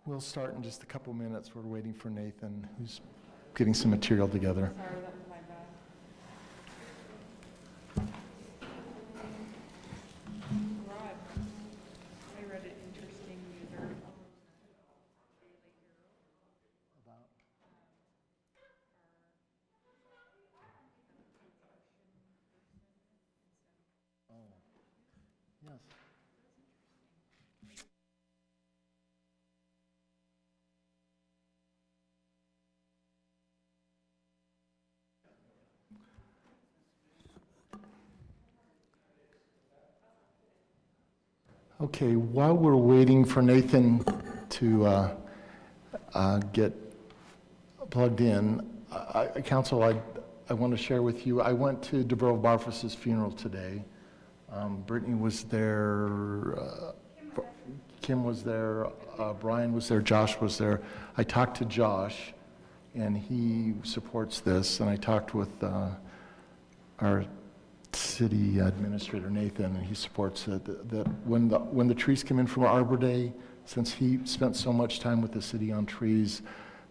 We'll start in just a couple minutes. We're waiting for Nathan, who's getting some material together. Sorry, that was my bad. Rod, I read an interesting user. Yes. Okay, while we're waiting for Nathan to get plugged in, Council, I want to share with you, I went to DeBro Barfus's funeral today. Brittany was there, Kim was there, Brian was there, Josh was there. I talked to Josh, and he supports this, and I talked with our city administrator, Nathan, and he supports it, that when the trees come in from Arbor Day, since he spent so much time with the city on trees,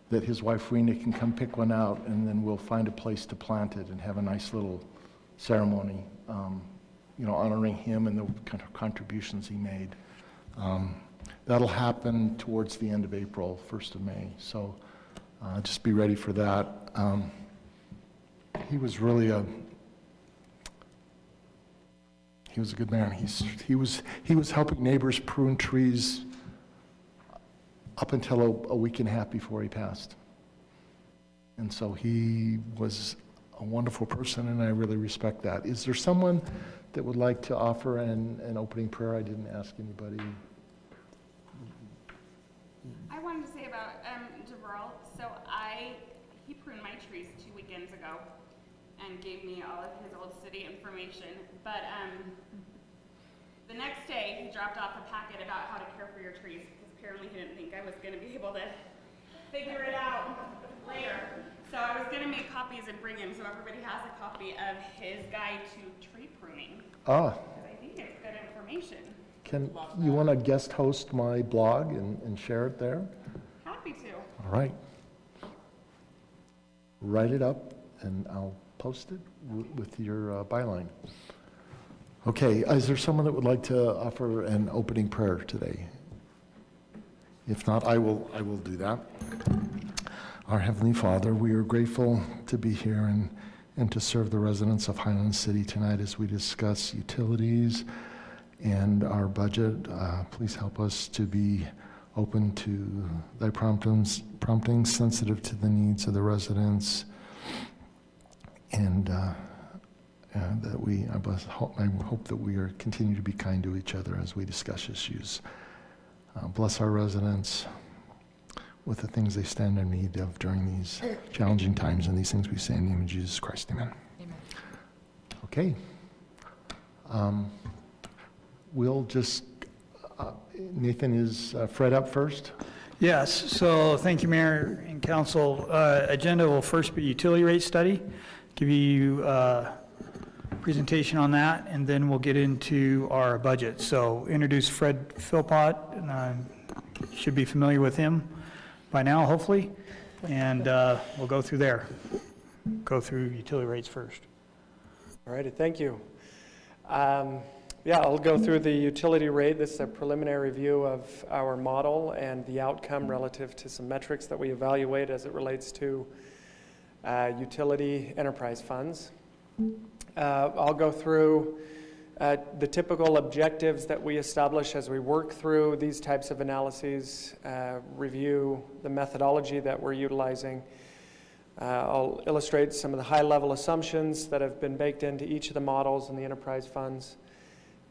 that his wife Rena can come pick one out, and then we'll find a place to plant it and have a nice little ceremony, honoring him and the kind of contributions he made. That'll happen towards the end of April, 1st of May, so just be ready for that. He was really He was a good man. He was helping neighbors prune trees up until a week and a half before he passed. And so he was a wonderful person, and I really respect that. Is there someone that would like to offer an opening prayer? I didn't ask anybody. I wanted to say about DeVerl. So he pruned my trees 2 weekends ago and gave me all of his old city information. But the next day, he dropped off a packet about how to care for your trees, because apparently he didn't think I was going to be able to figure it out later. So I was going to make copies and bring him, so everybody has a copy of his guide to tree pruning. Ah. Because I think it's good information. Can you want to guest host my blog and share it there? Happy to. All right. Write it up, and I'll post it with your byline. Okay, is there someone that would like to offer an opening prayer today? If not, I will do that. Our Heavenly Father, we are grateful to be here and to serve the residents of Highland City tonight as we discuss utilities and our budget. Please help us to be open to thy promptings, sensitive to the needs of the residents, and that I hope that we continue to be kind to each other as we discuss issues. Bless our residents with the things they stand in need of during these challenging times, and these things we say in the name of Jesus Christ. Amen. Amen. Okay. We'll just, Nathan, is Fred up first? Yes, so thank you, Mayor and Council. Agenda will first be utility rate study, give you a presentation on that, and then we'll get into our budget. So introduce Fred Philpott, and should be familiar with him by now, hopefully, and we'll go through there. Go through utility rates first. All righty, thank you. I'll go through the utility rate. This is a preliminary review of our model and the outcome relative to some metrics that we evaluate as it relates to utility enterprise funds. I'll go through the typical objectives that we establish as we work through these types of analyses, review the methodology that we're utilizing. I'll illustrate some of the high-level assumptions that have been baked into each of the models and the enterprise funds.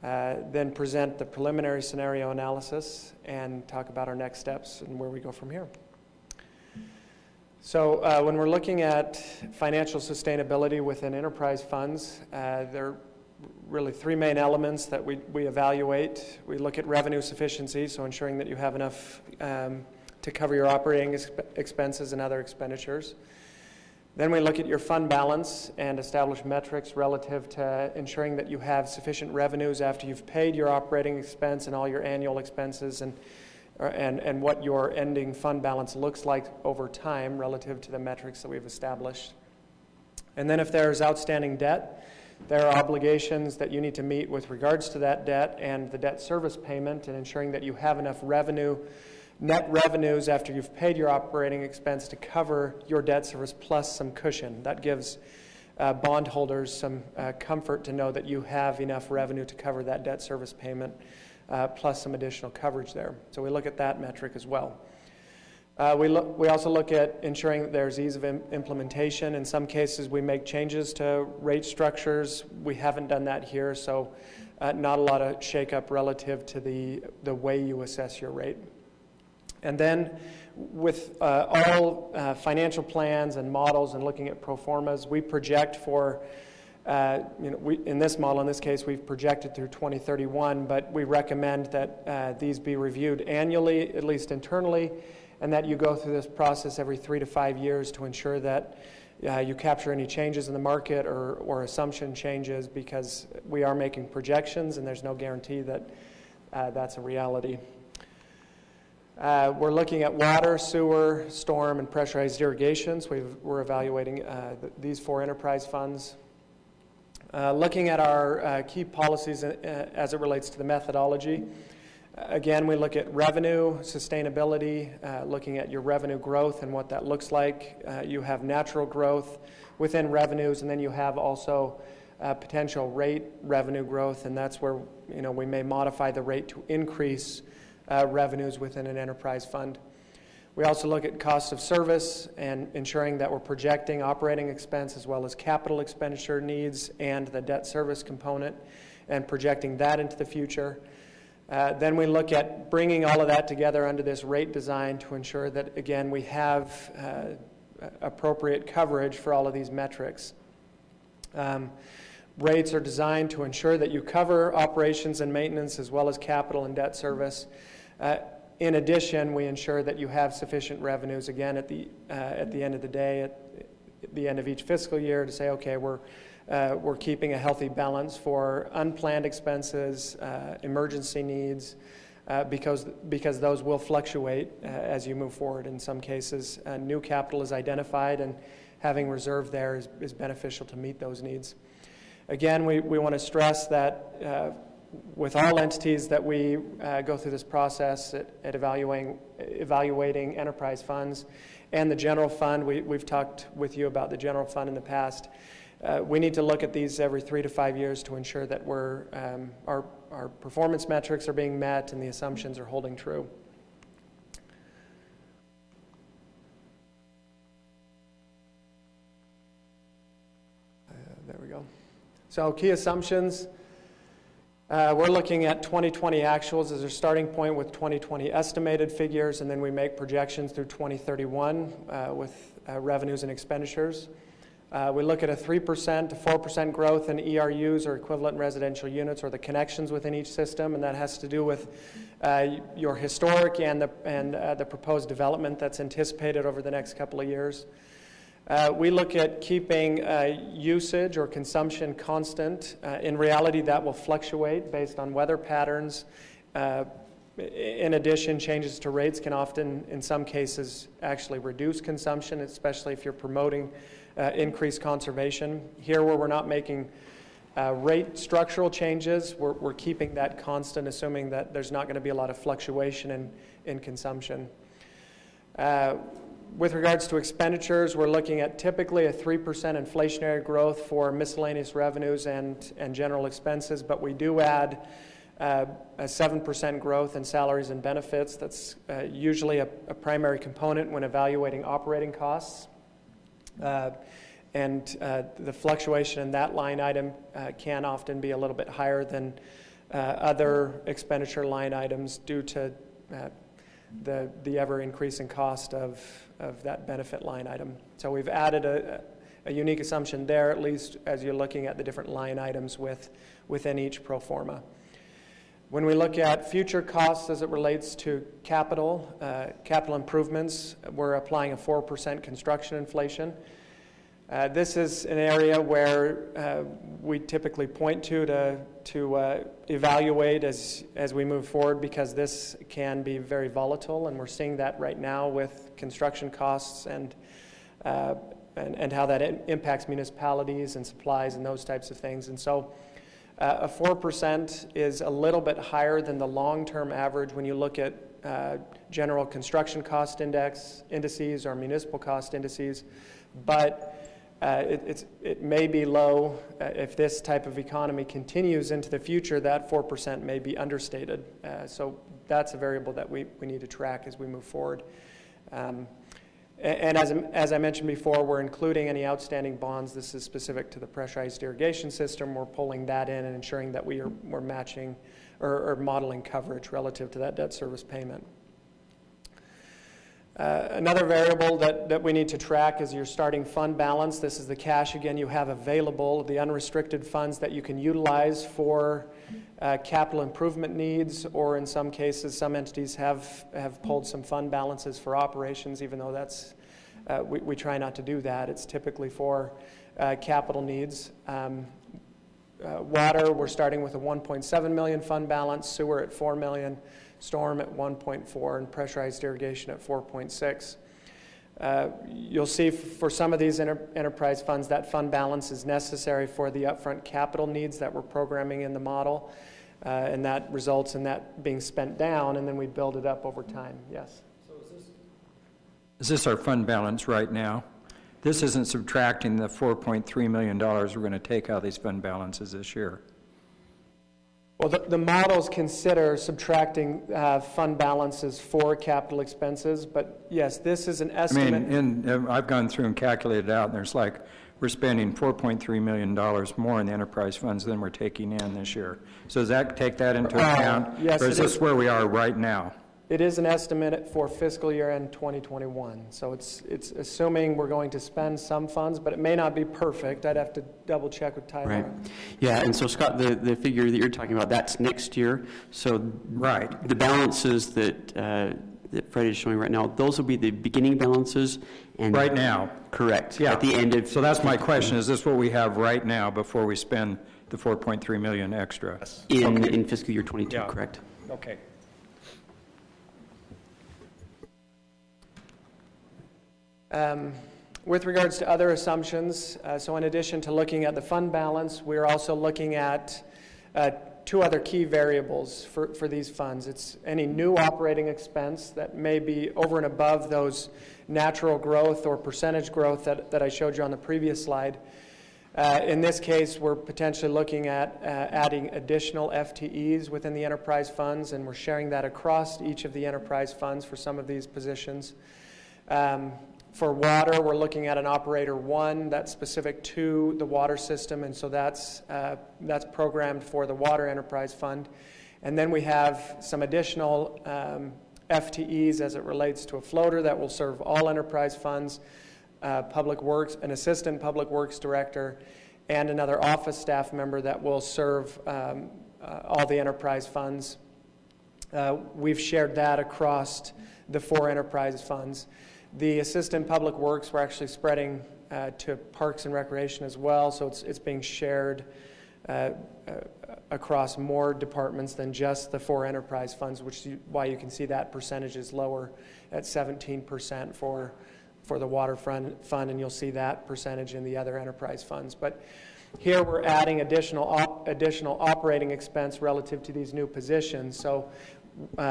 Then present the preliminary scenario analysis and talk about our next steps and where we go from here. So when we're looking at financial sustainability within enterprise funds, there are really three main elements that we evaluate. We look at revenue sufficiency, so ensuring that you have enough to cover your operating expenses and other expenditures. Then we look at your fund balance and establish metrics relative to ensuring that you have sufficient revenues after you've paid your operating expense and all your annual expenses, and and what your ending fund balance looks like over time relative to the metrics that we've established. And then if there's outstanding debt, there are obligations that you need to meet with regards to that debt and the debt service payment, and ensuring that you have enough revenue, net revenues after you've paid your operating expense to cover your debt service plus some cushion. That gives bondholders some comfort to know that you have enough revenue to cover that debt service payment plus some additional coverage there. So we look at that metric as well. We also look at ensuring that there's ease of implementation. In some cases, we make changes to rate structures. We haven't done that here, so not a lot of shakeup relative to the way you assess your rate. And then with all financial plans and models and looking at pro formas, we project for, in this model, in this case, we've projected through 2031, but we recommend that these be reviewed annually, at least internally, and that you go through this process every 3 to 5 years to ensure that you capture any changes in the market or assumption changes, because we are making projections and there's no guarantee that that's a reality. We're looking at water, sewer, storm, and pressurized irrigations. We're evaluating these 4 enterprise funds. Looking at our key policies as it relates to the methodology. Again, we look at revenue, sustainability, looking at your revenue growth and what that looks like. You have natural growth within revenues, and then you have also potential rate revenue growth, and that's where we may modify the rate to increase revenues within an enterprise fund. We also look at cost of service and ensuring that we're projecting operating expense as well as capital expenditure needs and the debt service component, and projecting that into the future. Then we look at bringing all of that together under this rate design to ensure that, again, we have appropriate coverage for all of these metrics. Rates are designed to ensure that you cover operations and maintenance as well as capital and debt service. In addition, we ensure that you have sufficient revenues, again, at the end of the day, at the end of each fiscal year, to say, okay, we're keeping a healthy balance for unplanned expenses, emergency needs, because those will fluctuate as you move forward. In some cases, new capital is identified, and having reserve there is beneficial to meet those needs. Again, we want to stress that with all entities that we go through this process at evaluating enterprise funds and the general fund, we've talked with you about the general fund in the past. We need to look at these every 3 to 5 years to ensure that our performance metrics are being met and the assumptions are holding true. There we go. So key assumptions. We're looking at 2020 actuals as our starting point with 2020 estimated figures, and then we make projections through 2031 with revenues and expenditures. We look at a 3% to 4% growth in ERUs, or equivalent residential units, or the connections within each system, and that has to do with your historic and the proposed development that's anticipated over the next couple of years. We look at keeping usage or consumption constant. In reality, that will fluctuate based on weather patterns. In addition, changes to rates can often, in some cases, actually reduce consumption, especially if you're promoting increased conservation. Here, where we're not making rate structural changes, we're keeping that constant, assuming that there's not going to be a lot of fluctuation in consumption. With regards to expenditures, we're looking at typically a 3% inflationary growth for miscellaneous revenues and general expenses, but we do add a 7% growth in salaries and benefits. That's usually a primary component when evaluating operating costs. And the fluctuation in that line item can often be a little bit higher than other expenditure line items due to the ever-increasing cost of that benefit line item. So we've added a unique assumption there, at least as you're looking at the different line items within each pro forma. When we look at future costs as it relates to capital improvements, we're applying a 4% construction inflation. This is an area where we typically point to evaluate as we move forward, because this can be very volatile, and we're seeing that right now with construction costs and how that impacts municipalities and supplies and those types of things. And so a 4% is a little bit higher than the long-term average when you look at general construction cost indices or municipal cost indices, but it may be low. If this type of economy continues into the future, that 4% may be understated. So that's a variable that we need to track as we move forward. And as I mentioned before, we're including any outstanding bonds. This is specific to the pressurized irrigation system. We're pulling that in and ensuring that we're matching or modeling coverage relative to that debt service payment. Another variable that we need to track is your starting fund balance. This is the cash, again, you have available, the unrestricted funds that you can utilize for capital improvement needs, or in some cases, some entities have pulled some fund balances for operations, even though that's, we try not to do that. It's typically for capital needs. Water, we're starting with a 1.7 million fund balance, sewer at 4 million, storm at 1.4, and pressurized irrigation at 4.6. You'll see for some of these enterprise funds, that fund balance is necessary for the upfront capital needs that we're programming in the model, and that results in that being spent down, and then we build it up over time. Yes? So is this our fund balance right now? This isn't subtracting the $4.3 million we're going to take out of these fund balances this year. Well, the models consider subtracting fund balances for capital expenses, but yes, this is an estimate. I mean, I've gone through and calculated out, and there's like, we're spending $4.3 million more in the enterprise funds than we're taking in this year. So does that take that into account? Yes, or is this where we are right now? It is an estimate for fiscal year end 2021. So it's assuming we're going to spend some funds, but it may not be perfect. I'd have to double check with Tyler. Right. Yeah, and so Scott, the figure that you're talking about, that's next year. So right, the balances that Fred is showing right now, those will be the beginning balances. And right now. Correct. Yeah. At the end of. So that's my question. Is this what we have right now before we spend the $4.3 million extra? In fiscal year 22, Yeah. correct? Okay. With regards to other assumptions, so in addition to looking at the fund balance, we're also looking at two other key variables for these funds. It's any new operating expense that may be over and above those natural growth or percentage growth that I showed you on the previous slide. In this case, we're potentially looking at adding additional FTEs within the enterprise funds, and we're sharing that across each of the enterprise funds for some of these positions. For water, we're looking at an operator one that's specific to the water system, and so that's programmed for the water enterprise fund. And then we have some additional FTEs as it relates to a floater that will serve all enterprise funds, public works, an assistant public works director, and another office staff member that will serve all the enterprise funds. We've shared that across the 4 enterprise funds. The assistant public works, we're actually spreading to parks and recreation as well, so it's being shared across more departments than just the 4 enterprise funds, which is why you can see that percentage is lower at 17% for the water fund, and you'll see that percentage in the other enterprise funds. But here we're adding additional operating expense relative to these new positions. So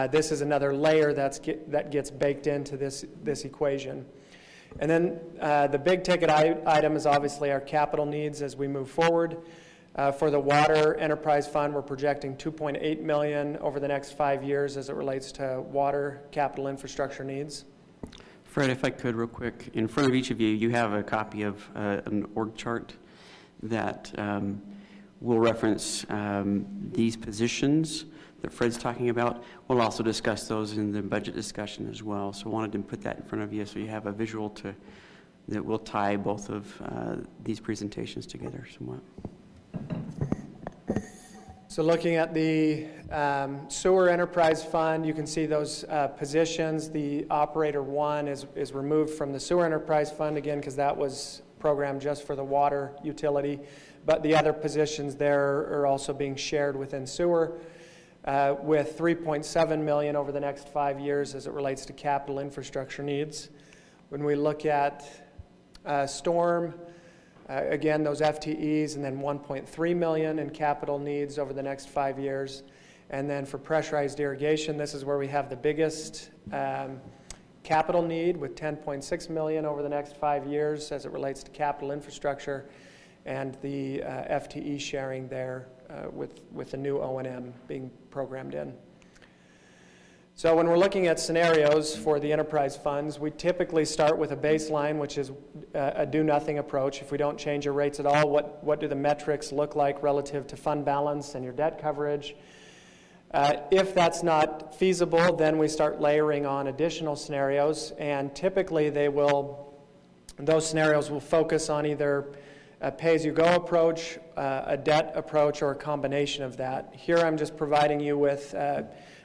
this is another layer that gets baked into this equation. And then the big ticket item is obviously our capital needs as we move forward. For the water enterprise fund, we're projecting $2.8 million over the next 5 years as it relates to water capital infrastructure needs. Fred, if I could real quick, in front of each of you, you have a copy of an org chart that will reference these positions that Fred's talking about. We'll also discuss those in the budget discussion as well. So I wanted to put that in front of you so you have a visual that will tie both of these presentations together somewhat. So looking at the sewer enterprise fund, you can see those positions. The operator one is removed from the sewer enterprise fund, again, because that was programmed just for the water utility. but the other positions there are also being shared within sewer, with $3.7 million over the next 5 years as it relates to capital infrastructure needs. When we look at storm, again, those FTEs, and then $1.3 million in capital needs over the next 5 years. And then for pressurized irrigation, this is where we have the biggest capital need, with $10.6 million over the next 5 years as it relates to capital infrastructure, and the FTE sharing there with the new O&M being programmed in. So when we're looking at scenarios for the enterprise funds, we typically start with a baseline, which is a do-nothing approach. If we don't change your rates at all, what do the metrics look like relative to fund balance and your debt coverage? If that's not feasible, then we start layering on additional scenarios, and typically those scenarios will focus on either a pay-as-you-go approach, a debt approach, or a combination of that. Here I'm just providing you with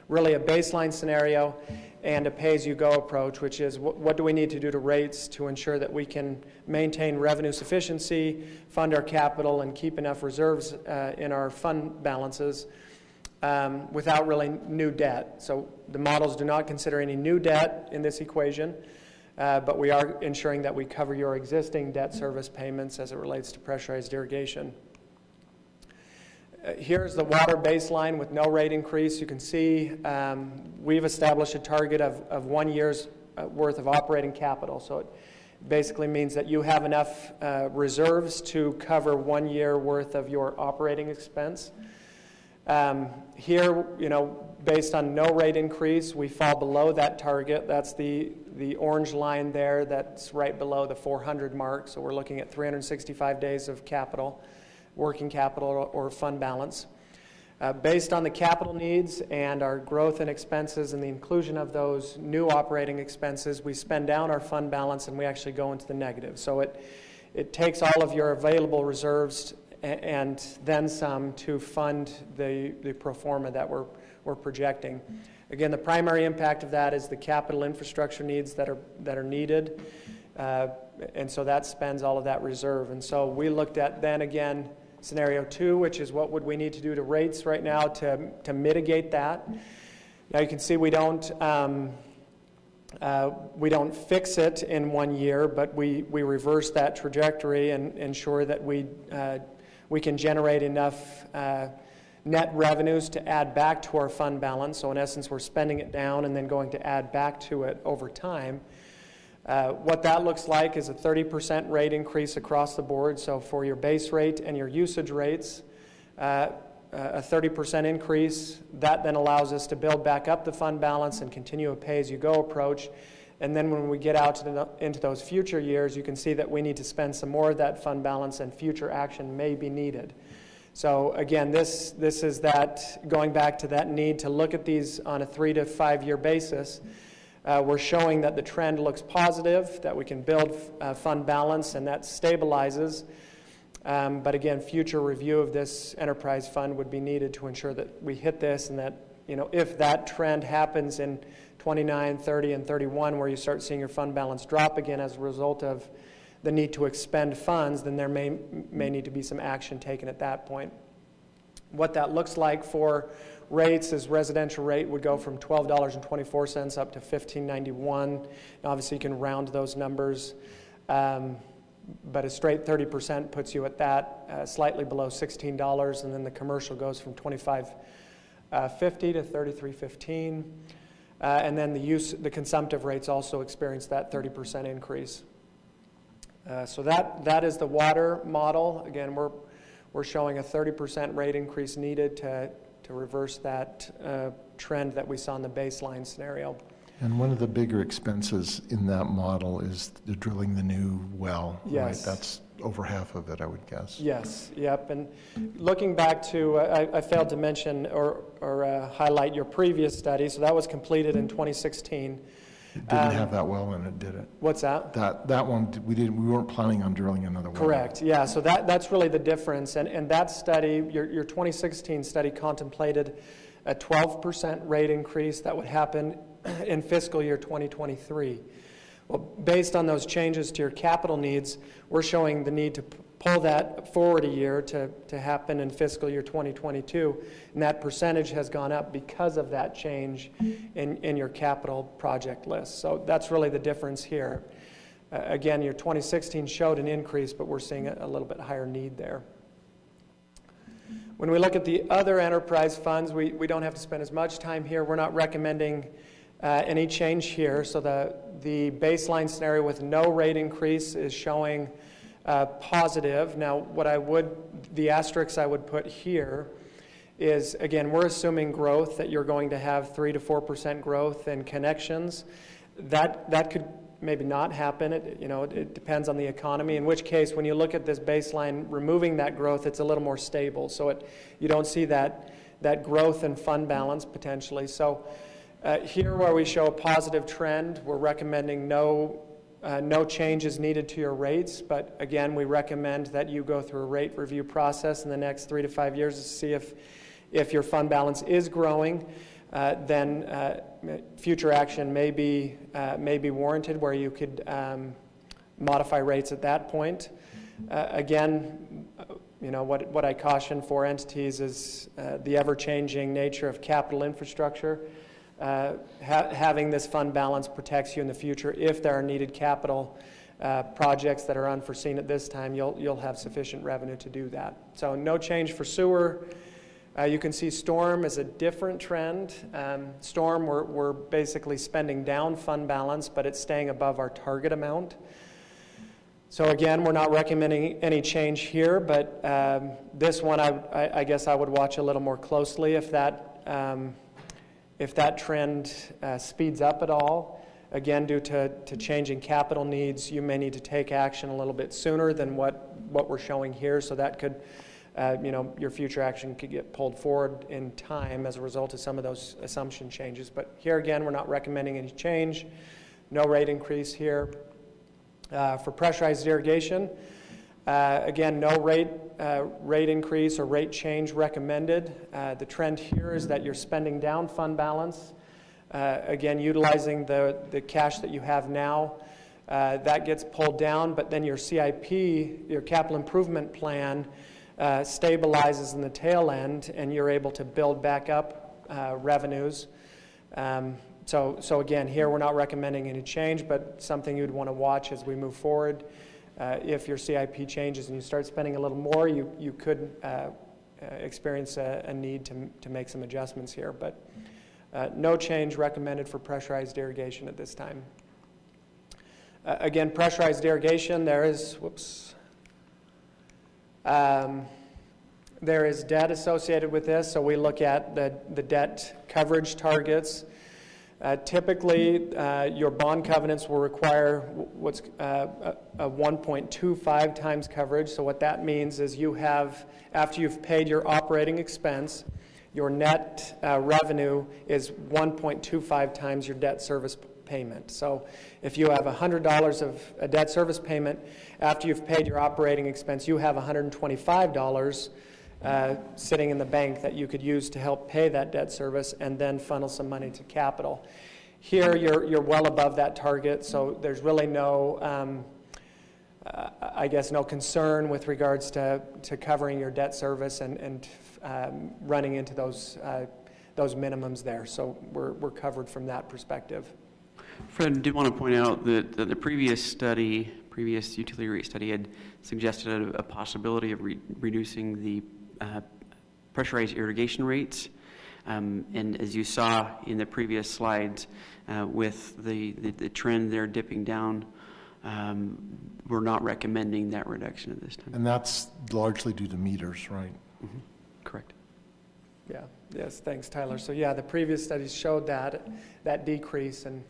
really a baseline scenario and a pay-as-you-go approach, which is what do we need to do to rates to ensure that we can maintain revenue sufficiency, fund our capital, and keep enough reserves in our fund balances without really new debt. So the models do not consider any new debt in this equation, but we are ensuring that we cover your existing debt service payments as it relates to pressurized irrigation. Here's the water baseline with no rate increase. You can see we've established a target of 1 year's worth of operating capital. So it basically means that you have enough reserves to cover 1 year worth of your operating expense. Here, based on no rate increase, we fall below that target. That's the orange line there. That's right below the 400 mark. So we're looking at 365 days of capital, working capital or fund balance. Based on the capital needs and our growth in expenses and the inclusion of those new operating expenses, we spend down our fund balance and we actually go into the negative. So it takes all of your available reserves and then some to fund the pro forma that we're projecting. Again, the primary impact of that is the capital infrastructure needs that are needed, and so that spends all of that reserve. And so we looked at then again scenario 2, which is what would we need to do to rates right now to mitigate that. Now you can see we don't fix it in 1 year, but we reverse that trajectory and ensure that we can generate enough net revenues to add back to our fund balance. So in essence, we're spending it down and then going to add back to it over time. What that looks like is a 30% rate increase across the board. So for your base rate and your usage rates, a 30% increase. That then allows us to build back up the fund balance and continue a pay-as-you-go approach. And then when we get out into those future years, you can see that we need to spend some more of that fund balance and future action may be needed. So again, this is that, going back to that need to look at these on a 3 to 5 year basis. We're showing that the trend looks positive, that we can build fund balance and that stabilizes. But again, future review of this enterprise fund would be needed to ensure that we hit this, and that if that trend happens in 29, 30, and 31, where you start seeing your fund balance drop again as a result of the need to expend funds, then there may need to be some action taken at that point. What that looks like for rates is residential rate would go from $12.24 up to $15.91. Obviously, you can round those numbers, but a straight 30% puts you at that, slightly below $16, and then the commercial goes from $25.50 to $33.15. And then the consumptive rates also experience that 30% increase. So that is the water model. Again, we're showing a 30% rate increase needed to reverse that trend that we saw in the baseline scenario. And one of the bigger expenses in that model is the drilling the new well, yes. Right? That's over half of it, I would guess. Yes, yep. And looking back to, I failed to mention or highlight your previous study. So that was completed in 2016. It didn't have that well in it, did it? What's that? That one, we weren't planning on drilling another well. Correct, yeah. So that's really the difference. And that study, your 2016 study contemplated a 12% rate increase that would happen in fiscal year 2023. Well, based on those changes to your capital needs, we're showing the need pull that forward a year to happen in fiscal year 2022, and that percentage has gone up because of that change in your capital project list. So that's really the difference here. Again, your 2016 showed an increase, but we're seeing a little bit higher need there. When we look at the other enterprise funds, we don't have to spend as much time here. We're not recommending any change here. So the baseline scenario with no rate increase is showing positive. Now, the asterisks I would put here is, again, we're assuming growth, that you're going to have 3 to 4% growth in connections. That could maybe not happen. It depends on the economy, in which case, when you look at this baseline, removing that growth, it's a little more stable. So you don't see that growth in fund balance potentially. So here where we show a positive trend, we're recommending no changes needed to your rates, but again, we recommend that you go through a rate review process in the next 3 to 5 years to see if your fund balance is growing. Then future action may be warranted, where you could modify rates at that point. Again, what I caution for entities is the ever-changing nature of capital infrastructure. Having this fund balance protects you in the future. If there are needed capital projects that are unforeseen at this time, you'll have sufficient revenue to do that. So no change for sewer. You can see storm is a different trend. Storm, we're basically spending down fund balance, but it's staying above our target amount. So again, we're not recommending any change here, but this one I guess I would watch a little more closely if that trend speeds up at all. Again, due to changing capital needs, you may need to take action a little bit sooner than what we're showing here, so that could, your future action could get pulled forward in time as a result of some of those assumption changes. But here again, we're not recommending any change. No rate increase here. For pressurized irrigation, again, no rate increase or rate change recommended. The trend here is that you're spending down fund balance. Again, utilizing the cash that you have now, that gets pulled down, but then your CIP, your capital improvement plan, stabilizes in the tail end, and you're able to build back up revenues. So again, here we're not recommending any change, but something you'd want to watch as we move forward. If your CIP changes and you start spending a little more, you could experience a need to make some adjustments here. But no change recommended for pressurized irrigation at this time. Again, pressurized irrigation, there is debt associated with this, so we look at the debt coverage targets. Typically, your bond covenants will require what's a 1.25 times coverage. So what that means is after you've paid your operating expense, your net revenue is 1.25 times your debt service payment. So if you have $100 of a debt service payment, after you've paid your operating expense, you have $125 sitting in the bank that you could use to help pay that debt service and then funnel some money to capital. Here, you're well above that target, so there's really no concern with regards to covering your debt service and running into those minimums there. So we're covered from that perspective. Fred, I did want to point out that the previous utility rate study had suggested a possibility of reducing the pressurized irrigation rates. And as you saw in the previous slides, with the trend there dipping down, we're not recommending that reduction at this time. And that's largely due to meters, right? Mm-hmm. Correct. Yeah. Yes. Thanks, Tyler. So yeah, the previous studies showed that decrease, and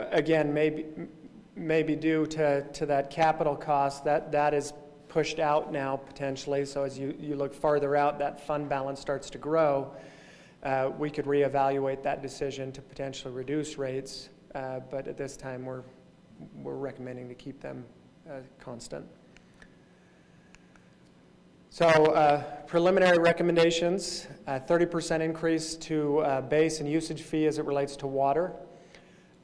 again, maybe due to that capital cost, that is pushed out now potentially. So as you look farther out, that fund balance starts to grow. We could reevaluate that decision to potentially reduce rates, but at this time we're recommending to keep them constant. So preliminary recommendations: 30% increase to base and usage fee as it relates to water.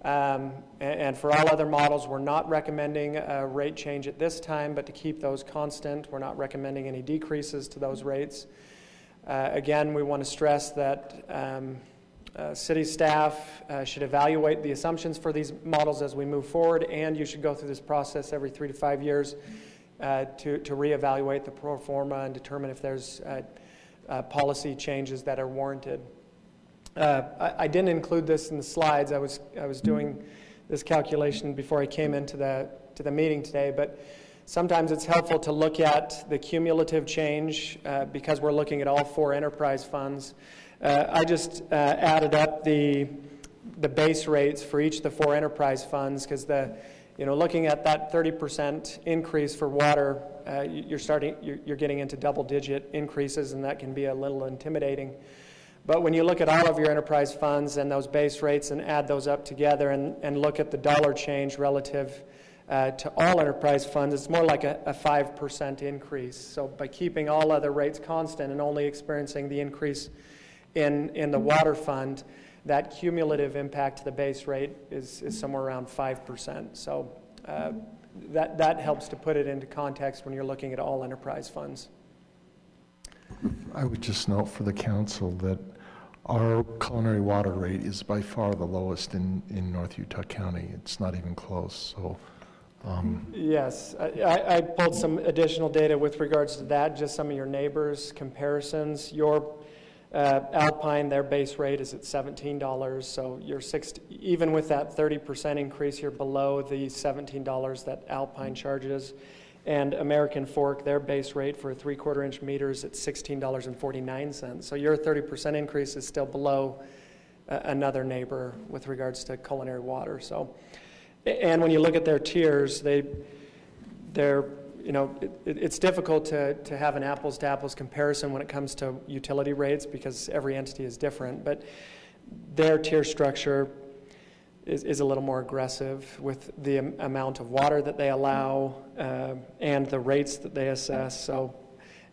And for all other models, we're not recommending a rate change at this time, but to keep those constant, we're not recommending any decreases to those rates. Again, we want to stress that city staff should evaluate the assumptions for these models as we move forward, and you should go through this process every 3 to 5 years to reevaluate the pro forma and determine if there's policy changes that are warranted. I didn't include this in the slides. I was doing this calculation before I came into the meeting today, but sometimes it's helpful to look at the cumulative change because we're looking at all 4 enterprise funds. I just added up the base rates for each of the 4 enterprise funds because looking at that 30% increase for water, you're getting into double-digit increases, and that can be a little intimidating. But when you look at all of your enterprise funds and those base rates and add those up together and look at the dollar change relative to all enterprise funds, it's more like a 5% increase. So by keeping all other rates constant and only experiencing the increase in the water fund, that cumulative impact to the base rate is somewhere around 5%. So that helps to put it into context when you're looking at all enterprise funds. I would just note for the council that our culinary water rate is by far the lowest in North Utah County. It's not even close. So, yes, I pulled some additional data with regards to that, just some of your neighbors' comparisons. Your Alpine, their base rate is at $17, so you're even with that 30% increase, you're below the $17 that Alpine charges. And American Fork, their base rate for a 3/4 inch meter is at $16.49. So your 30% increase is still below another neighbor with regards to culinary water. So, and when you look at their tiers, it's difficult to have an apples to apples comparison when it comes to utility rates because every entity is different. But their tier structure is a little more aggressive with the amount of water that they allow and the rates that they assess. So,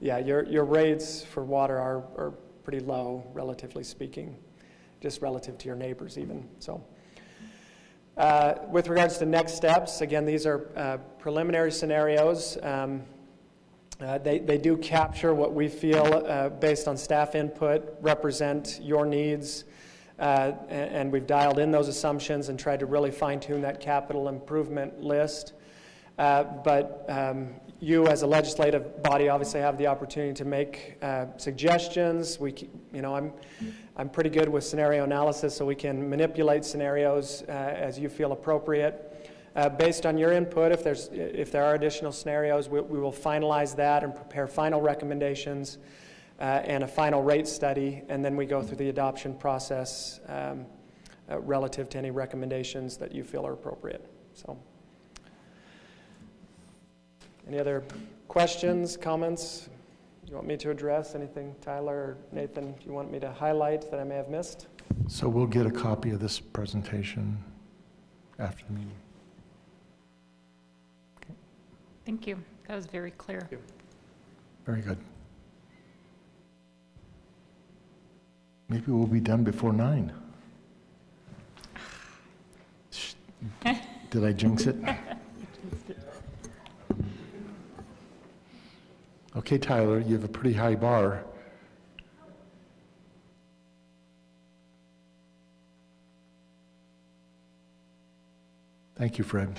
yeah, your rates for water are pretty low, relatively speaking, just relative to your neighbors even. So, with regards to next steps, again, these are preliminary scenarios. They do capture what we feel, based on staff input, represent your needs. And we've dialed in those assumptions and tried to really fine-tune that capital improvement list. But you, as a legislative body, obviously have the opportunity to make suggestions. I'm pretty good with scenario analysis, so we can manipulate scenarios as you feel appropriate. Based on your input, if there are additional scenarios, we will finalize that and prepare final recommendations. And a final rate study, and then we go through the adoption process relative to any recommendations that you feel are appropriate. So, any other questions, comments you want me to address? Anything, Tyler or Nathan, you want me to highlight that I may have missed? so we'll get a copy of this presentation after the meeting. Thank you. That was very clear. Thank you. Very good. Maybe we'll be done before 9. Shh. Did I jinx it? Okay, Tyler, you have a pretty high bar. Thank you, Fred.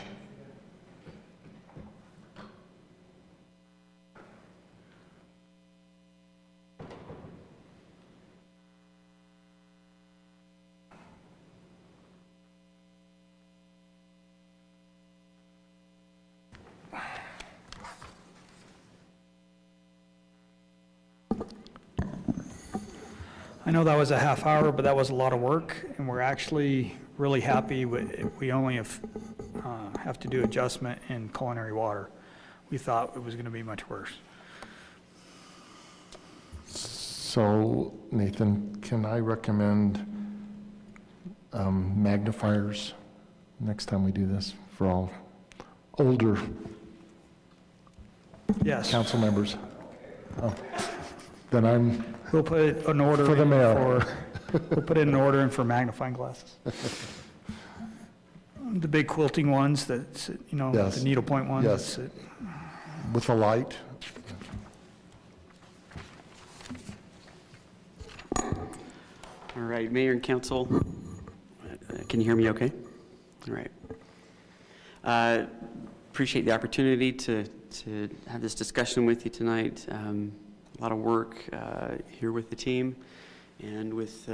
I know that was a half hour, but that was a lot of work, and we're actually really happy we only have to do adjustment in culinary water. We thought it was going to be much worse. So, Nathan, can I recommend magnifiers next time we do this for all older Yes. council members? Oh, then I'm We'll put it in order for the mayor. we'll put it in order and for magnifying glasses. The big quilting ones that, Yes. the needlepoint ones. that Yes. sit. With a light. All right, Mayor and Council, can you hear me okay? All right. Appreciate the opportunity to have this discussion with you tonight. A lot of work here with the team and with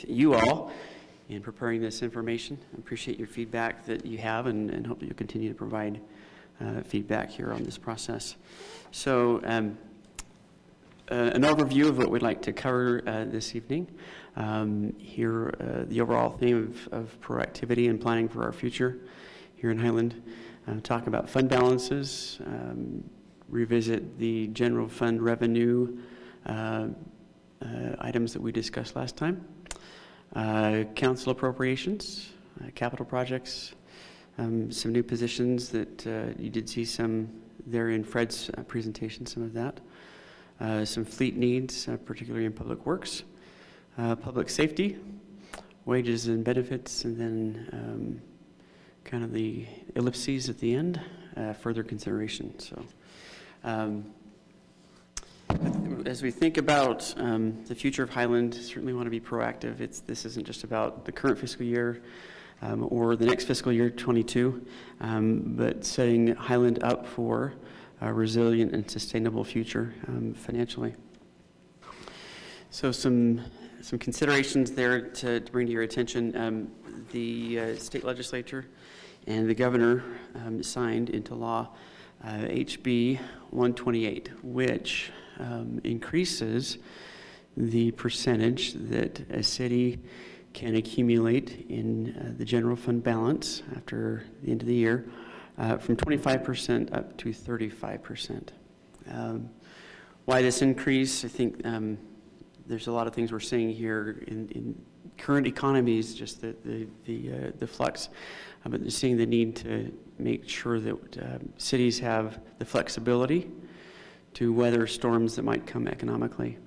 you all in preparing this information. I appreciate your feedback that you have and hope that you'll continue to provide feedback here on this process. So an overview of what we'd like to cover this evening. Here, the overall theme of proactivity and planning for our future here in Highland. Talk about fund balances, revisit the general fund revenue items that we discussed last time, council appropriations, capital projects, some new positions that you did see some there in Fred's presentation, some of that, some fleet needs, particularly in public works, public safety, wages and benefits, and then kind of the ellipses at the end, further consideration. So as we think about the future of Highland, certainly want to be proactive. This isn't just about the current fiscal year or the next fiscal year, 22, but setting Highland up for a resilient and sustainable future financially. So some considerations there to bring to your attention. The state legislature and the governor signed into law HB 128, which increases the percentage that a city can accumulate in the general fund balance after the end of the year from 25% up to 35%. Why this increase? I think there's a lot of things we're seeing here in current economies, just the flux, but they're seeing the need to make sure that cities have the flexibility to weather storms that might come economically.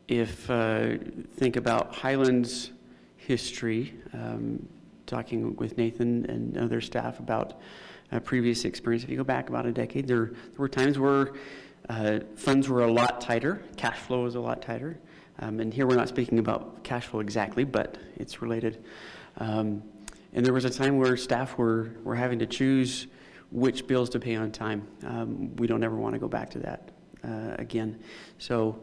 If think about Highland's history, talking with Nathan and other staff about previous experience, if you go back about a decade, there were times where funds were a lot tighter, cash flow was a lot tighter, and here we're not speaking about cash flow exactly, but it's related. And there was a time where staff were having to choose which bills to pay on time. We don't ever want to go back to that again. So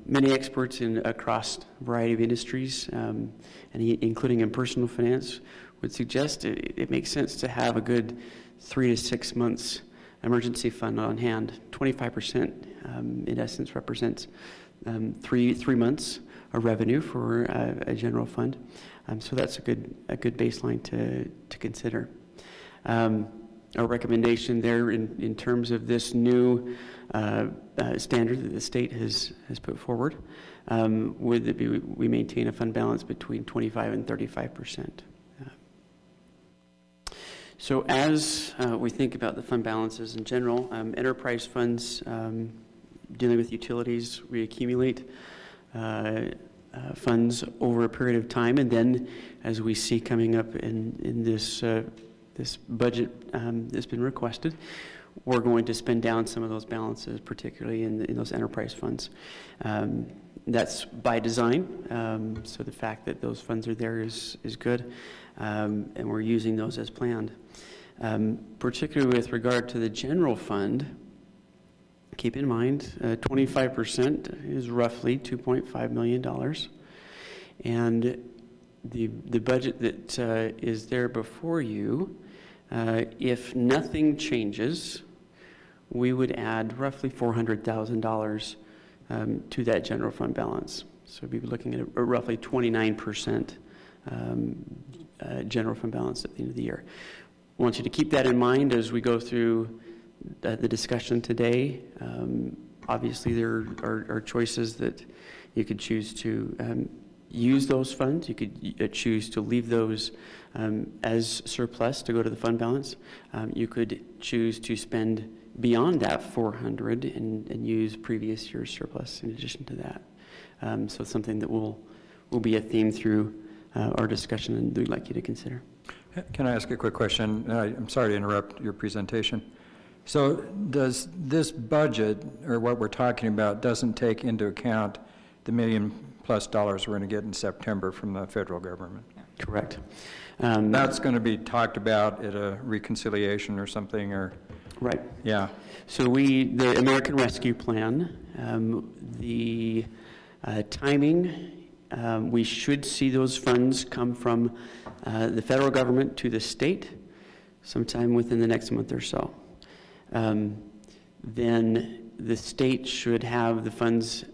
many experts across a variety of industries, and including in personal finance, would suggest it makes sense to have a good 3 to 6 months emergency fund on hand. 25% in essence represents three months of revenue for a general fund. So that's a good baseline to consider. Our recommendation there in terms of this new standard that the state has put forward would be we maintain a fund balance between 25 and 35%. So as we think about the fund balances in general, enterprise funds dealing with utilities, we accumulate funds over a period of time, and then as we see coming up in this budget that's been requested, we're going to spend down some of those balances, particularly in those enterprise funds. That's by design, so the fact that those funds are there is good, and we're using those as planned. Particularly with regard to the general fund, keep in mind 25% is roughly $2.5 million, and the budget that is there before you, if nothing changes, we would add roughly $400,000 to that general fund balance. So we'd be looking at a roughly 29% general fund balance at the end of the year. I want you to keep that in mind as we go through the discussion today. Obviously, there are choices that you could choose to use those funds. You could choose to leave those as surplus to go to the fund balance. You could choose to spend beyond that 400 and use previous year's surplus in addition to that. So it's something that will be a theme through our discussion and we'd like you to consider. Can I ask a quick question? I'm sorry to interrupt your presentation. So does this budget, or what we're talking about, doesn't take into account the $1 million+ we're going to get in September from the federal government? Correct. That's going to be talked about at a reconciliation or something, or? Right. Yeah. So the American Rescue Plan, the timing, we should see those funds come from the federal government to the state sometime within the next month or so. Then the state should have the funds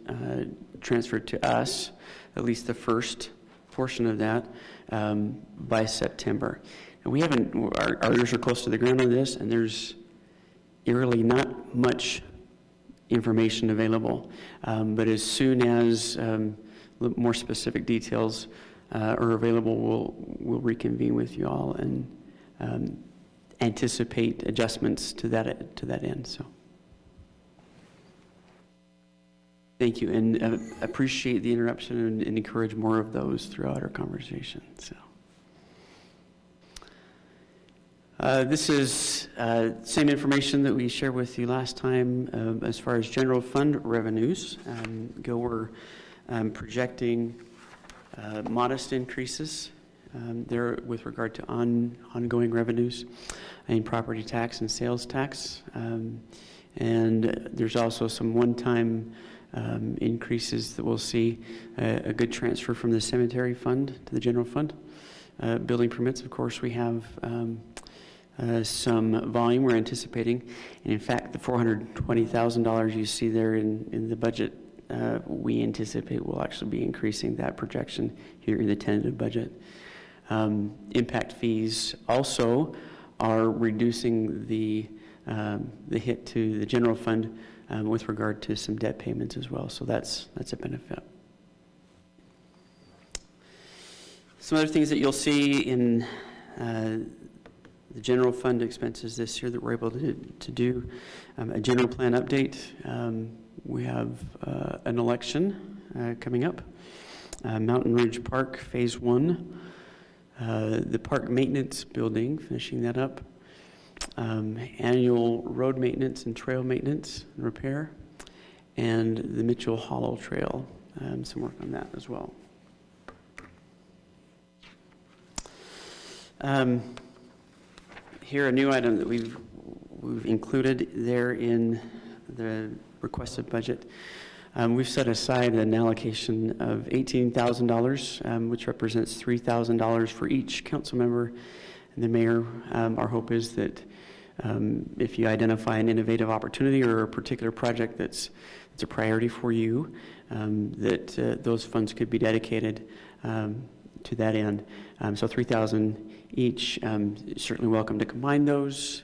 transferred to us, at least the first portion of that, by September. And we haven't, our ears are close to the ground on this, and there's really not much information available. But as soon as more specific details are available, we'll reconvene with you all and anticipate adjustments to that end. So, thank you, and appreciate the interruption and encourage more of those throughout our conversation. So. This is same information that we shared with you last time as far as general fund revenues go. We're projecting modest increases there with regard to ongoing revenues in property tax and sales tax. And there's also some one-time increases that we'll see, a good transfer from the cemetery fund to the general fund. Building permits, of course, we have some volume we're anticipating. And in fact, the $420,000 you see there in the budget, we anticipate will actually be increasing that projection here in the tentative budget. Impact fees also are reducing the hit to the general fund with regard to some debt payments as well. So that's a benefit. Some other things that you'll see in the general fund expenses this year that we're able to do, a general plan update. We have an election coming up. Mountain Ridge Park Phase 1, the park maintenance building, finishing that up, annual road maintenance and trail maintenance and repair, and the Mitchell Hollow Trail, some work on that as well. Here, a new item that we've included there in the requested budget. We've set aside an allocation of $18,000, which represents $3,000 for each council member and the mayor. Our hope is that if you identify an innovative opportunity or a particular project that's a priority for you, that those funds could be dedicated to that end. So $3,000 each. Certainly welcome to combine those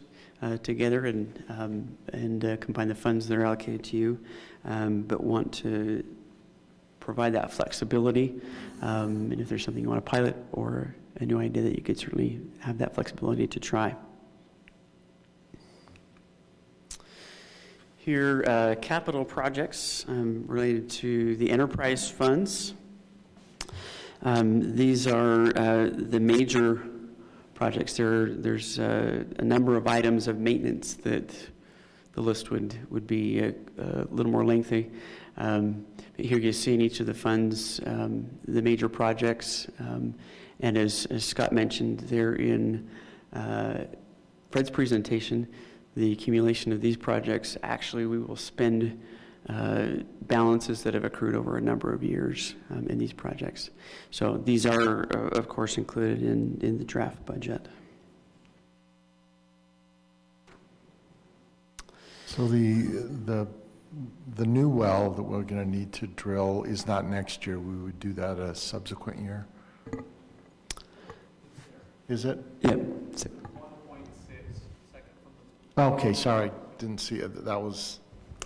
together and combine the funds that are allocated to you, but want to provide that flexibility. And if there's something you want to pilot or a new idea, that you could certainly have that flexibility to try. Here, capital projects related to the enterprise funds. These are the major projects. There's a number of items of maintenance that the list would be a little more lengthy. But here you see in each of the funds the major projects, and as Scott mentioned there in Fred's presentation, the accumulation of these projects, actually we will spend balances that have accrued over a number of years in these projects. So these are, of course, included in the draft budget. So the new well that we're going to need to drill is not next year. We would do that a subsequent year. Is it? Yep. Okay, sorry, didn't see it. That was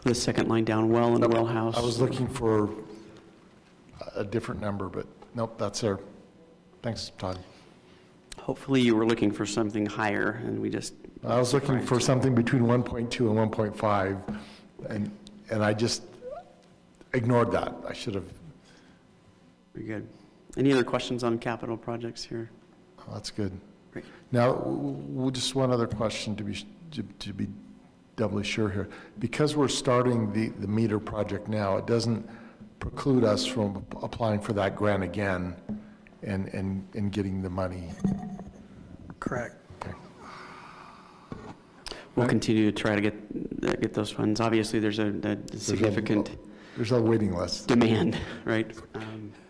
The second line down, well and well house. I was looking for a different number, but nope, that's there. Thanks, Todd. Hopefully you were looking for something higher, and we just... I was looking for something between 1.2 and 1.5, and I just ignored that. I should have. Very good. Any other questions on capital projects here? Oh, that's good. Great. Now, just one other question to be doubly sure here. Because we're starting the meter project now, it doesn't preclude us from applying for that grant again and getting the money. Correct. We'll continue to try to get those funds. Obviously, there's a significant There's a waiting list. demand, right?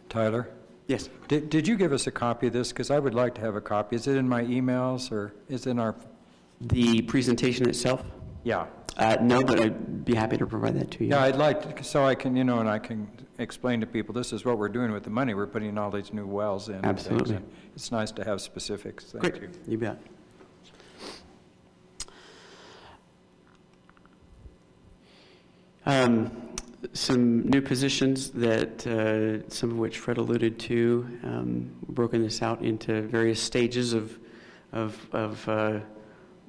Tyler, Yes. did you give us a copy of this? Because I would like to have a copy. Is it in my emails or is it in our? The presentation itself? Yeah. No, but I'd be happy to provide that to you. Yeah, I'd like to, so I can, and I can explain to people, this is what we're doing with the money. We're putting all these new wells in. and things, Absolutely. and It's nice to have specifics. Thank Great, you. you bet. Some new positions that, some of which Fred alluded to, broken this out into various stages of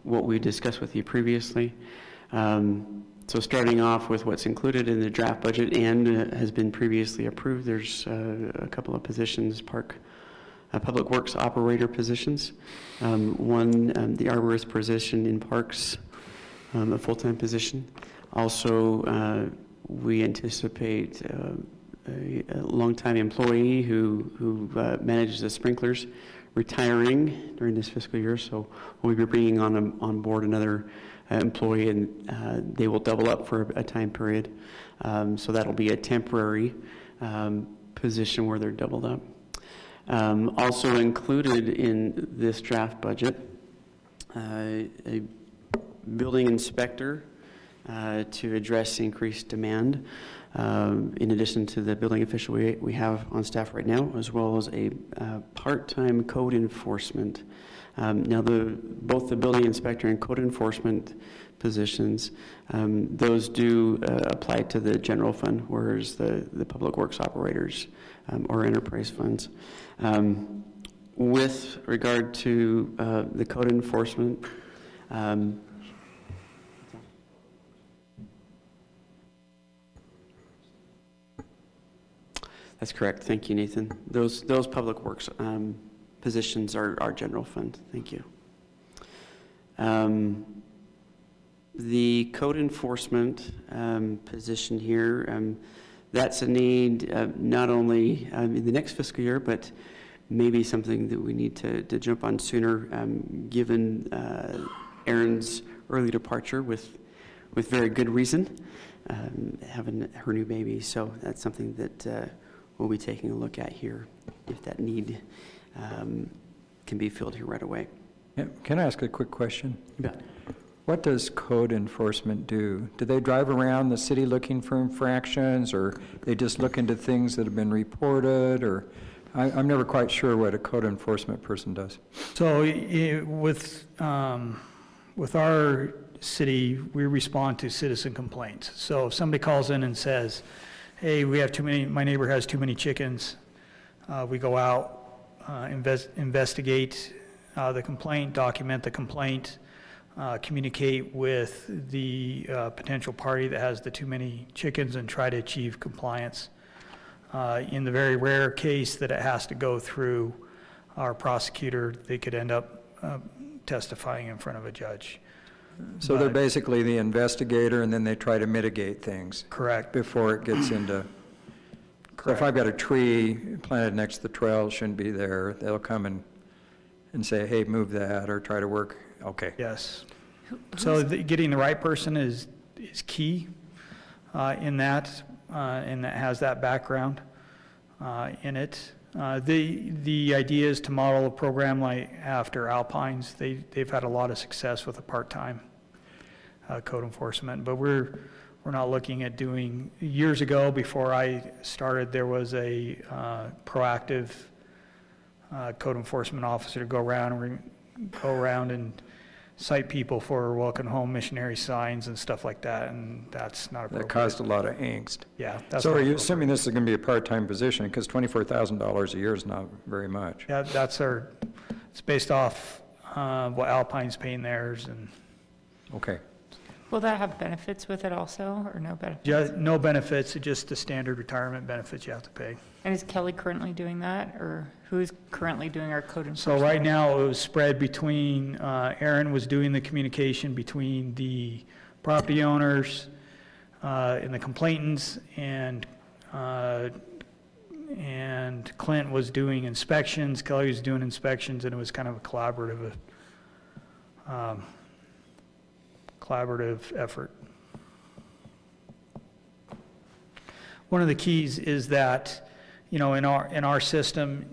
what we discussed with you previously. So starting off with what's included in the draft budget and has been previously approved, there's a couple of positions, Public Works operator positions. One, the arborist position in Parks, a full-time position. Also, we anticipate a longtime employee who manages the sprinklers retiring during this fiscal year, so we'll be bringing on board another employee, and they will double up for a time period. So that'll be a temporary position where they're doubled up. Also included in this draft budget, a building inspector to address increased demand, in addition to the building official we have on staff right now, as well as a part-time code enforcement. Now, both the building inspector and code enforcement positions, those do apply to the general fund, whereas the public works operators or enterprise funds. With regard to the code enforcement, that's correct. Thank you, Nathan. Those public works positions are our general fund. Thank you. The code enforcement position here, that's a need not only in the next fiscal year, but maybe something that we need to jump on sooner, given Erin's early departure with very good reason, having her new baby. So that's something that we'll be taking a look at here, if that need can be filled here right away. Yeah, can I ask a quick question? You bet. What does code enforcement do? Do they drive around the city looking for infractions, or they just look into things that have been reported, or I'm never quite sure what a code enforcement person does. So with our city, we respond to citizen complaints. So if somebody calls in and says, hey, we have too many, my neighbor has too many chickens, we go out, investigate the complaint, document the complaint, communicate with the potential party that has the too many chickens and try to achieve compliance. In the very rare case that it has to go through our prosecutor, they could end up testifying in front of a judge. So they're basically the investigator, and then they try to mitigate things. Correct. Before it gets into. So if I've got a tree planted next to the trail, it shouldn't be there, they'll come and say, hey, move that, or try to work. Okay. Yes. So getting the right person is key in that, and that has that background in it. The idea is to model a program like after Alpines. They've had a lot of success with a part-time code enforcement, but we're not looking at doing. Years ago, before I started, there was a proactive code enforcement officer to go around and cite people for welcome home missionary signs and stuff like that, and that's not appropriate. That caused a lot of angst. Yeah. That's So not are you appropriate. assuming this is going to be a part-time position? Because $24,000 a year is not very much. Yeah, it's based off what Alpine's paying theirs, and Okay. Will that have benefits with it also, or no benefits? No benefits, just the standard retirement benefits you have to pay. And is Kelly currently doing that, or who's currently doing our code So enforcement? right now, it was spread between, Aaron was doing the communication between the property owners and the complainants, and Clint was doing inspections, Kelly was doing inspections, and it was kind of a collaborative effort. One of the keys is that, in our system,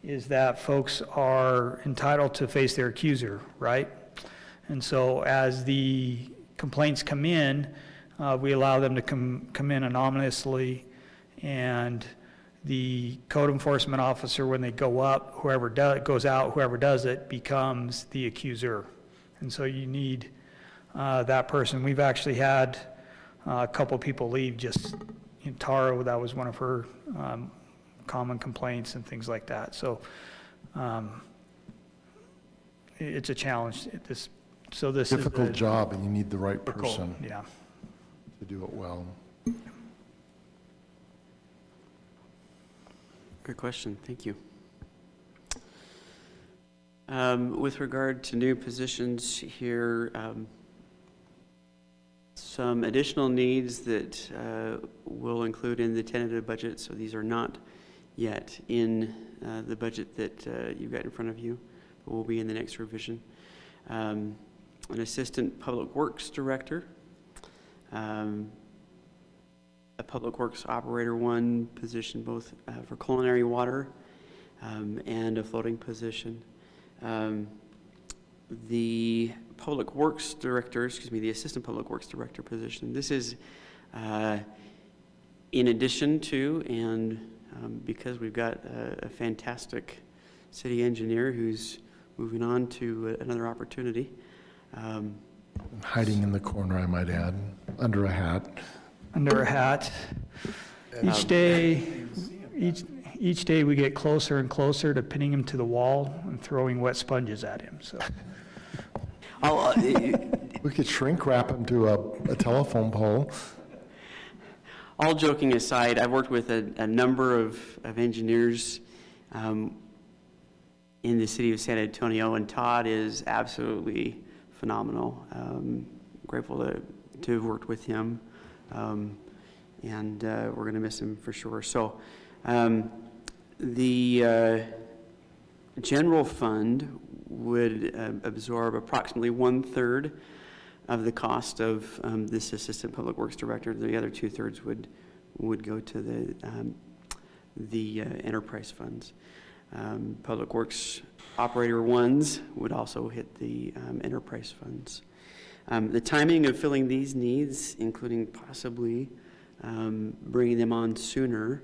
is that folks are entitled to face their accuser, right? And so as the complaints come in, we allow them to come in anonymously, and the code enforcement officer, when they go up, whoever goes out, whoever does it, becomes the accuser. And so you need that person. We've actually had a couple people leave, just in Tara, that was one of her common complaints and things like that. So it's a challenge. This Difficult job, and you need the right the goal. person Yeah. to do it well. Good question, thank you. With regard to new positions here, some additional needs that we'll include in the tentative budget, so these are not yet in the budget that you've got in front of you, but will be in the next revision. An assistant public works director, a public works operator 1 position, both for culinary water and a floating position. The public works director, the assistant public works director position. This is in addition to, and because we've got a fantastic city engineer who's moving on to another opportunity. Hiding in the corner, I might add, under a hat. Under a hat. Each day we get closer and closer to pinning him to the wall and throwing wet sponges at him, so. We could shrink wrap him to a telephone pole. All joking aside, I've worked with a number of engineers in the city of San Antonio, and Todd is absolutely phenomenal. Grateful to have worked with him, and we're going to miss him for sure. So the general fund would absorb approximately 1/3 of the cost of this assistant public works director. The other 2/3 would go to the enterprise funds. Public works operator 1s would also hit the enterprise funds. The timing of filling these needs, including possibly bringing them on sooner,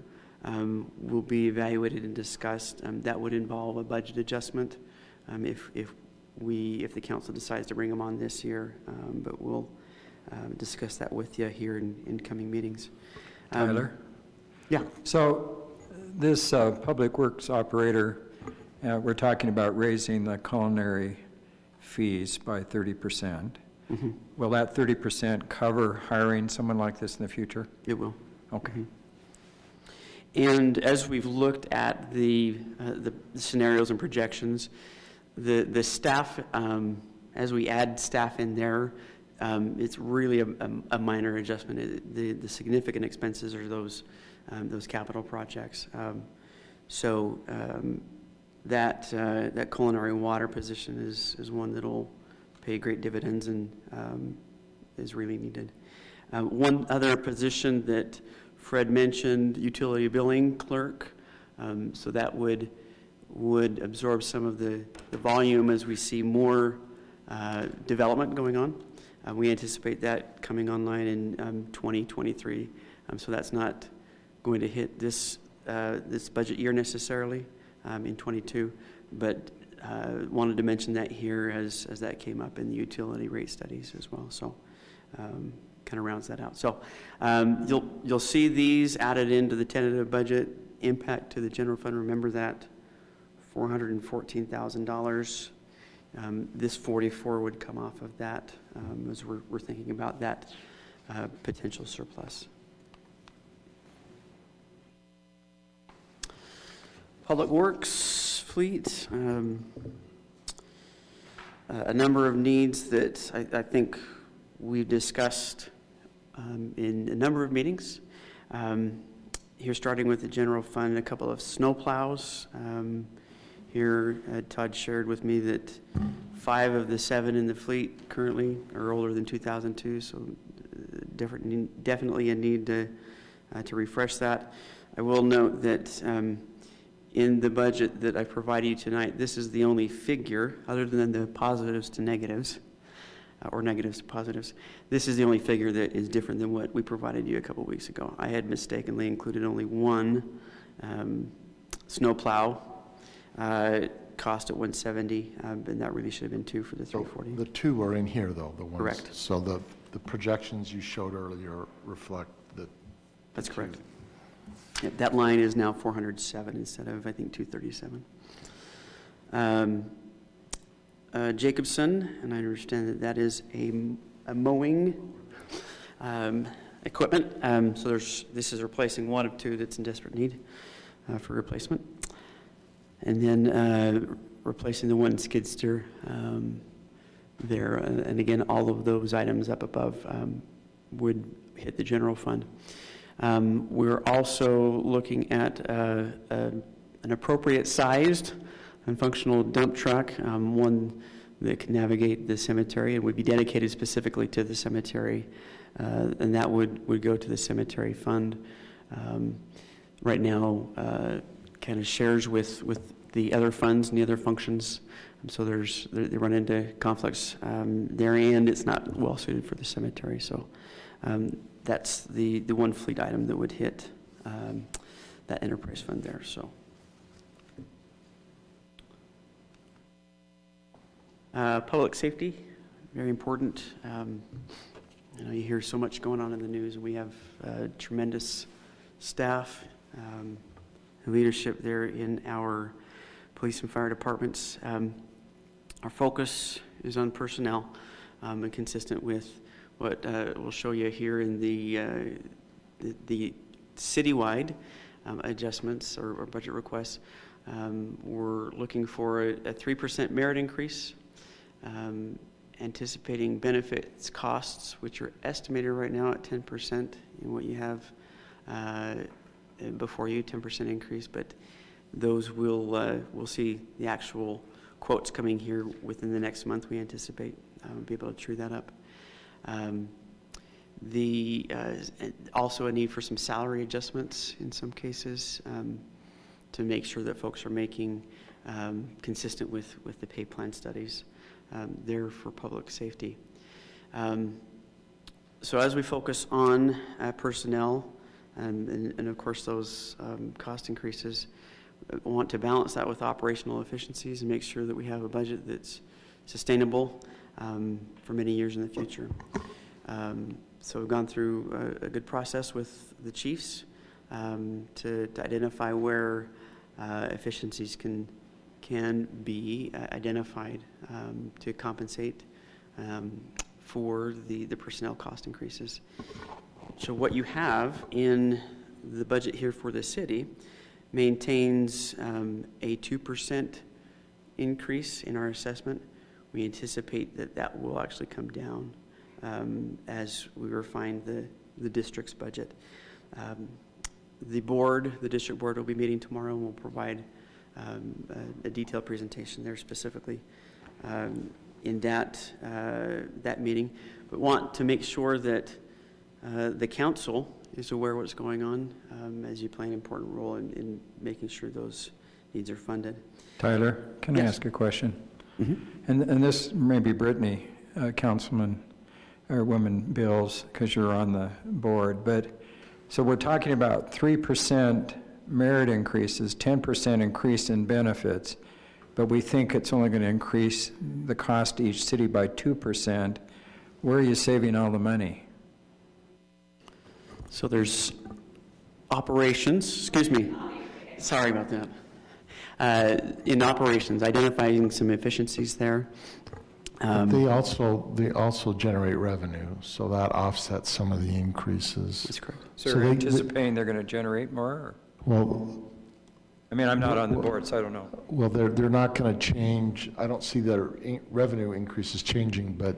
will be evaluated and discussed. That would involve a budget adjustment if the council decides to bring them on this year, but we'll discuss that with you here in coming meetings. Tyler? Yeah. So this public works operator, we're talking about raising the culinary fees by 30%. Mm-hmm. Will that 30% cover hiring someone like this in the future? It will. Okay. Mm-hmm. And as we've looked at the scenarios and projections, the staff, as we add staff in there, it's really a minor adjustment. The significant expenses are those capital projects. So that culinary water position is one that'll pay great dividends and is really needed. One other position that Fred mentioned, utility billing clerk. So that would absorb some of the volume as we see more development going on. We anticipate that coming online in 2023. So that's not going to hit this budget year necessarily in 22, but wanted to mention that here as that came up in the utility rate studies as well. So kind of rounds that out. So you'll see these added into the tentative budget. Impact to the general fund, remember that, $414,000. This 44 would come off of that as we're thinking about that potential surplus. Public Works fleet, a number of needs that I think we've discussed in a number of meetings. Here, starting with the general fund, a couple of snow plows. Here, Todd shared with me that 5 of the 7 in the fleet currently are older than 2002, so definitely a need to refresh that. I will note that in the budget that I provided you tonight, this is the only figure, other than the positives to negatives, or negatives to positives. This is the only figure that is different than what we provided you a couple weeks ago. I had mistakenly included only 1 snowplow, cost at 170, and that really should have been 2 for the 340. The 2 are in here, though, the ones. Correct. So the projections you showed earlier reflect the. That's correct. Yeah, that line is now 407 instead of, I think, 237. Jacobson, and I understand that that is a mowing equipment. So this is replacing 1 of 2 that's in desperate need for replacement. And then replacing the 1 skid steer there. And again, all of those items up above would hit the general fund. We're also looking at an appropriate sized and functional dump truck, one that can navigate the cemetery and would be dedicated specifically to the cemetery, and that would go to the cemetery fund. Right now, kind of shares with the other funds and the other functions, so they run into conflicts there, and it's not well suited for the cemetery. So that's the one fleet item that would hit that enterprise fund there. So. Public safety, very important. You hear so much going on in the news. We have tremendous staff and leadership there in our police and fire departments. Our focus is on personnel and consistent with what we'll show you here in the citywide adjustments or budget requests. We're looking for a 3% merit increase. Anticipating benefits costs, which are estimated right now at 10% in what you have before you, 10% increase, but those we'll see the actual quotes coming here within the next month. We anticipate be able to true that up. Also a need for some salary adjustments in some cases to make sure that folks are making consistent with the pay plan studies. There for public safety. So as we focus on personnel and of course those cost increases, we want to balance that with operational efficiencies and make sure that we have a budget that's sustainable for many years in the future. So we've gone through a good process with the chiefs to identify where efficiencies can be identified to compensate for the personnel cost increases. So what you have in the budget here for the city maintains a 2% increase in our assessment. We anticipate that will actually come down as we refine the district's budget. The district board will be meeting tomorrow and will provide a detailed presentation there specifically in that meeting, but want to make sure that the council is aware of what's going on as you play an important role in making sure those needs are funded. Tyler, can I Yes. ask a question? Mm-hmm. And this may be Brittany, Councilman or Woman Bills, because you're on the board, but so we're talking about 3% merit increases, 10% increase in benefits, but we think it's only going to increase the cost to each city by 2%. Where are you saving all the money? So there's operations, excuse me, sorry about that. in operations, identifying some efficiencies there. But they also generate revenue, so that offsets some of the increases. That's correct. So So you're they- anticipating they're going to generate more? Or? Well, I mean, I'm not on the board, so I don't know. well, they're not going to change. I don't see their revenue increases changing, but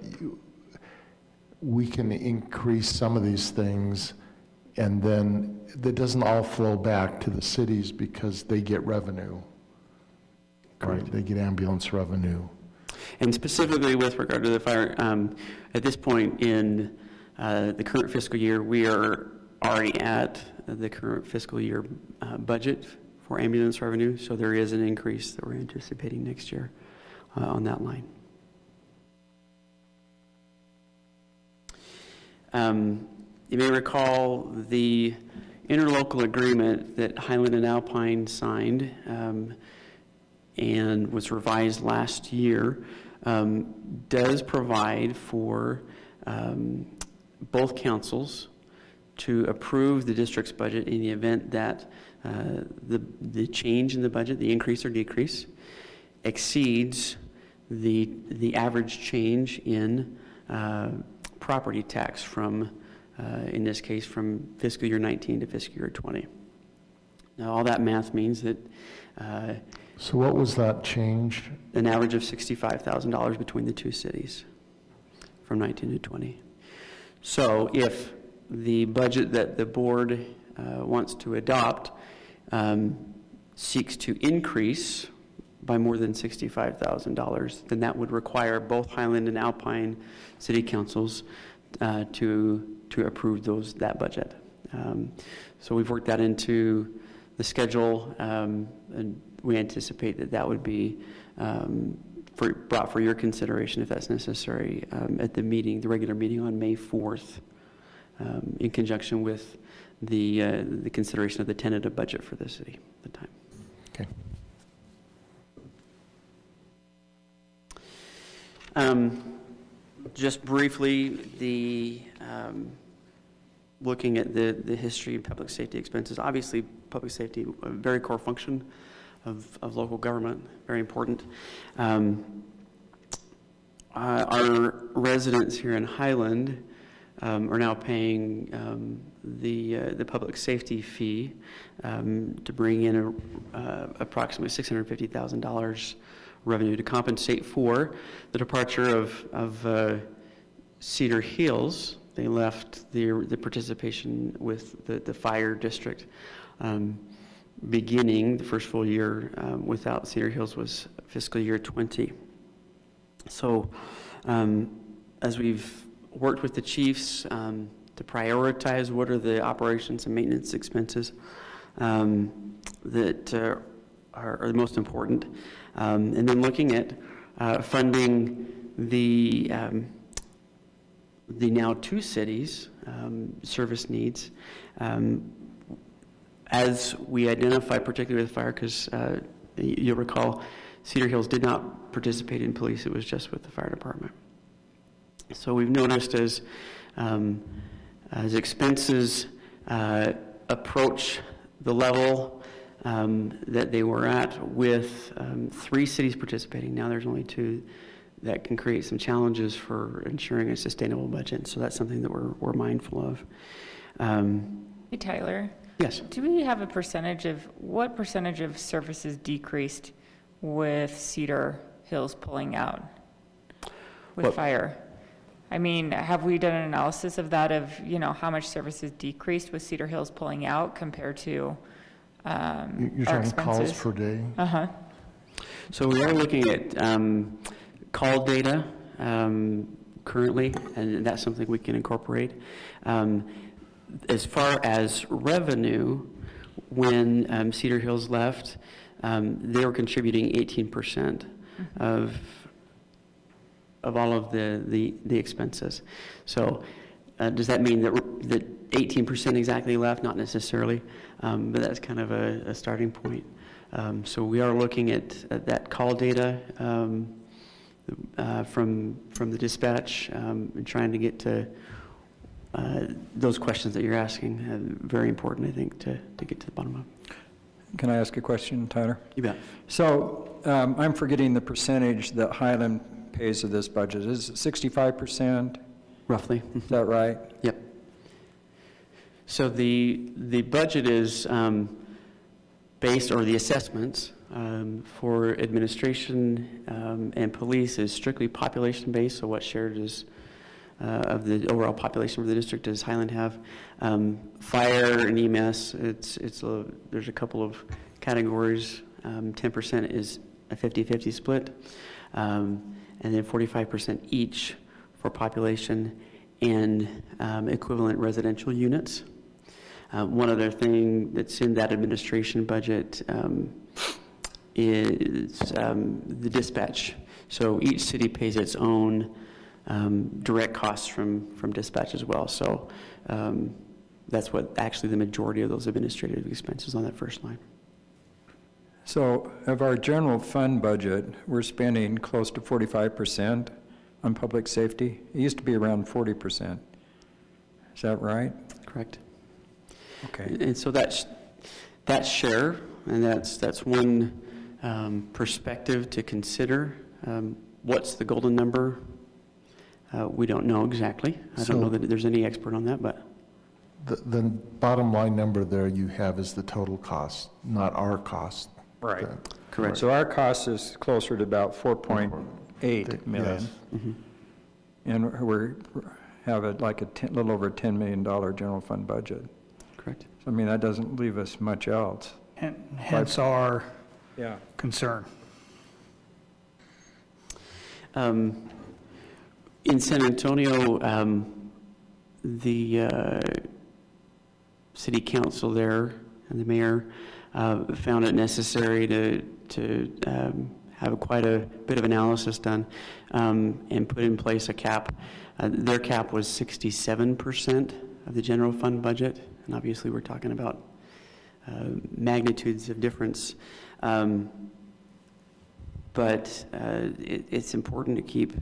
we can increase some of these things, and then that doesn't all flow back to the cities because they get revenue. Right, they get ambulance revenue. And specifically with regard to the fire, at this point in the current fiscal year, we are already at the current fiscal year budget for ambulance revenue, so there is an increase that we're anticipating next year on that line. You may recall the interlocal agreement that Highland and Alpine signed and was revised last year, does provide for both councils to approve the district's budget in the event that the change in the budget, the increase or decrease, exceeds the average change in property tax from, in this case, from fiscal year 19 to fiscal year 20. Now, all that math means that So what was that change? an average of $65,000 between the two cities from 19 to 20. So if the budget that the board wants to adopt seeks to increase by more than $65,000, then that would require both Highland and Alpine city councils to approve that budget. So we've worked that into the schedule, and we anticipate that would be brought for your consideration, if that's necessary, at the meeting, the regular meeting on May 4th, in conjunction with the consideration of the tentative budget for the city at the time. Okay. Just briefly, looking at the history of public safety expenses, obviously public safety, a very core function of local government, very important. Our residents here in Highland are now paying the public safety fee to bring in approximately $650,000 revenue to compensate for the departure of Cedar Hills. They left the participation with the fire district. Beginning the first full year without Cedar Hills was fiscal year 20. So as we've worked with the chiefs to prioritize what are the operations and maintenance expenses that are the most important, and then looking at funding the now two cities' service needs, as we identify, particularly with fire, because you'll recall Cedar Hills did not participate in police, it was just with the fire department. So we've noticed as expenses approach the level that they were at with 3 cities participating, now there's only 2, that can create some challenges for ensuring a sustainable budget. So that's something that we're mindful of. Hey, Tyler, Yes. do we have what percentage of services decreased with Cedar Hills pulling out with fire? I mean, have we done an analysis of that, of, how much services decreased with Cedar Hills pulling out compared to You're our talking calls expenses? per day? Uh-huh. So we are looking at call data currently, and that's something we can incorporate. As far as revenue, when Cedar Hills left, they were contributing 18% of all of the expenses. So does that mean that 18% exactly left? Not necessarily, but that's kind of a starting point. So we are looking at that call data from the dispatch and trying to get to those questions that you're asking. Very important, I think, to get to the bottom of. Can I ask a question, Tyler? You bet. So I'm forgetting the percentage that Highland pays of this budget. Is it 65%? Roughly. Is that right? Yep. So the budget is based, or the assessments for administration and police is strictly population-based, so what shared is of the overall population of the district does Highland have. Fire and EMS, there's a couple of categories. 10% is a 50-50 split, and then 45% each for population and equivalent residential units. One other thing that's in that administration budget is the dispatch. So each city pays its own direct costs from dispatch as well. So that's what actually the majority of those administrative expenses on that first line. So of our general fund budget, we're spending close to 45% on public safety. It used to be around 40%. Is that right? Correct. Okay. And so that's share, and that's one perspective to consider. What's the golden number? We don't know exactly. I don't know that there's any expert on that, but The bottom line number there you have is the total cost, not our cost. Right. correct. So our cost is closer to about 4.8 million. Yes. And we have like a little over $10 million general fund budget. Correct. So, I mean, that doesn't leave us much else. And hence our Yeah. concern. In San Antonio, the city council there and the mayor found it necessary to have quite a bit of analysis done and put in place a cap. Their cap was 67% of the general fund budget, and obviously we're talking about magnitudes of difference. But it's important to keep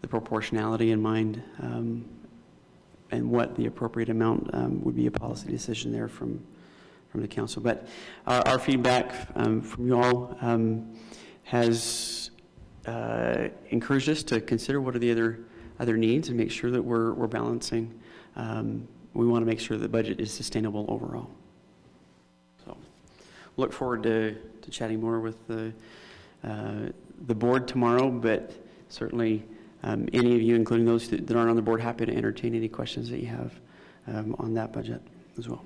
the proportionality in mind and what the appropriate amount would be a policy decision there from the council. But our feedback from you all has encouraged us to consider what are the other needs and make sure that we're balancing. We want to make sure the budget is sustainable overall. So look forward to chatting more with the board tomorrow, but certainly any of you, including those that aren't on the board, happy to entertain any questions that you have on that budget as well.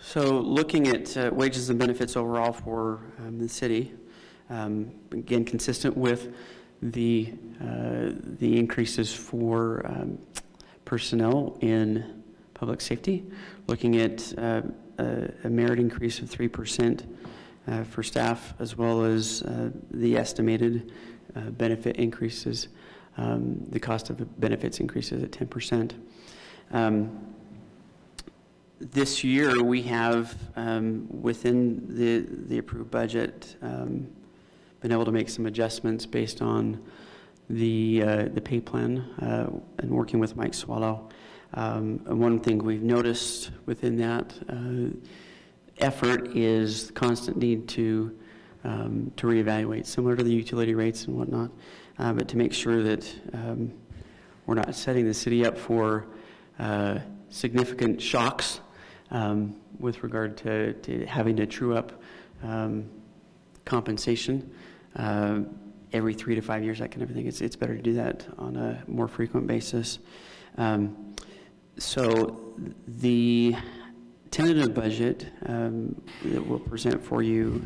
So looking at wages and benefits overall for the city, again, consistent with the increases for personnel in public safety, looking at a merit increase of 3% for staff, as well as the estimated benefit increases, the cost of benefits increases at 10%. This year, we have, within the approved budget, been able to make some adjustments based on the pay plan and working with Mike Swallow. And one thing we've noticed within that effort is the constant need to reevaluate, similar to the utility rates and whatnot, but to make sure that we're not setting the city up for significant shocks with regard to having to true up compensation every 3 to 5 years, that kind of thing. It's better to do that on a more frequent basis. So the tentative budget that we'll present for you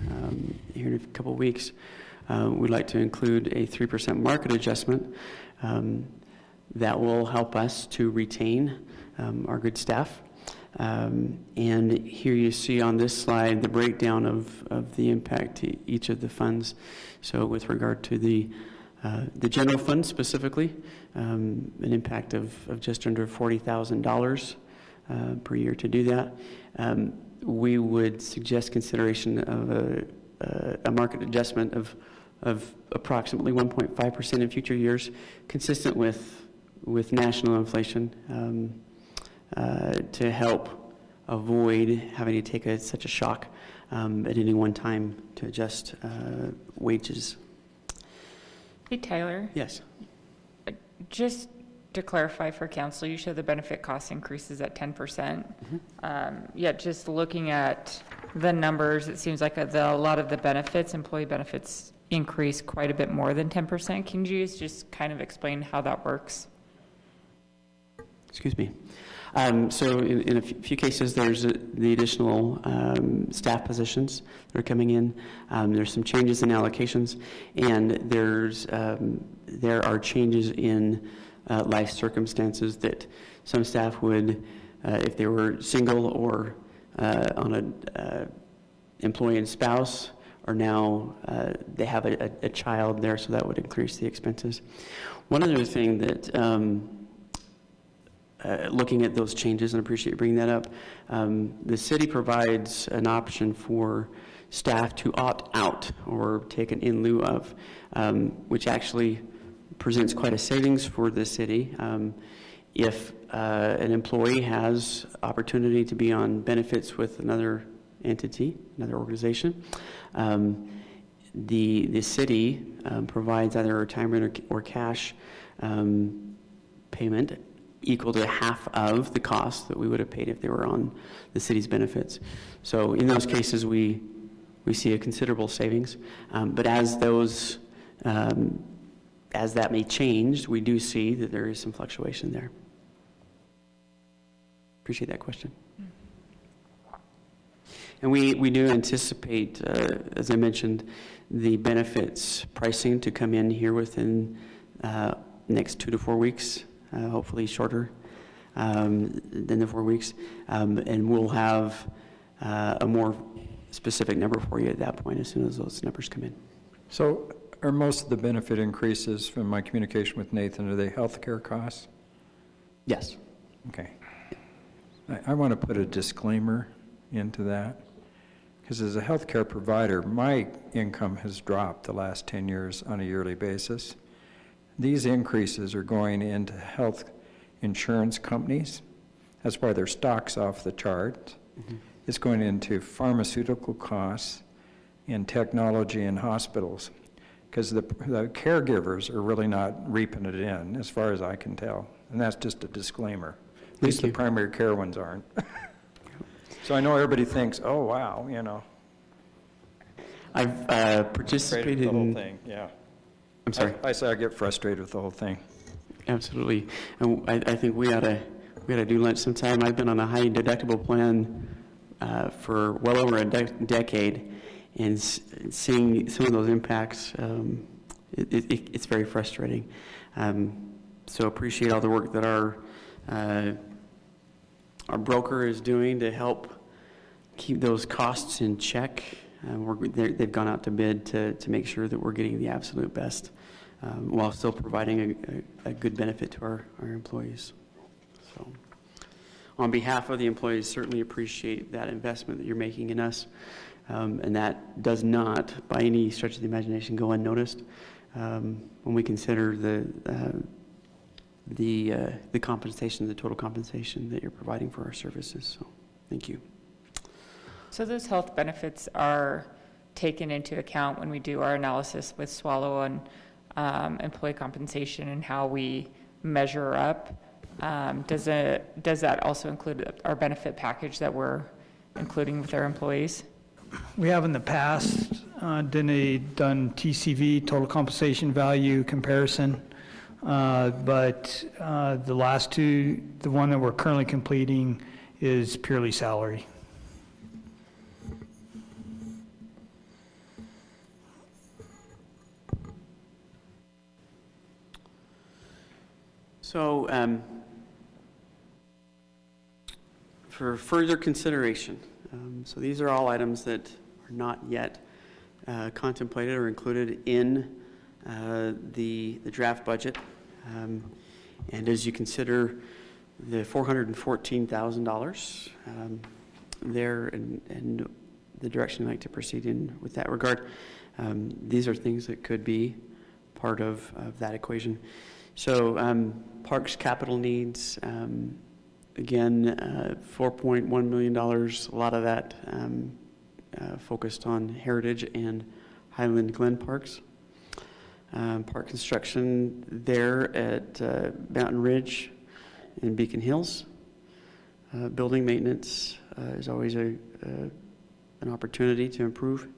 here in a couple of weeks, we'd like to include a 3% market adjustment that will help us to retain our good staff. And here you see on this slide the breakdown of the impact to each of the funds. So with regard to the general fund specifically, an impact of just under $40,000 per year to do that. We would suggest consideration of a market adjustment of approximately 1.5% in future years, consistent with national inflation. to help avoid having to take such a shock at any one time to adjust wages. Hey, Tyler, Yes. just to clarify for council, you show the benefit cost increases at 10%. Yeah, just looking at the numbers, it seems like a lot of the benefits, employee benefits, increase quite a bit more than 10%. Can you just kind of explain how that works? Excuse me. So in a few cases, there's the additional staff positions that are coming in. There's some changes in allocations, and there are changes in life circumstances that some staff would, if they were single or on a employee and spouse, or now they have a child there, so that would increase the expenses. One other thing that looking at those changes, and I appreciate you bringing that up, the city provides an option for staff to opt out or take an in lieu of, which actually presents quite a savings for the city. If an employee has opportunity to be on benefits with another entity, another organization, the city provides either a retirement or cash payment equal to half of the cost that we would have paid if they were on the city's benefits. So in those cases, we see a considerable savings. But as that may change, we do see that there is some fluctuation there. Appreciate that question. And we do anticipate, as I mentioned, the benefits pricing to come in here within next 2 to 4 weeks. Hopefully shorter than the 4 weeks. And we'll have a more specific number for you at that point as soon as those numbers come in. So are most of the benefit increases from my communication with Nathan, are they healthcare costs? Yes. Okay. I want to put a disclaimer into that, because as a healthcare provider, my income has dropped the last 10 years on a yearly basis. These increases are going into health insurance companies. That's why their stock's off the chart. Mm-hmm. It's going into pharmaceutical costs and technology in hospitals, because the caregivers are really not reaping it in, as far as I can tell. And that's just a disclaimer. At least the primary care ones aren't. So I know everybody thinks, oh, wow, you know. I've participated in the in whole thing, yeah. I'm sorry. I say I get frustrated with the whole thing. Absolutely. And I think we ought to do lunch sometime. I've been on a high deductible plan for well over a decade, and seeing some of those impacts, it's very frustrating. So appreciate all the work that our broker is doing to help keep those costs in check. They've gone out to bid to make sure that we're getting the absolute best while still providing a good benefit to our employees. So on behalf of the employees, certainly appreciate that investment that you're making in us. And that does not, by any stretch of the imagination, go unnoticed when we consider the compensation, the total compensation that you're providing for our services. So thank you. So those health benefits are taken into account when we do our analysis with Swallow on employee compensation and how we measure up. Does that also include our benefit package that we're including with our employees? We have in the past done TCV, total compensation value comparison, but the last two, the one that we're currently completing is purely salary. So for further consideration, so these are all items that are not yet contemplated or included in the draft budget. And as you consider the $414,000 there and the direction I'd like to proceed in with that regard, these are things that could be part of that equation. So parks capital needs, Again, $4.1 million, a lot of that focused on Heritage and Highland Glen parks. Park construction there at Mountain Ridge and Beacon Hills. Building maintenance is always an opportunity to improve.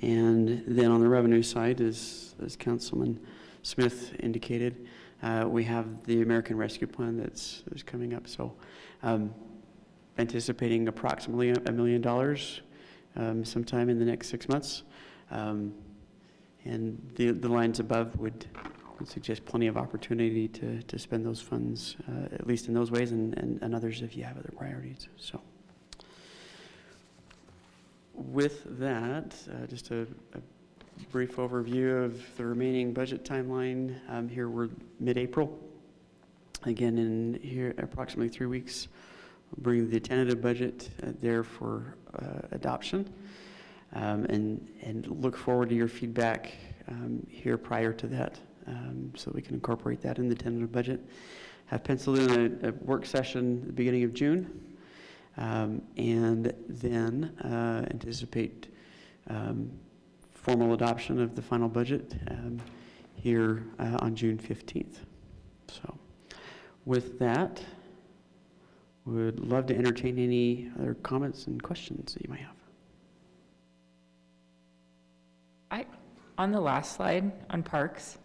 And then on the revenue side, as Councilman Smith indicated, we have the American Rescue Plan that's coming up. So anticipating approximately $1 million sometime in the next 6 months. And the lines above would suggest plenty of opportunity to spend those funds, at least in those ways, and others if you have other priorities. So with that, just a brief overview of the remaining budget timeline. Here we're mid-April. Again, in here approximately 3 weeks, we'll bring the tentative budget there for adoption. And look forward to your feedback here prior to that, so we can incorporate that in the tentative budget. Have penciled in a work session at the beginning of June, and then anticipate formal adoption of the final budget here on June 15th. So with that, would love to entertain any other comments and questions that you might have. On the last slide on parks,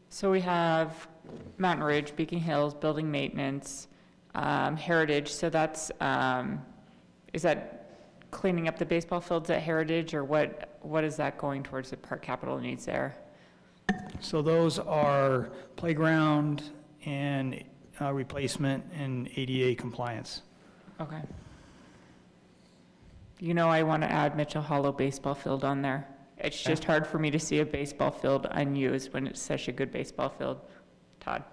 so we have Mountain Ridge, Beacon Hills, building maintenance, Heritage. So that's, is that cleaning up the baseball fields at Heritage, or what is that going towards the park capital needs there? So those are playground and replacement and ADA compliance. Okay. You know, I want to add Mitchell Hollow baseball field on there. It's just hard for me to see a baseball field unused when it's such a good baseball field. Todd.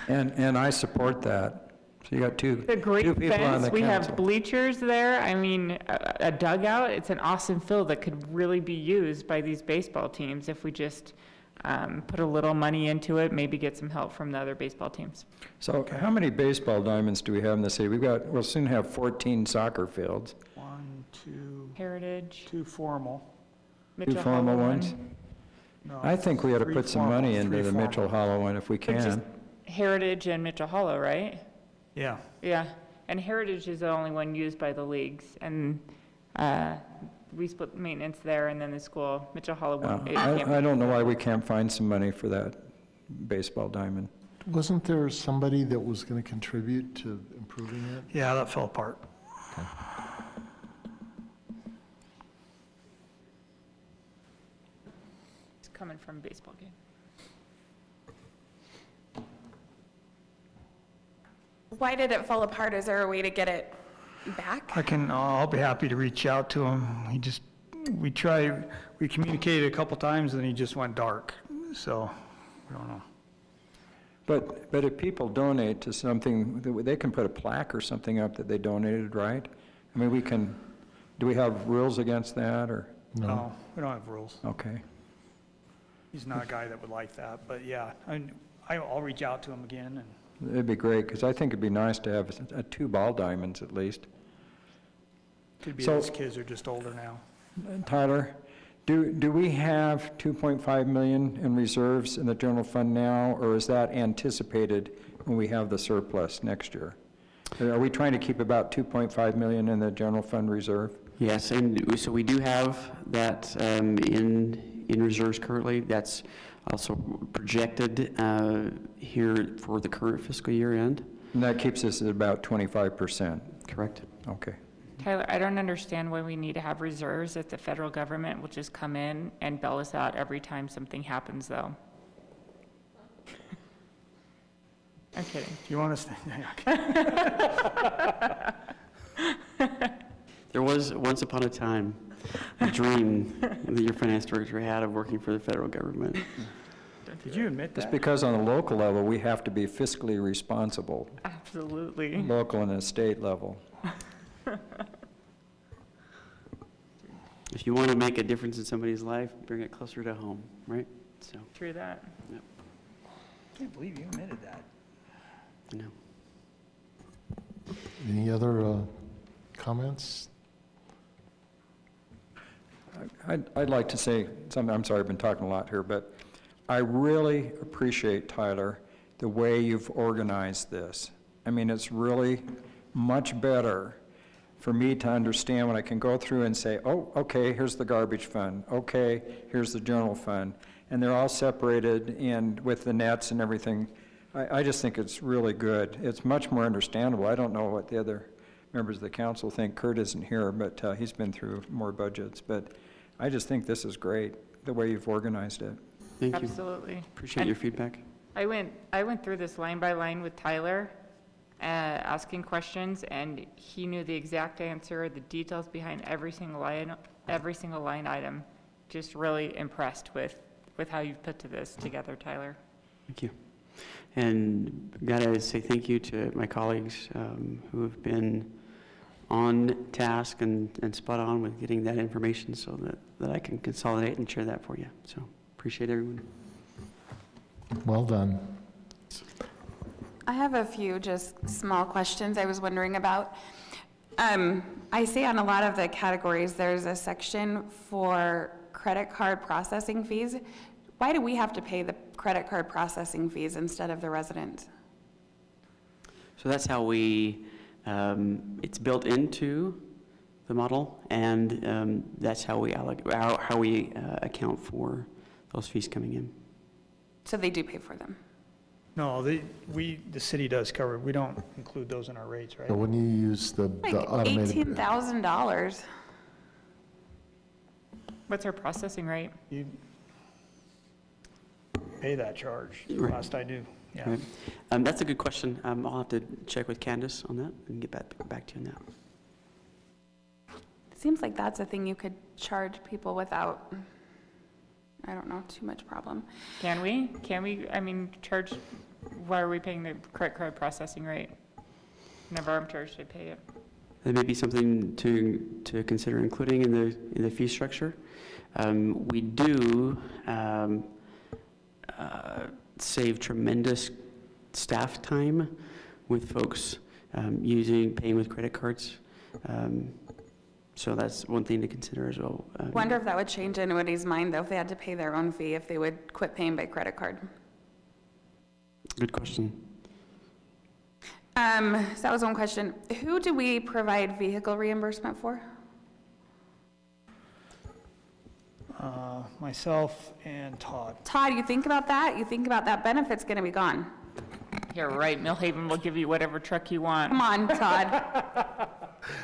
And I support that. So you got two The great people on fence, the we have council. bleachers there. I mean, a dugout, it's an awesome field that could really be used by these baseball teams if we just put a little money into it, maybe get some help from the other baseball teams. So how many baseball diamonds do we have in the city? We'll soon have 14 soccer fields. 1, 2, Heritage, 2 formal. Two Mitchell formal Hollow ones? one. No, I think we ought to 3 put some formal, money 3 into the formal. Mitchell Hollow one if we But just can. Heritage and Mitchell Hollow, right? Yeah. Yeah, and Heritage is the only one used by the leagues, and we split maintenance there, and then the school, Mitchell Hollow. it can't I be- don't know why we can't find some money for that baseball diamond. Wasn't there somebody that was going to contribute to improving it? Yeah, that fell apart. It's coming from a baseball game. Why did it fall apart? Is there a way to get it back? I'll be happy to reach out to him. We communicated a couple times and he just went dark. So, I don't know. But if people donate to something, they can put a plaque or something up that they donated, right? I mean, do we have rules against that, or? No, we don't have rules. Okay. He's not a guy that would like that, but yeah, I'll reach out to him again and. It'd be great, because I think it'd be nice to have 2 ball diamonds at least. Could be So- those kids are just older now. Tyler, do we have 2.5 million in reserves in the general fund now, or is that anticipated when we have the surplus next year? Are we trying to keep about 2.5 million in the general fund reserve? Yes, and so we do have that in reserves currently. That's also projected here for the current fiscal year end. And that keeps us at about 25%. Correct. Okay. Tyler, I don't understand why we need to have reserves if the federal government will just come in and bail us out every time something happens, though. I'm kidding. Do you want us to? There was once upon a time a dream that your finance director had of working for the federal government. Did you admit Just that? because on the local level, we have to be fiscally responsible, Absolutely. local and a state level. If you want to make a difference in somebody's life, bring it closer to home, right? So, True that. I can't believe you admitted that. you know. Any other comments? I'd like to say something. I'm sorry, I've been talking a lot here, but I really appreciate, Tyler, the way you've organized this. I mean, it's really much better for me to understand when I can go through and say, oh, okay, here's the garbage fund. Okay, here's the general fund. And they're all separated and with the nets and everything. I just think it's really good. It's much more understandable. I don't know what the other members of the council think. Kurt isn't here, but he's been through more budgets. But I just think this is great, the way you've organized it. Thank you. Absolutely. Appreciate your feedback. I went through this line by line with Tyler, asking questions, and he knew the exact answer, the details behind every single line item. Just really impressed with how you've put this together, Tyler. Thank you. And gotta say thank you to my colleagues who have been on task and spot on with getting that information so that I can consolidate and share that for you. So appreciate everyone. Well done. I have a few just small questions I was wondering about. I see on a lot of the categories, there's a section for credit card processing fees. Why do we have to pay the credit card processing fees instead of the residents? So that's how we, it's built into the model, and that's how we account for those fees coming in. So they do pay for them? No, the city does cover it. We don't include those in our rates, right? So when you use the Like automated, $18,000. What's our processing rate? You pay that charge, Right. last I knew, yeah. Right. That's a good question. I'll have to check with Candace on that and get back to you on that. It seems like that's a thing you could charge people without, I don't know, too much problem. Can we, I mean, charge, why are we paying the credit card processing rate? Whenever I'm charged, I pay it. That may be something to consider including in the fee structure. We do save tremendous staff time with folks paying with credit cards. So that's one thing to consider as well. Wonder if that would change anybody's mind, though, if they had to pay their own fee, if they would quit paying by credit card. Good question. So that was one question. Who do we provide vehicle reimbursement for? Myself and Todd. Todd, you think about that? You think about that benefit's gonna be gone. Yeah, right, Millhaven will give you whatever truck you want. Come on, Todd.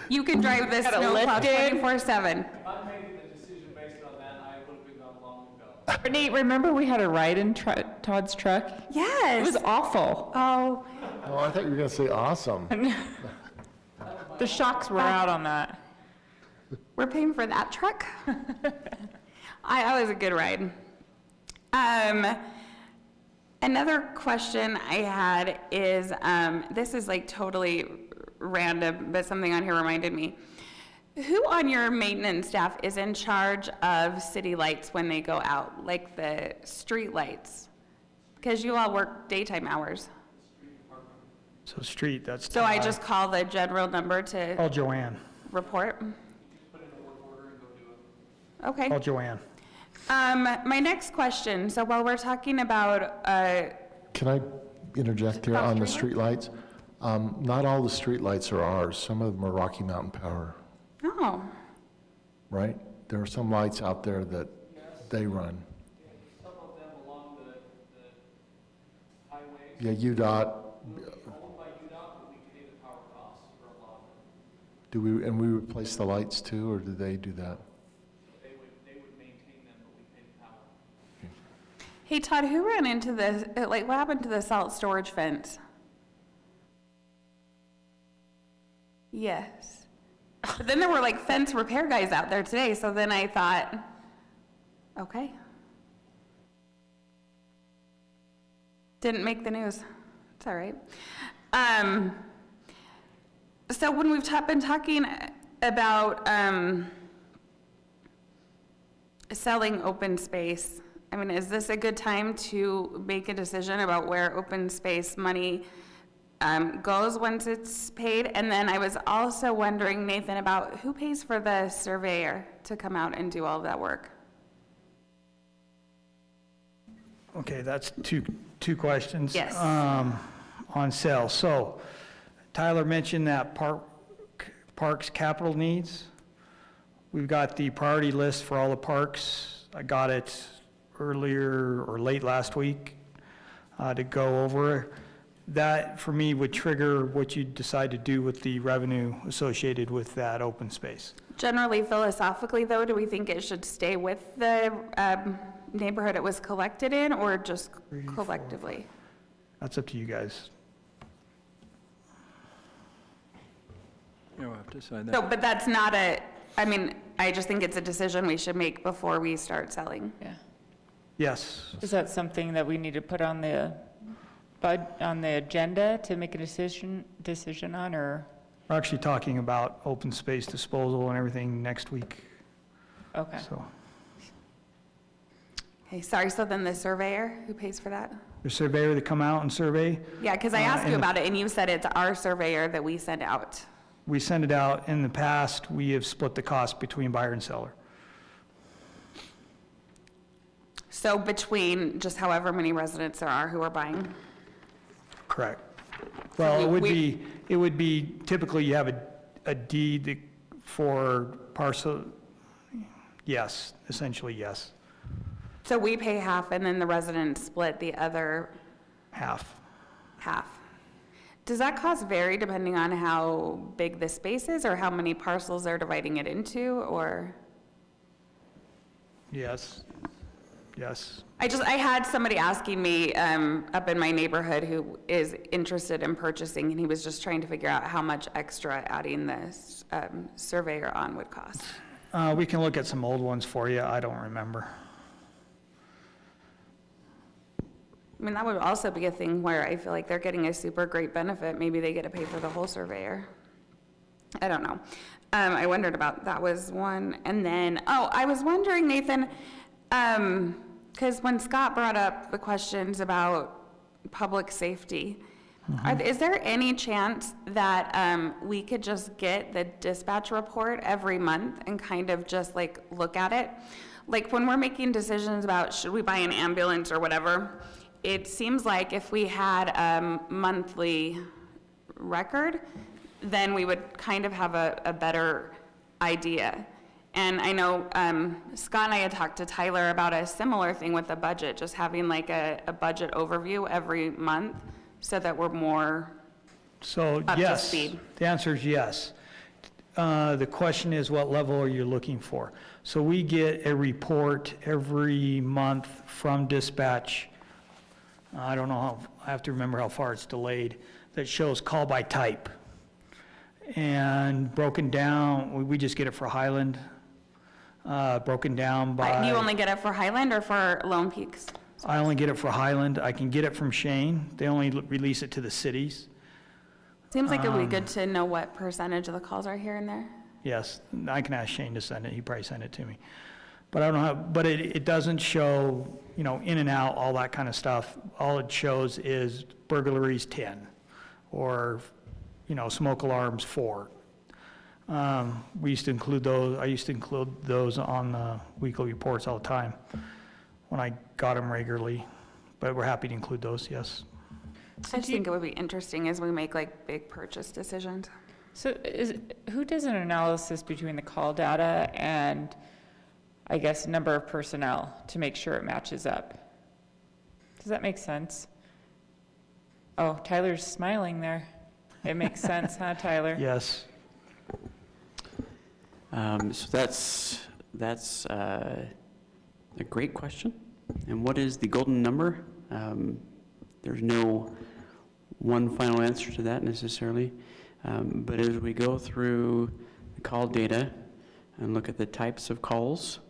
You can drive this Gotta snowplow lift it. 24/7. If I'm making the decision based on that, I would have been gone long ago. Nate, remember we had a ride in Todd's truck? It Yes. was awful. Oh, oh, I thought you were going to say awesome. The shocks were out on that. we're paying for that truck? I was a good ride. Another question I had is, this is like totally random, but something on here reminded me. Who on your maintenance staff is in charge of city lights when they go out, like the street lights? Because you all work daytime hours. So street, that's So I Todd. just call the general number to Call Joanne. report? Okay. Call Joanne. My next question, so while we're talking about, Can I interject here About on the streetlights? streetlights? Not all the streetlights are ours. Some of them are Rocky Mountain Power, oh, right? There are some lights out there that they run. Some of them along the highway, Yeah, UDOT, owned by UDOT, but we pay the power costs for a lot of them. do we, and we replace the lights too, or do they do that? They would maintain them, but we pay the power. hey Todd, who ran into the, like, what happened to the salt storage fence? Yes. But then there were like fence repair guys out there today, so then I thought, okay. Didn't make the news. It's all right. So when we've been talking about selling open space, I mean, is this a good time to make a decision about where open space money goes once it's paid? And then I was also wondering, Nathan, about who pays for the surveyor to come out and do all of that work? Okay, that's two questions. Yes. On sales. So Tyler mentioned that parks capital needs. We've got the priority list for all the parks. I got it earlier or late last week to go over. That, for me, would trigger what you decide to do with the revenue associated with that open space. Generally, philosophically, though, do we think it should stay with the neighborhood it was collected in, or just collectively? That's up to you guys. You'll have to decide So, that. but that's not I just think it's a decision we should make before we start selling. Yeah. Yes. Is that something that we need to put on the agenda to make a decision on, or? We're actually talking about open space disposal and everything next week, Okay. so. Okay, sorry, so then the surveyor, who pays for that? The surveyor to come out and survey, Yeah, because I asked you and- about it, and you said it's our surveyor that we send out. we send it out. In the past, we have split the cost between buyer and seller. So between just however many residents there are who are buying? Correct. Well, it we- would be typically you have a deed for parcel, yes, essentially yes, So we pay half, and then the residents split the other half. half. Does that cost vary depending on how big the space is, or how many parcels they're dividing it into, or? Yes, yes. I had somebody asking me up in my neighborhood who is interested in purchasing, and he was just trying to figure out how much extra adding this surveyor on would cost. We can look at some old ones for you. I don't remember. I mean, that would also be a thing where I feel like they're getting a super great benefit. Maybe they get to pay for the whole surveyor. I don't know. I wondered about, that was one. And then, I was wondering, Nathan, because when Scott brought up the questions about public safety, is there any chance that we could just get the dispatch report every month and kind of just like look at it? Like when we're making decisions about should we buy an ambulance or whatever, it seems like if we had a monthly record, then we would kind of have a better idea. And I know Scott and I had talked to Tyler about a similar thing with the budget, just having like a budget overview every month so that we're more So up to yes, speed. the answer is yes. The question is, what level are you looking for? So we get a report every month from dispatch. I don't know how, I have to remember how far it's delayed, that shows call by type. And broken down, we just get it for Highland, broken down by. You only get it for Highland or for Lone Peaks? I only get it for Highland. I can get it from Shane. They only release it to the cities. Seems like it would be good to know what percentage of the calls are here and there. Yes, I can ask Shane to send it. He probably sent it to me. But I don't know how, but it doesn't show, you know, in and out, all that kind of stuff. All it shows is burglaries 10, or, you know, smoke alarms 4. We used to include those, I used to include those on the weekly reports all the time when I got them regularly, but we're happy to include those, yes. I just think it would be interesting as we make like big purchase decisions. So who does an analysis between the call data and, I guess, number of personnel to make sure it matches up? Does that make sense? Oh, Tyler's smiling there. It makes sense, huh, Tyler? Yes. So that's a great question. And what is the golden number? There's no one final answer to that necessarily. But as we go through the call data and look at the types of calls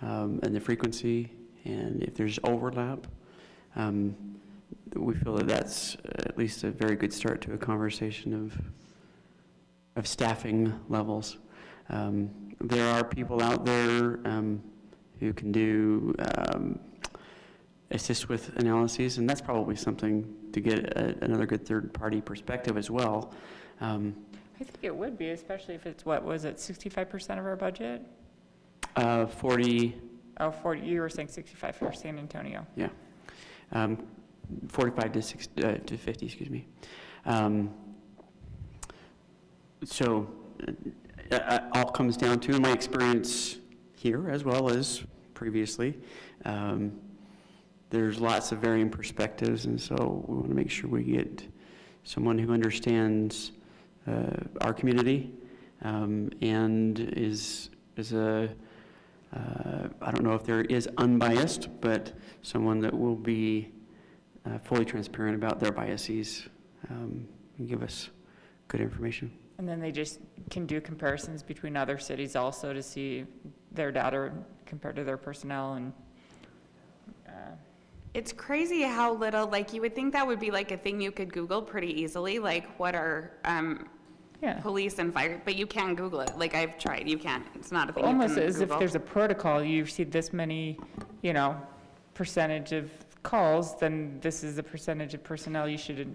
and the frequency, and if there's overlap, we feel that that's at least a very good start to a conversation of staffing levels. There are people out there who can do assist with analyses, and that's probably something to get another good third-party perspective as well. I think it would be, especially if it's, what was it, 65% of our budget? 40, Oh, 40, you were saying 65 for San Antonio. yeah, 45 to 50, excuse me. So all comes down to, in my experience here as well as previously, there's lots of varying perspectives, and so we want to make sure we get someone who understands our community and is a, I don't know if there is unbiased, but someone that will be fully transparent about their biases and give us good information. And then they just can do comparisons between other cities also to see their data compared to their personnel and. It's crazy how little, like, you would think that would be like a thing you could Google pretty easily, like what are Yeah. police and fire, but you can't Google it. Like, I've tried, you can't, it's not a thing you Almost can as if Google. there's a protocol, you see this many, you know, percentage of calls, then this is the percentage of personnel you should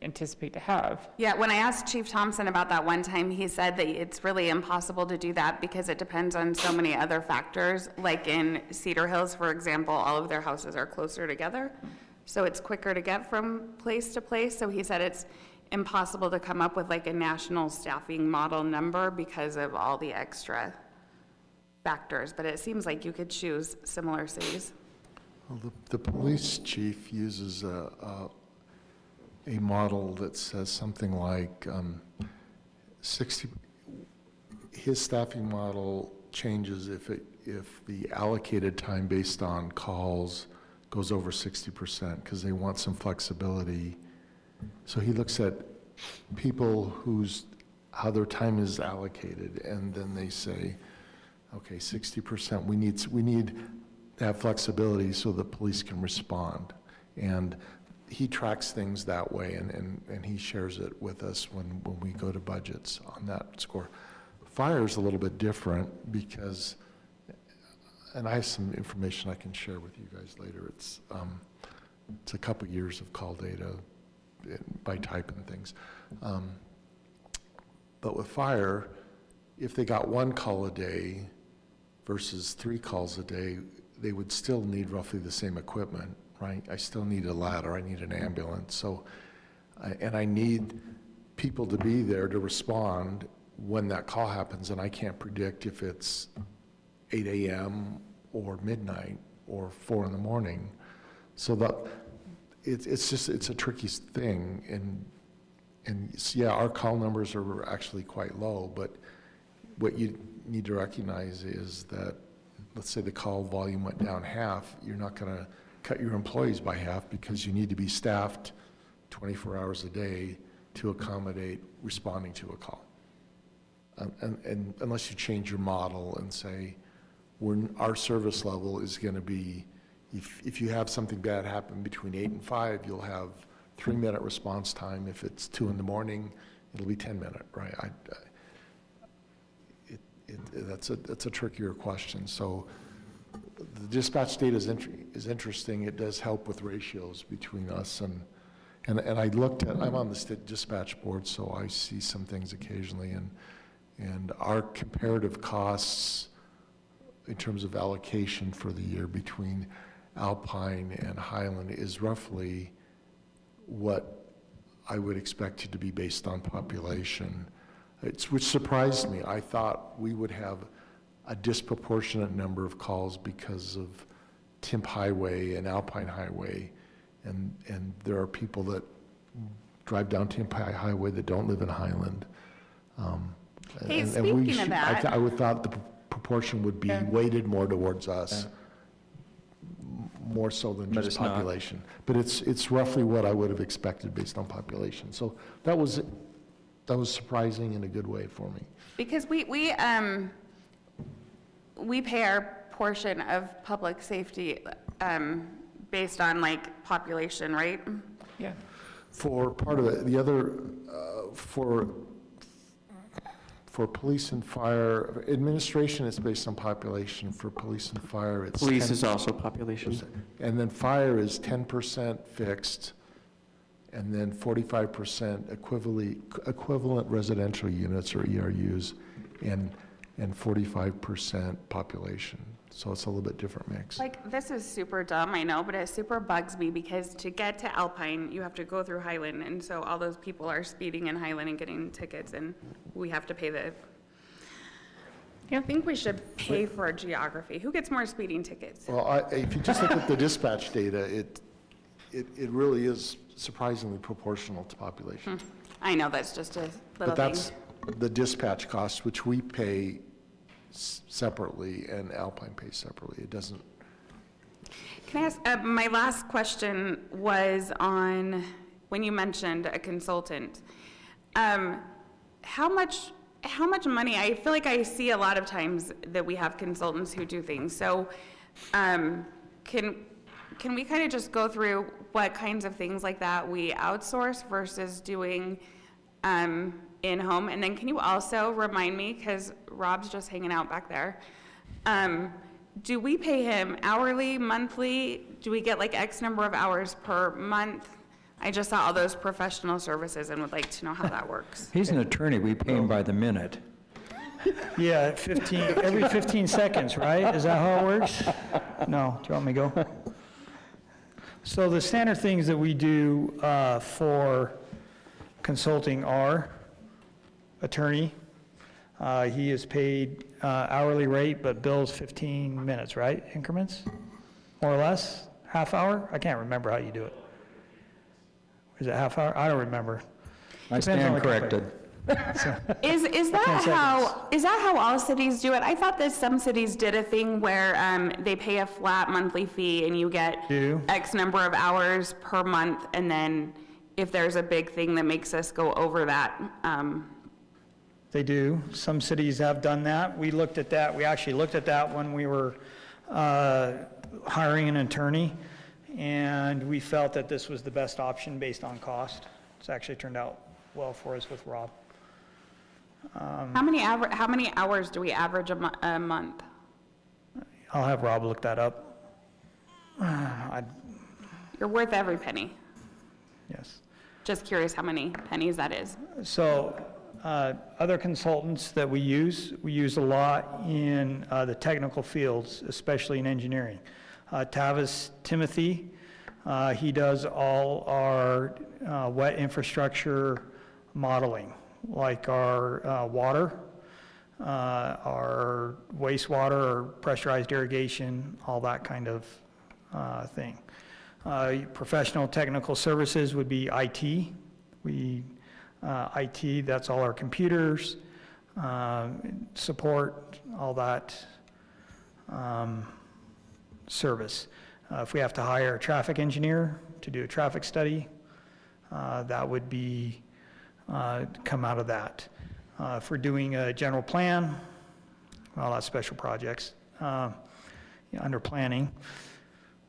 anticipate to have. Yeah, when I asked Chief Thompson about that one time, he said that it's really impossible to do that because it depends on so many other factors. Like in Cedar Hills, for example, all of their houses are closer together, so it's quicker to get from place to place. So he said it's impossible to come up with like a national staffing model number because of all the extra factors, but it seems like you could choose similar cities. Well, the police chief uses a model that says something like 60, his staffing model changes if the allocated time based on calls goes over 60%, because they want some flexibility. So he looks at people how their time is allocated, and then they say, okay, 60%, we need to have flexibility so the police can respond. And he tracks things that way, and he shares it with us when we go to budgets on that score. Fire is a little bit different because, and I have some information I can share with you guys later. It's a couple years of call data by type and things. But with fire, if they got 1 call a day versus 3 calls a day, they would still need roughly the same equipment. Right? I still need a ladder, I need an ambulance. So, and I need people to be there to respond when that call happens, and I can't predict if it's 8 a.m. or midnight or 4 in the morning. So that it's a tricky thing, and yeah, our call numbers are actually quite low, but what you need to recognize is that, let's say the call volume went down half, you're not going to cut your employees by half because you need to be staffed 24 hours a day to accommodate responding to a call. And unless you change your model and say, our service level is going to be, if you have something bad happen between 8 and 5, you'll have 3-minute response time. If it's 2 in the morning, it'll be 10-minute, right? That's a trickier question. So the dispatch data is interesting. It does help with ratios between us and I looked at, I'm on the dispatch board, so I see some things occasionally, and our comparative costs in terms of allocation for the year between Alpine and Highland is roughly what I would expect it to be based on population. Which surprised me. I thought we would have a disproportionate number of calls because of Timp Highway and Alpine Highway, and there are people that drive down Timp Highway that don't live in Highland. Hey, speaking of that, I would thought the proportion would be weighted more towards us, more so than But just it's not. population. But it's roughly what I would have expected based on population. So that was surprising in a good way for me. because we pay our portion of public safety based on like population, right? Yeah. For part of it, the other, for For police and fire, administration is based on population. For police and fire, it's Police 10%. is also population. And then fire is 10% fixed, and then 45% equivalent residential units or ERUs, and 45% population. So it's a little bit different mix. Like, this is super dumb, I know, but it super bugs me because to get to Alpine, you have to go through Highland, and so all those people are speeding in Highland and getting tickets, and we have to pay the, I think we should pay for geography. Who gets more speeding tickets? Well, if you just look at the dispatch data, it really is surprisingly proportional to population. I know, that's just a little But thing. that's the dispatch cost, which we pay separately and Alpine pays separately. It doesn't. Can I ask, my last question was on, when you mentioned a consultant, how much money, I feel like I see a lot of times that we have consultants who do things, so can we kind of just go through what kinds of things like that we outsource versus doing in-home? And then can you also remind me, because Rob's just hanging out back there, do we pay him hourly, monthly? Do we get like X number of hours per month? I just saw all those professional services and would like to know how that works. He's an attorney, we pay him by the minute. Yeah, every 15 seconds, right? Is that how it works? No, do you want me to go? So the standard things that we do for consulting are attorney. He is paid hourly rate, but bills 15 minutes, right? Increments, more or less? Half hour? I can't remember how you do it. Is it half hour? I don't remember. I Depends on stand the corrected. Is that how all cities do it? I thought that some cities did a thing where they pay a flat monthly fee and you get X number of hours per month, and then if there's a big thing that makes us go over that. They do. Some cities have done that. We looked at that. We actually looked at that when we were hiring an attorney, and we felt that this was the best option based on cost. It's actually turned out well for us with Rob. How many hours do we average a month? I'll have Rob look that up. You're worth every penny. Yes. Just curious how many pennies that is. So other consultants that we use a lot in the technical fields, especially in engineering. Tavis Timothy, he does all our wet infrastructure modeling, like our water, our wastewater, or pressurized irrigation, all that kind of thing. Professional technical services would be IT. IT, that's all our computers, support, all that service. If we have to hire a traffic engineer to do a traffic study, that would be come out of that. If we're doing a general plan, well, that's special projects under planning.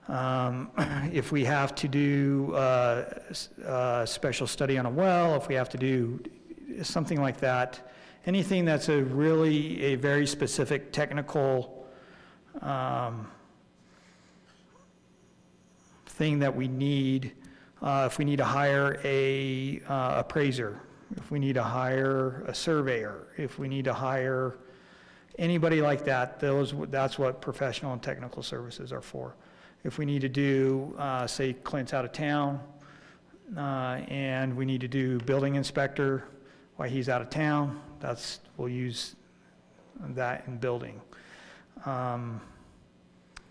If we have to do a special study on a well, if we have to do something like that, anything that's a very specific technical thing that we need, if we need to hire a appraiser, if we need to hire a surveyor, if we need to hire anybody like that, that's what professional and technical services are for. If we need to do, say Clint's out of town, and we need to do building inspector while he's out of town, we'll use that in building.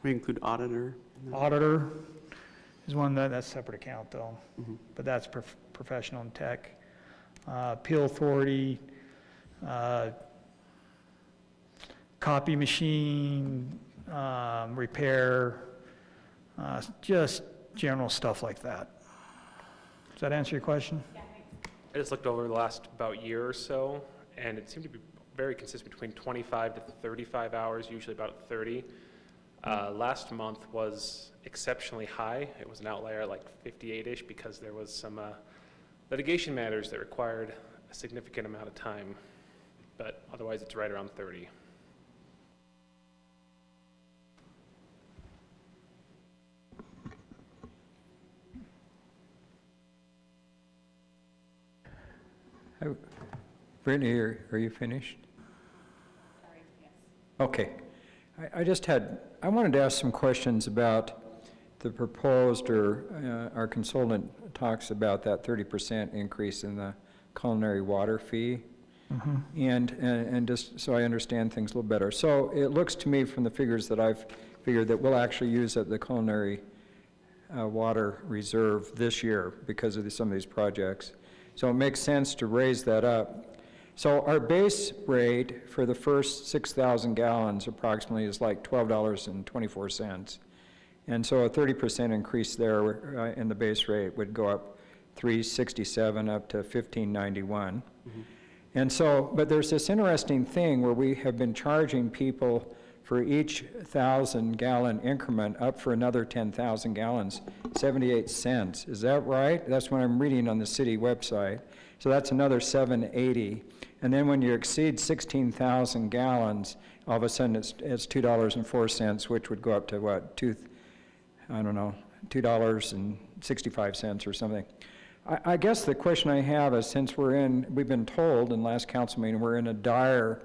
We include auditor. Auditor is one that's separate account though, but that's professional and tech. Appeal authority, copy machine, repair, just general stuff like that. Does that answer your question? I just looked over the last about year or so, and it seemed to be very consistent between 25 to 35 hours, usually about 30. Last month was exceptionally high. It was an outlier, like 58-ish, because there was some litigation matters that required a significant amount of time. but otherwise it's right around 30. Brittany, are you finished? Sorry, yes. Okay. I wanted to ask some questions about the proposed, or our consultant talks about that 30% increase in the culinary water fee. And just so I understand things a little better. So it looks to me from the figures that I've figured that we'll actually use at the culinary water reserve this year because of some of these projects. So it makes sense to raise that up. So our base rate for the first 6,000 gallons approximately is like $12.24. And so a 30% increase there in the base rate would go up $3.67 up to $15.91. And so, but there's this interesting thing where we have been charging people for each 1,000-gallon increment up for another 10,000 gallons, 78 cents. Is that right? That's what I'm reading on the city website. So that's another $7.80. And then when you exceed 16,000 gallons, all of a sudden it's $2.04, which would go up to what, $2.65 or something. I guess the question I have is, since we've been told in last council meeting, we're in a dire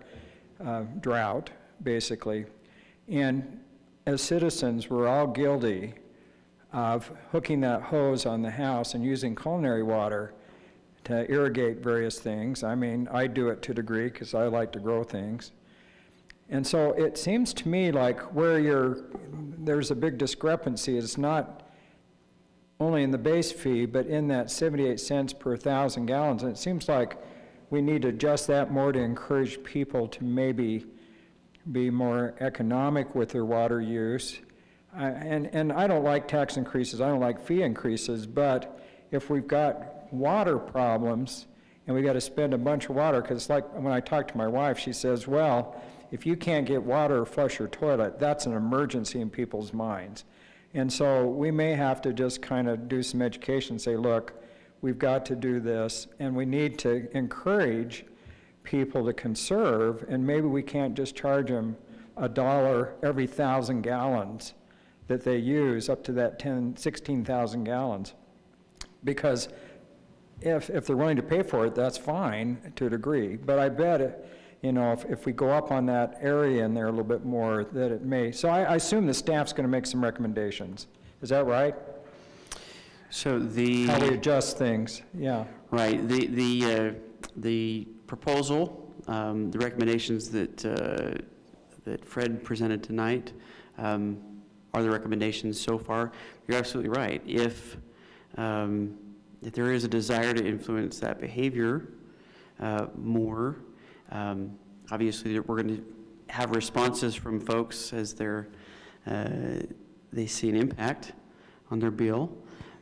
drought, basically. And as citizens, we're all guilty of hooking that hose on the house and using culinary water to irrigate various things. I mean, I do it to a degree because I like to grow things. And so it seems to me like there's a big discrepancy. It's not only in the base fee, but in that 78 cents per 1,000 gallons. And it seems like we need to adjust that more to encourage people to maybe be more economic with their water use. And I don't like tax increases, I don't like fee increases, but if we've got water problems and we got to spend a bunch of water, because it's like when I talk to my wife, she says, well, if you can't get water or flush your toilet, that's an emergency in people's minds. And so we may have to just kind of do some education, say, look, we've got to do this, and we need to encourage people to conserve, and maybe we can't just charge them $1 every 1,000 gallons that they use up to that 16,000 gallons. Because if they're willing to pay for it, that's fine to a degree. But I bet, if we go up on that area in there a little bit more, that it may. So I assume the staff's going to make some recommendations. Is that right? So how we adjust things, yeah. Right. The proposal, the recommendations that Fred presented tonight are the recommendations so far. You're absolutely right. If there is a desire to influence that behavior more, obviously we're going to have responses from folks as they see an impact on their bill.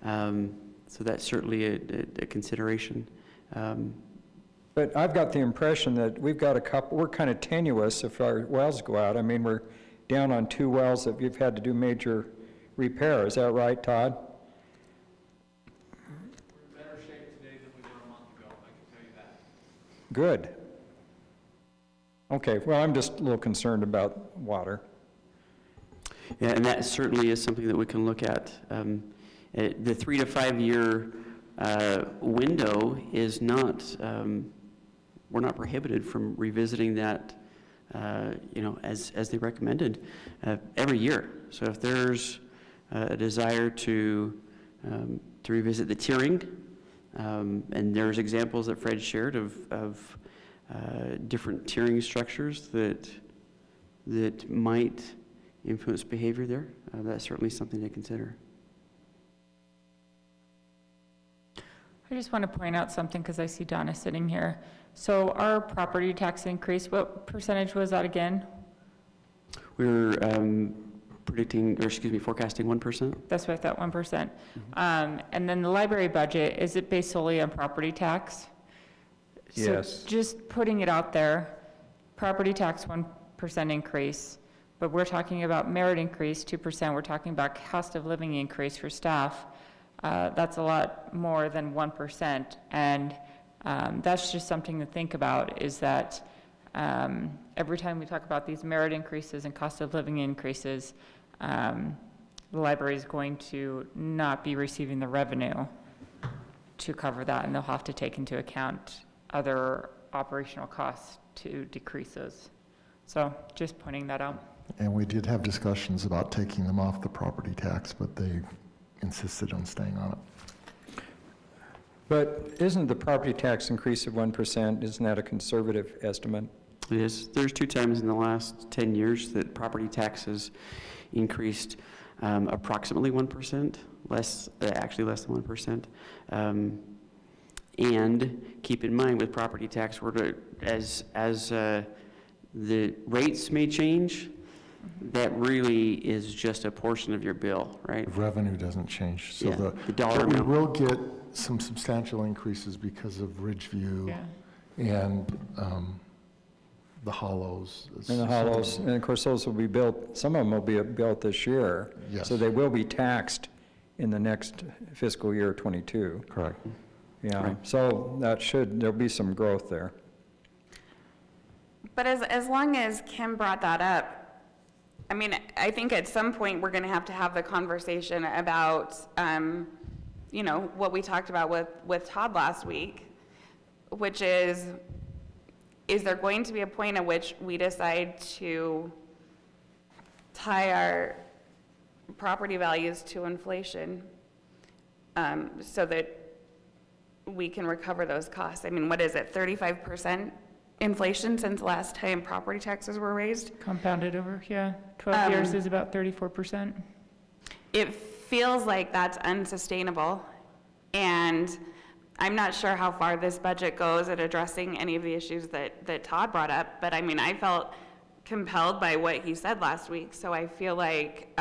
So that's certainly a consideration. But I've got the impression that we've got we're kind of tenuous if our wells go out. I mean, we're down on 2 wells that we've had to do major repair. Is that right, Todd? We're in better shape today than we were a month ago, I can tell you that. Good. Okay, well, I'm just a little concerned about water. Yeah, and that certainly is something that we can look at. The 3 to 5 year window is not, we're not prohibited from revisiting that, as they recommended every year. So if there's a desire to revisit the tiering, and there's examples that Fred shared of different tiering structures that might influence behavior there, that's certainly something to consider. I just want to point out something because I see Donna sitting here. So our property tax increase, what percentage was that again? We're forecasting 1%. That's what I thought, 1%. And then the library budget, is it based solely on property tax? Yes. So just putting it out there, property tax 1% increase, but we're talking about merit increase 2%. We're talking about cost of living increase for staff. That's a lot more than 1%, and that's just something to think about, is that Every time we talk about these merit increases and cost of living increases, the library is going to not be receiving the revenue to cover that, and they'll have to take into account other operational costs to decrease those. So just pointing that out. And we did have discussions about taking them off the property tax, but they insisted on staying on it. But isn't the property tax increase of 1%, isn't that a conservative estimate? It is. There's 2 times in the last 10 years that property taxes increased approximately 1%, actually less than 1%. And keep in mind with property tax, as the rates may change, that really is just a portion of your bill, right? Revenue doesn't change, so Yeah, the dollar but we amount. will get some substantial increases because of Ridgeview and the Hollows. And the hollows, and of course, those will be built, some of them will be built this year. Yes. So they will be taxed in the next fiscal year, '22. Correct. Yeah, Right. so there'll be some growth there. But as long as Kim brought that up, I mean, I think at some point we're going to have the conversation about, you know, what we talked about with Todd last week, which is there going to be a point at which we decide to tie our property values to inflation so that we can recover those costs? I mean, what is it, 35% inflation since the last time property taxes were raised? Compounded over, 12 years is about 34%. It feels like that's unsustainable, and I'm not sure how far this budget goes at addressing any of the issues that Todd brought up, but I mean, I felt compelled by what he said last week, so I feel like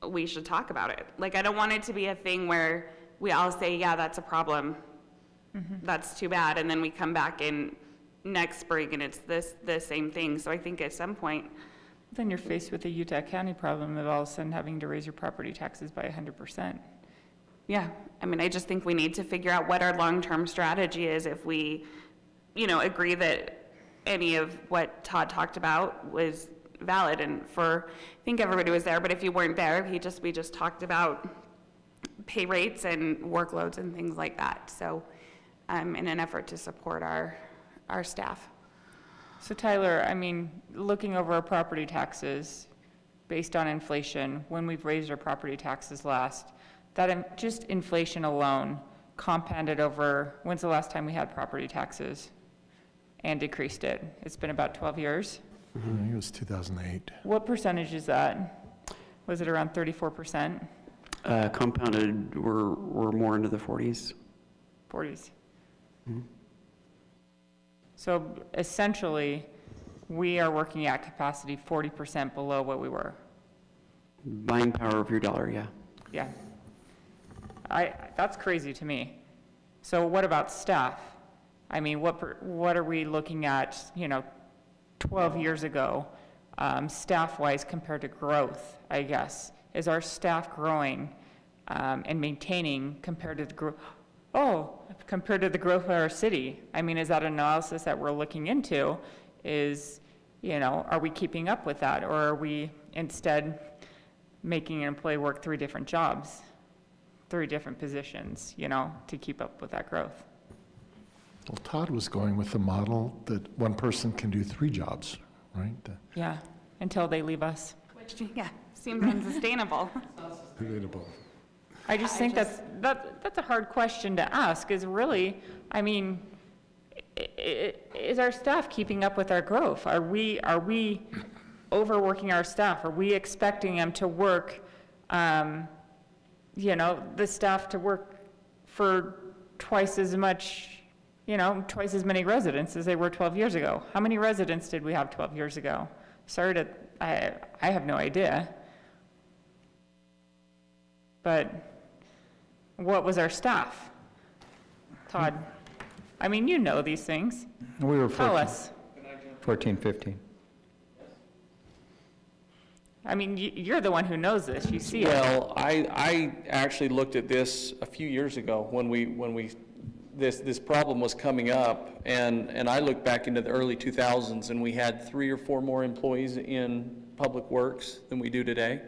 we should talk about it. Like, I don't want it to be a thing where we all say, yeah, that's a problem, that's too bad, and then we come back in next spring and it's the same thing. So I think at some point, Then you're faced with the Utah County problem of all of a sudden having to raise your property taxes by 100%. yeah, I mean, I just think we need to figure out what our long-term strategy is if we, you know, agree that any of what Todd talked about was valid. And I think everybody was there, but if you weren't there, we just talked about pay rates and workloads and things like that. So in an effort to support our staff. So Tyler, I mean, looking over our property taxes based on inflation, when we've raised our property taxes last, that just inflation alone compounded over, when's the last time we had property taxes and decreased it? It's been about 12 years. I think it was 2008. What percentage is that? Was it around 34%? Compounded, we're more into the 40s. 40s. So essentially, we are working at capacity 40% below what we were. Buying power of your dollar, yeah. Yeah. That's crazy to me. So what about staff? I mean, what are we looking at, 12 years ago, staff-wise compared to growth, I guess? Is our staff growing and maintaining compared to the growth? Compared to the growth of our city. I mean, is that an analysis that we're looking into? Are we keeping up with that? Or are we instead making an employee work 3 different jobs, 3 different positions, to keep up with that growth? Well, Todd was going with the model that one person can do 3 jobs, right? Yeah, until they leave us. Which, yeah, seems unsustainable. Relatable. I just think that's a hard question to ask, is really, I mean, is our staff keeping up with our growth? Are we overworking our staff? Are we expecting them to work, the staff to work for twice as much, twice as many residents as they were 12 years ago? How many residents did we have 12 years ago? I have no idea. But what was our staff? Todd, I mean, you know these things. We were Tell us. 14, 15. I mean, you're the one who knows this, you see it. Well, I actually looked at this a few years ago when we this problem was coming up, and I look back into the early 2000s, and we had 3 or 4 more employees in Public Works than we do today.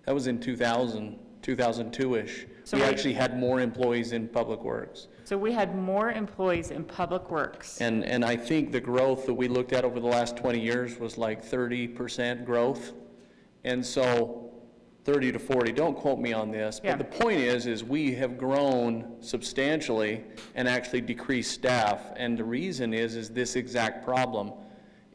That was in 2000, 2002-ish. So we we- actually had more employees in Public Works. So we had more employees in Public Works. And I think the growth that we looked at over the last 20 years was like 30% growth. And so 30 to 40, don't quote me on this, Yeah. but the point is we have grown substantially and actually decreased staff. And the reason is this exact problem,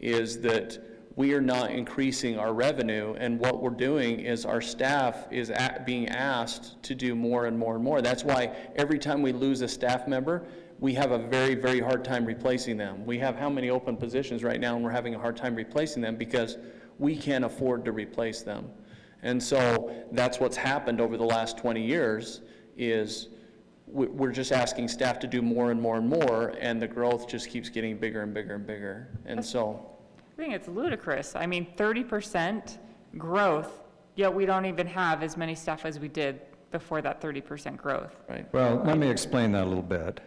is that we are not increasing our revenue, and what we're doing is our staff is being asked to do more and more and more. That's why every time we lose a staff member, we have a very, very hard time replacing them. We have how many open positions right now, and we're having a hard time replacing them because we can't afford to replace them. And so that's what's happened over the last 20 years is we're just asking staff to do more and more and more, and the growth just keeps getting bigger and bigger and bigger. And so I think it's ludicrous. I mean, 30% growth, yet we don't even have as many staff as we did before that 30% growth. right. Well, let me explain that a little bit.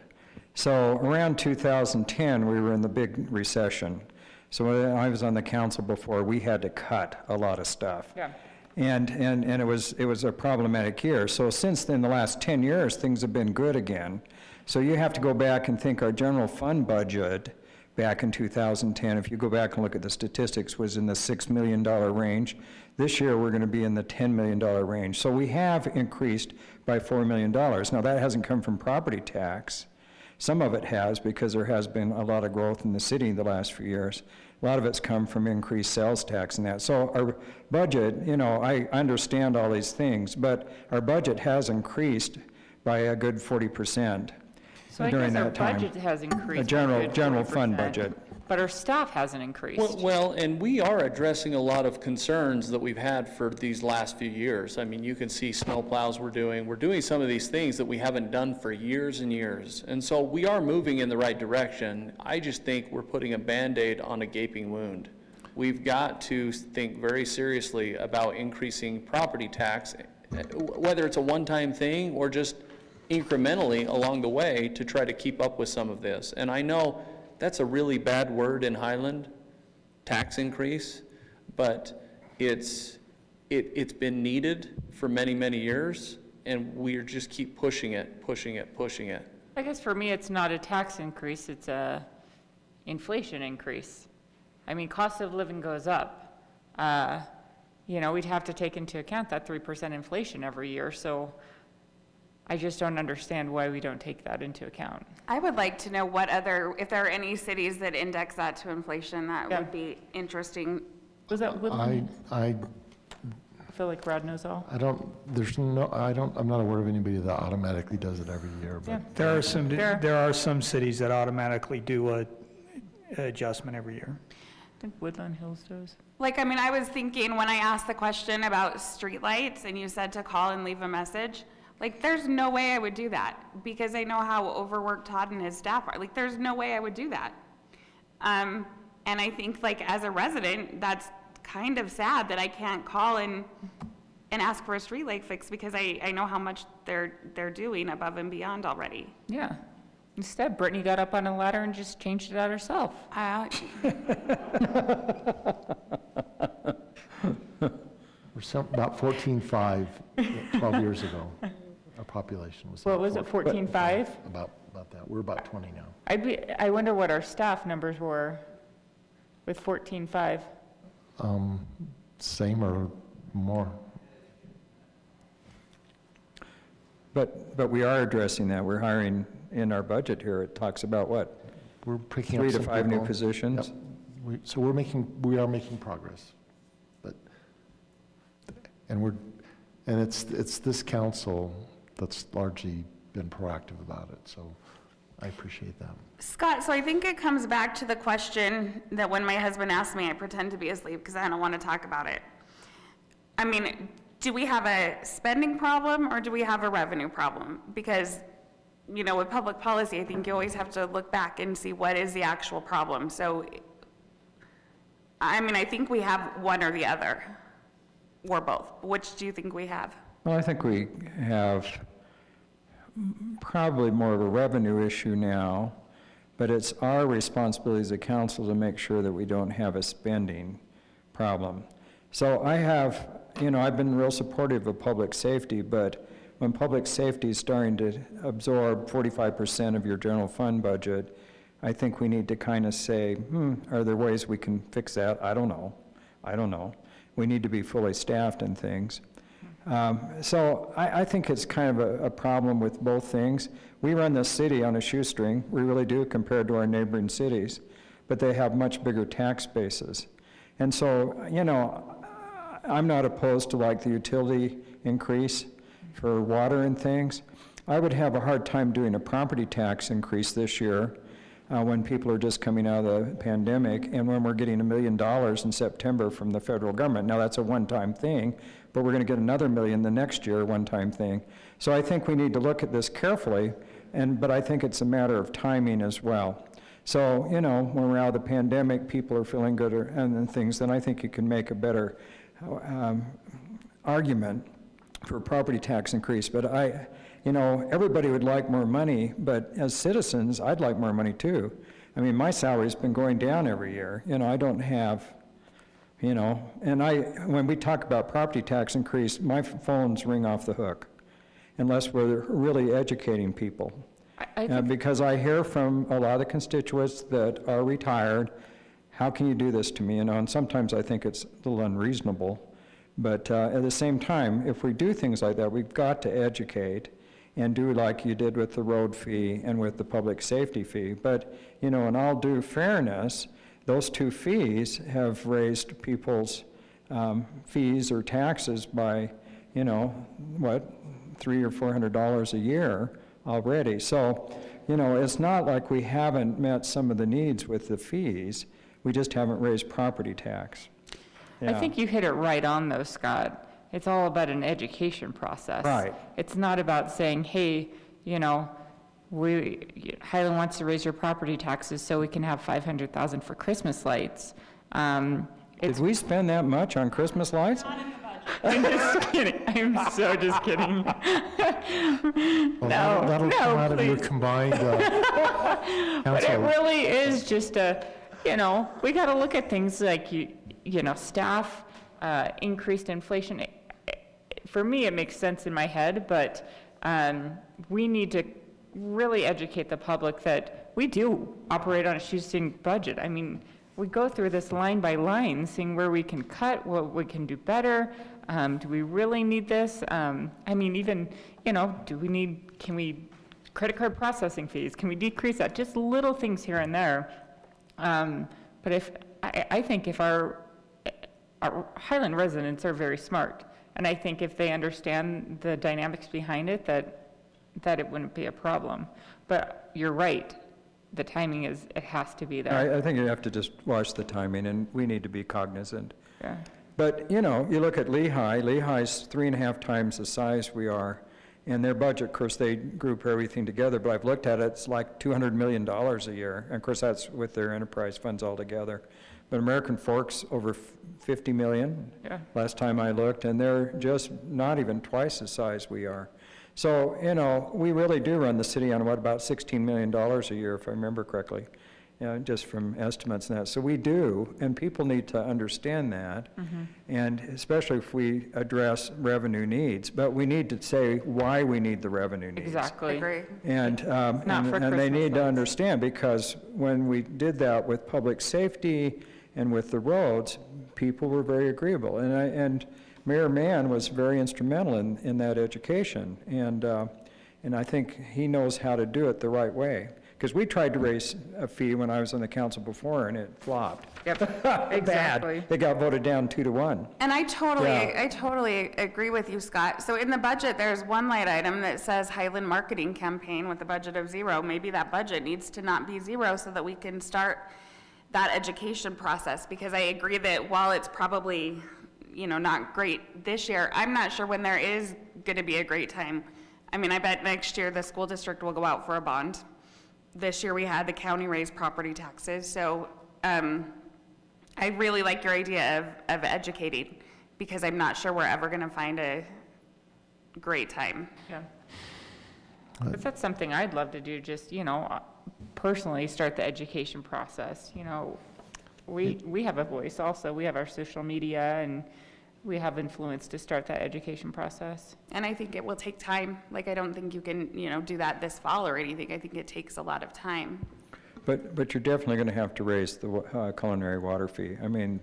So around 2010, we were in the big recession. So when I was on the council before, we had to cut a lot of stuff. Yeah. And it was a problematic year. So since then, the last 10 years, things have been good again. So you have to go back and think our general fund budget back in 2010, if you go back and look at the statistics, was in the $6 million range. This year, we're going to be in the $10 million range. So we have increased by $4 million. Now, that hasn't come from property tax. Some of it has, because there has been a lot of growth in the city the last few years. A lot of it's come from increased sales tax and that. So our budget, you know, I understand all these things, but our budget has increased by a good 40%. So I during guess our that time. budget has increased. A general fund budget. But our staff hasn't increased. Well, and we are addressing a lot of concerns that we've had for these last few years. I mean, you can see snowplows we're doing some of these things that we haven't done for years and years. And so we are moving in the right direction. I just think we're putting a Band-Aid on a gaping wound. We've got to think very seriously about increasing property tax, whether it's a one-time thing or just incrementally along the way to try to keep up with some of this. And I know that's a really bad word in Highland, tax increase, but it's been needed for many, many years, and we just keep pushing it. I guess for me, it's not a tax increase, it's a inflation increase. I mean, cost of living goes up. You know, we'd have to take into account that 3% inflation every year, so I just don't understand why we don't take that into account. I would like to know if there are any cities that index that to inflation, that Yeah. would be interesting. Was that Woodland? I I feel like Rod knows all. I'm not aware of anybody that automatically does it every year, but Yeah. There are some cities that automatically do a adjustment every year. I think Woodland Hills does. Like, I mean, I was thinking when I asked the question about streetlights and you said to call and leave a message, like, there's no way I would do that because I know how overworked Todd and his staff are. Like, there's no way I would do that. And I think, like, as a resident, that's kind of sad that I can't call and ask for a streetlight fix because I know how much they're doing above and beyond already. Yeah. Instead, Brittany got up on a ladder and just changed it out herself. we're about 14.5 12 years ago. Our population was. What was it, 14.5? About that. We're about 20 now. I wonder what our staff numbers were with 14.5. Same or more. But we are addressing that. We're hiring in our budget here. It talks about what? We're picking up 3 to some 5 new people. positions? Yep. So we are making progress. And it's this council that's largely been proactive about it, so I appreciate that. Scott, so I think it comes back to the question that when my husband asked me, I pretend to be asleep because I don't want to talk about it. I mean, do we have a spending problem or do we have a revenue problem? Because, you know, with public policy, I think you always have to look back and see what is the actual problem. So, I mean, I think we have one or the other, or both. Which do you think we have? Well, I think we have probably more of a revenue issue now, but it's our responsibility as a council to make sure that we don't have a spending problem. So I have, I've been real supportive of public safety, but when public safety is starting to absorb 45% of your general fund budget, I think we need to kind of say, are there ways we can fix that? I don't know. We need to be fully staffed and things. So I think it's kind of a problem with both things. We run this city on a shoestring, we really do, compared to our neighboring cities, but they have much bigger tax bases. And so, I'm not opposed to like the utility increase for water and things. I would have a hard time doing a property tax increase this year when people are just coming out of the pandemic and when we're getting $1 million in September from the federal government. Now that's a one-time thing, but we're going to get another $1 million the next year, one-time thing. So I think we need to look at this carefully, but I think it's a matter of timing as well. So, when we're out of the pandemic, people are feeling good and things, then I think you can make a better argument for a property tax increase. But everybody would like more money, but as citizens, I'd like more money too. I mean, my salary's been going down every year. I don't have, and when we talk about property tax increase, my phones ring off the hook, unless we're really educating people. Because I hear from a lot of the constituents that are retired, how can you do this to me? And sometimes I think it's a little unreasonable. But at the same time, if we do things like that, we've got to educate and do like you did with the road fee and with the public safety fee. But, in all due fairness, those two fees have raised people's fees or taxes by, $300 or $400 a year already. So, it's not like we haven't met some of the needs with the fees, we just haven't raised property tax. Yeah. I think you hit it right on though, Scott. It's all about an education process. Right. It's not about saying, hey, Highland wants to raise your property taxes so we can have $500,000 for Christmas lights. Did we spend that much on Christmas lights? Not in the budget. I'm just kidding. I'm so just kidding. Well, that'll come out of your please. combined But it really is just we got to look at things like, staff, increased inflation. For me, it makes sense in my head, but we need to really educate the public that we do operate on a shoestring budget. I mean, we go through this line by line, seeing where we can cut, what we can do better. Do we really need this? Can we credit card processing fees? Can we decrease that? Just little things here and there. But I think if our Highland residents are very smart, and I think if they understand the dynamics behind it, that it wouldn't be a problem. But you're right, the timing it has to be there. I think you have to just watch the timing, and we need to be cognizant. Yeah. But, you look at Lehigh. Lehigh's 3.5 times the size we are, and their budget, of course, they group everything together, but I've looked at it, it's like $200 million a year, and of course, that's with their enterprise funds altogether. But American Fork's over 50 million, last time I looked, and they're just not even twice the size we are. So, we really do run the city on about $16 million a year, if I remember correctly, just from estimates and that. So we do, and people need to understand that, and especially if we address revenue needs. But we need to say why we need the revenue needs. Exactly. Agree. And they need to understand, because when we did that with public safety and with the roads, people were very agreeable. And Mayor Mann was very instrumental in that education. And I think he knows how to do it the right way. Because we tried to raise a fee when I was on the council before, and it flopped. Yep, Bad. exactly. It got voted down 2-1. And I totally agree with you, Scott. So in the budget, there's one line item that says Highland marketing campaign with a budget of 0. Maybe that budget needs to not be 0 so that we can start that education process. Because I agree that while it's probably, not great this year, I'm not sure when there is going to be a great time. I mean, I bet next year the school district will go out for a bond. This year we had the county raise property taxes. So I really like your idea of educating, because I'm not sure we're ever going to find a great time. Yeah. But that's something I'd love to do, just, personally start the education process, We have a voice also. We have our social media and we have influence to start that education process. And I think it will take time. Like, I don't think you can, do that this fall or anything. I think it takes a lot of time. But you're definitely going to have to raise the culinary water fee. I mean,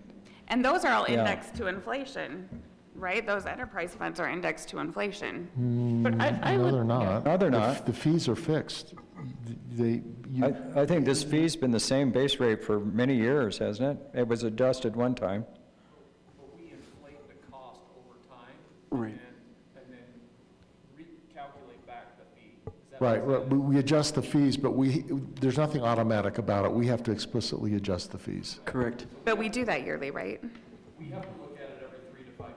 And those are all Yeah. indexed to inflation, right? Those enterprise funds are indexed to inflation. But I No, would. they're not. No, they're not. The fees are fixed. I think this fee's been the same base rate for many years, hasn't it? It was adjusted one time. But we inflate the cost over time. Right. And then recalculate back the fee. Is that Right, what- right, we adjust the fees, but there's nothing automatic about it. We have to explicitly adjust the fees. Correct. But we do that yearly, right? We have to look at it every 3 to 5 years.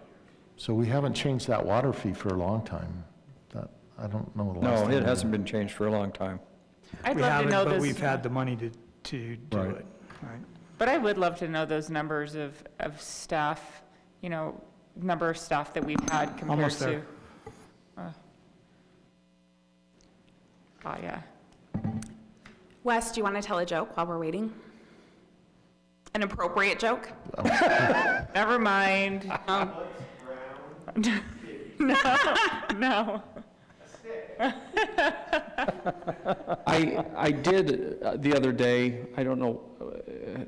So we haven't changed that water fee for a long time. I don't know the last No, time. it hasn't been changed for a long time. I'd We love to haven't, know but this. we've had the money to do Right. it. Right. But I would love to know those numbers of staff, number of staff that we've had compared Almost to. there. Oh, yeah. Wes, do you want to tell a joke while we're waiting? An appropriate joke? Never mind. No. I did the other day, I don't know,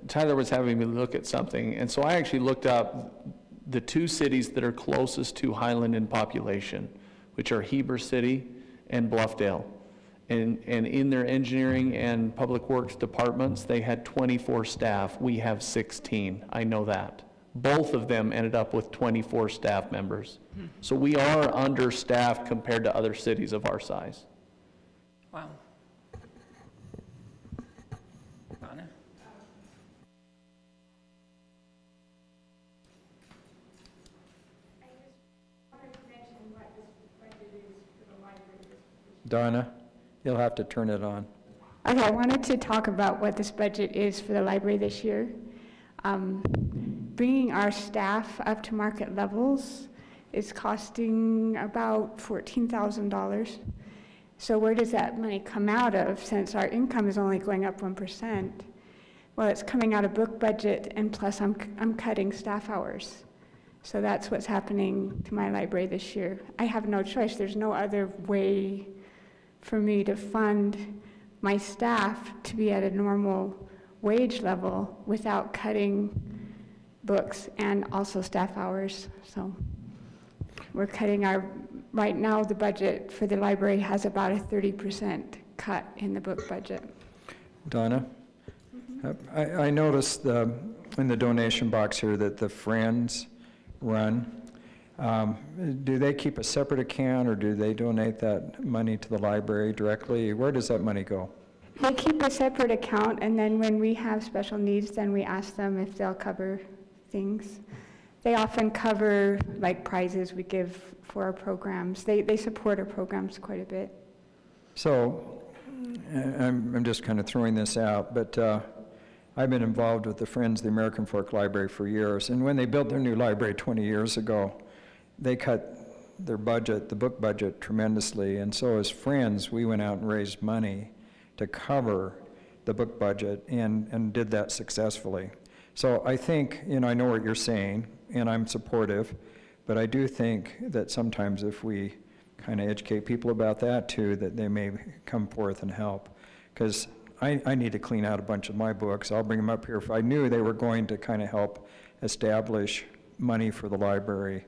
Tyler was having me look at something, and so I actually looked up the 2 cities that are closest to Highland in population, which are Heber City and Bluffdale. And in their engineering and public works departments, they had 24 staff. We have 16. I know that. Both of them ended up with 24 staff members. So we are understaffed compared to other cities of our size. Wow. Donna? Donna, you'll have to turn it on. Okay, I wanted to talk about what this budget is for the library this year. Bringing our staff up to market levels is costing about $14,000. So where does that money come out of, since our income is only going up 1%? Well, it's coming out of book budget, and plus I'm cutting staff hours. So that's what's happening to my library this year. I have no choice. There's no other way for me to fund my staff to be at a normal wage level without cutting books and also staff hours. So we're cutting right now the budget for the library has about a 30% cut in the book budget. Donna? I noticed in the donation box here that the Friends run. Do they keep a separate account, or do they donate that money to the library directly? Where does that money go? They keep a separate account, and then when we have special needs, then we ask them if they'll cover things. They often cover like prizes we give for our programs. They support our programs quite a bit. So, I'm just kind of throwing this out, but I've been involved with the Friends of the American Fork Library for years, and when they built their new library 20 years ago, they cut their budget, the book budget, tremendously, and so as Friends, we went out and raised money to cover the book budget and did that successfully. So I think, I know what you're saying, and I'm supportive, but I do think that sometimes if we kind of educate people about that too, that they may come forth and help. Because I need to clean out a bunch of my books. I'll bring them up here. If I knew they were going to kind of help establish money for the library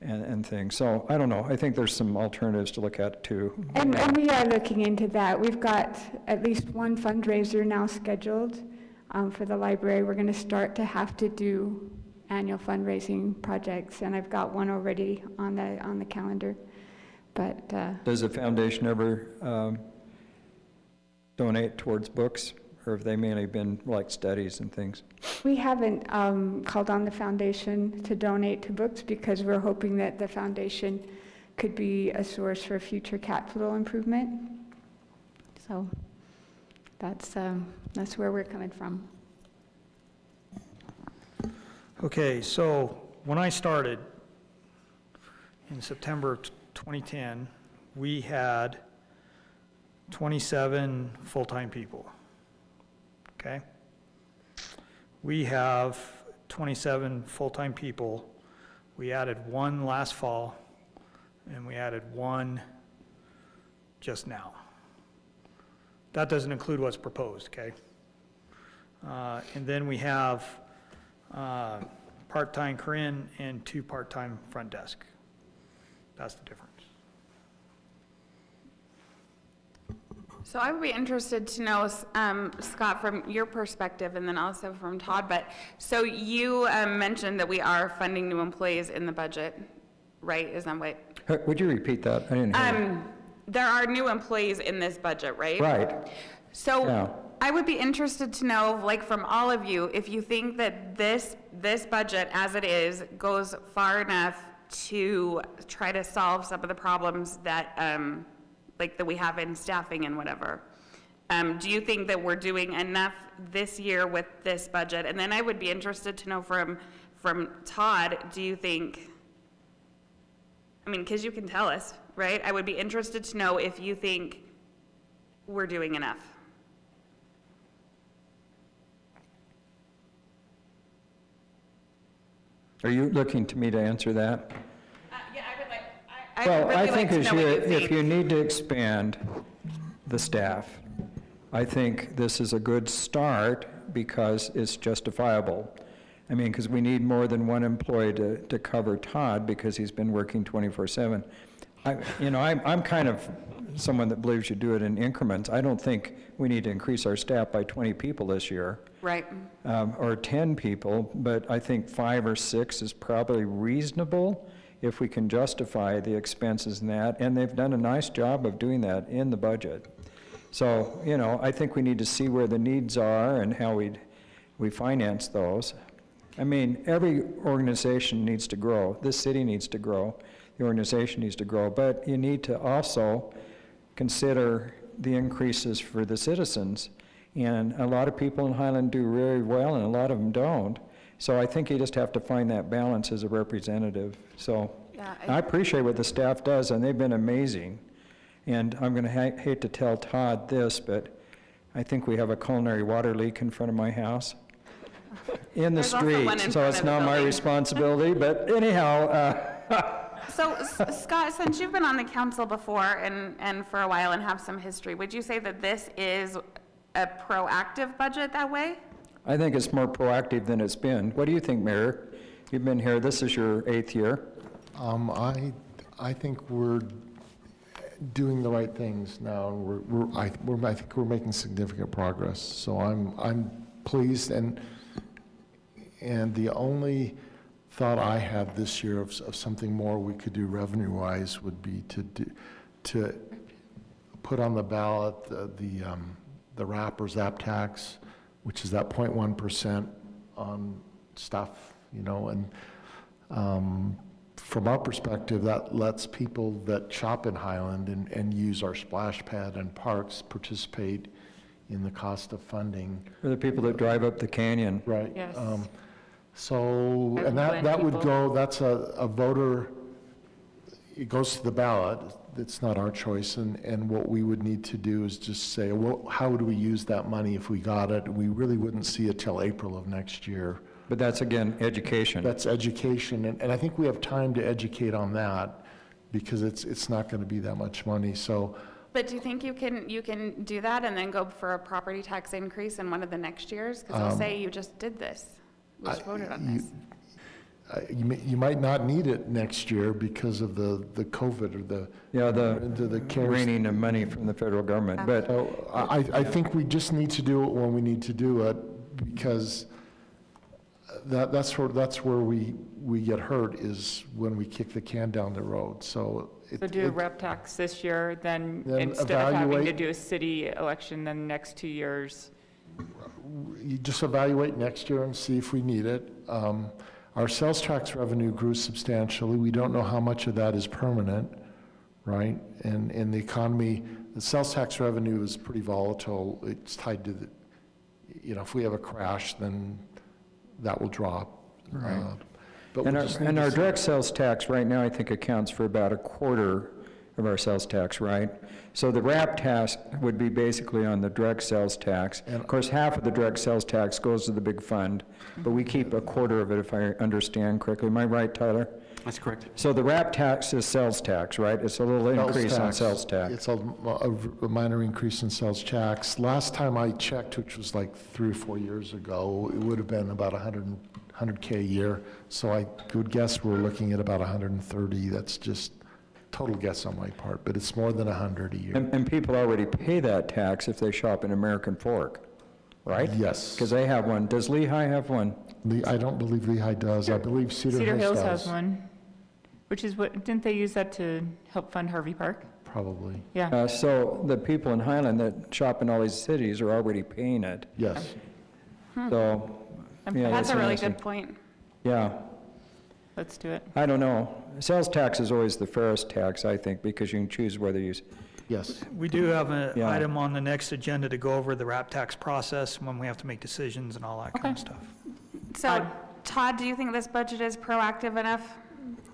and things. So I don't know. I think there's some alternatives to look at too. And we are looking into that. We've got at least one fundraiser now scheduled for the library. We're going to start to have to do annual fundraising projects, and I've got one already on the calendar. But does the foundation ever donate towards books, or have they mainly been like studies and things? we haven't called on the foundation to donate to books because we're hoping that the foundation could be a source for future capital improvement. So that's where we're coming from. Okay, so when I started in September of 2010, we had 27 full-time people, okay? We have 27 full-time people. We added one last fall, and we added one just now. That doesn't include what's proposed, okay? And then we have part-time Corinne and 2 part-time front desk. That's the difference. So I would be interested to know, Scott, from your perspective, and then also from Todd, but, so you mentioned that we are funding new employees in the budget, right? Is that what? Would you repeat that? I didn't hear you. There are new employees in this budget, right? Right. So Yeah. I would be interested to know, like, from all of you, if you think that this budget, as it is, goes far enough to try to solve some of the problems that, like, that we have in staffing and whatever. Do you think that we're doing enough this year with this budget? And then I would be interested to know from Todd, do you think, I mean, because you can tell us, right? I would be interested to know if you think we're doing enough. Are you looking to me to answer that? Yeah, I would like, Well, I really think like to know what you if think. you need to expand the staff, I think this is a good start because it's justifiable. I mean, because we need more than one employee to cover Todd because he's been working 24/7. I'm kind of someone that believes you do it in increments. I don't think we need to increase our staff by 20 people this year. Right. Or 10 people, but I think 5 or 6 is probably reasonable if we can justify the expenses in that, and they've done a nice job of doing that in the budget. So, I think we need to see where the needs are and how we finance those. I mean, every organization needs to grow. This city needs to grow. The organization needs to grow, but you need to also consider the increases for the citizens. And a lot of people in Highland do very well, and a lot of them don't. So I think you just have to find that balance as a representative. So Yeah, I appreciate what the staff does, and they've been amazing. And I'm going to hate to tell Todd this, but I think we have a culinary water leak in front of my house in the There's also one street, in so front it's of the not my building. responsibility. But anyhow, So, Scott, since you've been on the council before and for a while and have some history, would you say that this is a proactive budget that way? I think it's more proactive than it's been. What do you think, Mayor? You've been here, this is your 8th year. I think we're doing the right things now. I think we're making significant progress. So I'm pleased, and the only thought I have this year of something more we could do revenue-wise would be to put on the ballot the RAP or ZAP tax, which is that 0.1% on stuff, and from our perspective, that lets people that shop in Highland and use our splash pad and parks participate in the cost of funding. For the people that drive up the canyon. Right. Yes. So, and Everyone, that would people. go, that's a voter, it goes to the ballot. It's not our choice. And what we would need to do is just say, well, how would we use that money if we got it? We really wouldn't see it till April of next year. But that's, again, education. That's education. And I think we have time to educate on that because it's not going to be that much money. So, But do you think you can do that and then go for a property tax increase in one of the next years? Because they'll say you just did this, we just voted on this. you might not need it next year because of the COVID or the CARES. Raining of money from the federal government. But So I think we just need to do it when we need to do it, because that's where we get hurt, is when we kick the can down the road. So So do a rep tax this year, then Then instead of having to evaluate- do a city election, then next 2 years. you just evaluate next year and see if we need it. Our sales tax revenue grew substantially. We don't know how much of that is permanent, right? And in the economy, the sales tax revenue is pretty volatile. It's tied to the, if we have a crash, then that will drop. Right. But we just need and to our see- direct sales tax right now, I think, accounts for about a quarter of our sales tax, right? So the RAP tax would be basically on the direct sales tax. And of course, half of the direct sales tax goes to the big fund, but we keep a quarter of it, if I understand correctly. Am I right, Tyler? That's correct. So the RAP tax is sales tax, right? It's a little increase on sales tax. It's a minor increase in sales tax. Last time I checked, which was like 3 or 4 years ago, it would have been about 100K a year. So I would guess we're looking at about 130. That's just total guess on my part, but it's more than 100 a year. And people already pay that tax if they shop in American Fork, right? Yes. Because they have one. Does Lehigh have one? I don't believe Lehigh does. I believe Cedar Cedar Hills does. has one, which is what, didn't they use that to help fund Harvey Park? Probably. Yeah. So the people in Highland that shop in all these cities are already paying it. Yes. So, yeah, That's a really interesting. good point. Yeah, Let's do it. I don't know. Sales tax is always the fairest tax, I think, because you can choose whether you, Yes. We do have an Yeah. item on the next agenda to go over the RAP tax process when we have to make decisions and all that kind of stuff. So, Todd, do you think this budget is proactive enough?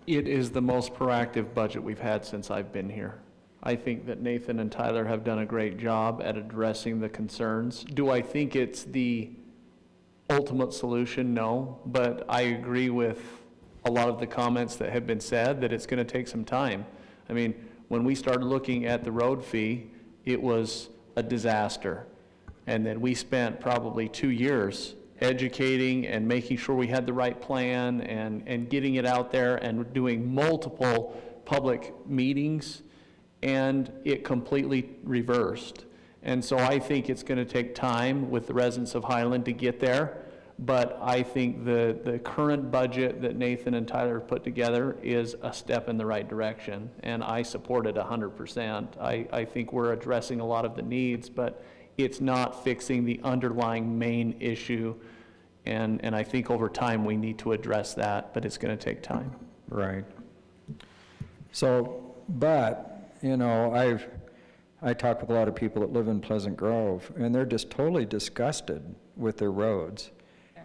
It is the most proactive budget we've had since I've been here. I think that Nathan and Tyler have done a great job at addressing the concerns. Do I think it's the ultimate solution? No, but I agree with a lot of the comments that have been said, that it's going to take some time. I mean, when we started looking at the road fee, it was a disaster. And then we spent probably 2 years educating and making sure we had the right plan and getting it out there and doing multiple public meetings, and it completely reversed. And so I think it's going to take time with the residents of Highland to get there. But I think the current budget that Nathan and Tyler have put together is a step in the right direction, and I support it 100%. I think we're addressing a lot of the needs, but it's not fixing the underlying main issue, and I think over time we need to address that, but it's going to take time. right. So, but, you know, I talk with a lot of people that live in Pleasant Grove, and they're just totally disgusted with their roads.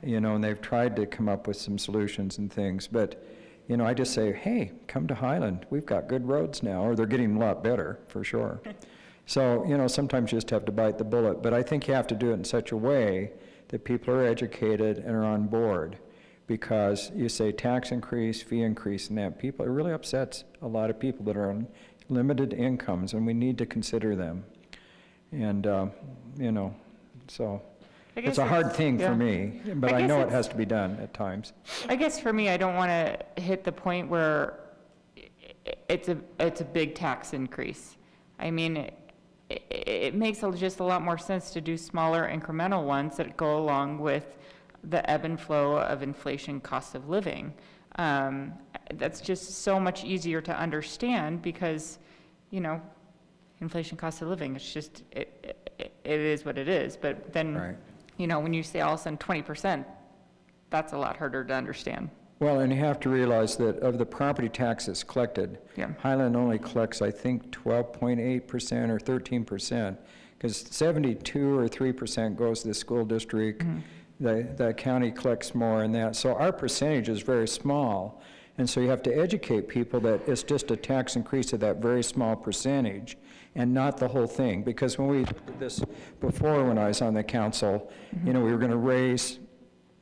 You know, and they've tried to come up with some solutions and things, but, you know, I just say, hey, come to Highland. We've got good roads now, or they're getting a lot better, for sure. So, you know, sometimes you just have to bite the bullet, but I think you have to do it in such a way that people are educated and are on board, because you say tax increase, fee increase, and that, people, it really upsets a lot of people that are on limited incomes, and we need to consider them. And, you know, so. It's a hard thing for me, but I know it has to be done at times. I guess for me, I don't want to hit the point where it's a big tax increase. I mean, it makes just a lot more sense to do smaller incremental ones that go along with the ebb and flow of inflation, cost of living. That's just so much easier to understand because, you know, inflation, cost of living, it's just, it is what it is. But then, Right. you know, when you say all of a sudden 20%, that's a lot harder to understand. Well, and you have to realize that of the property taxes collected, Yeah. Highland only collects, I think, 12.8% or 13%, because 72 or 3% goes to the school district. The county collects more in that. So our percentage is very small. And so you have to educate people that it's just a tax increase of that very small percentage and not the whole thing. Because when we did this before, when I was on the council, you know, we were going to raise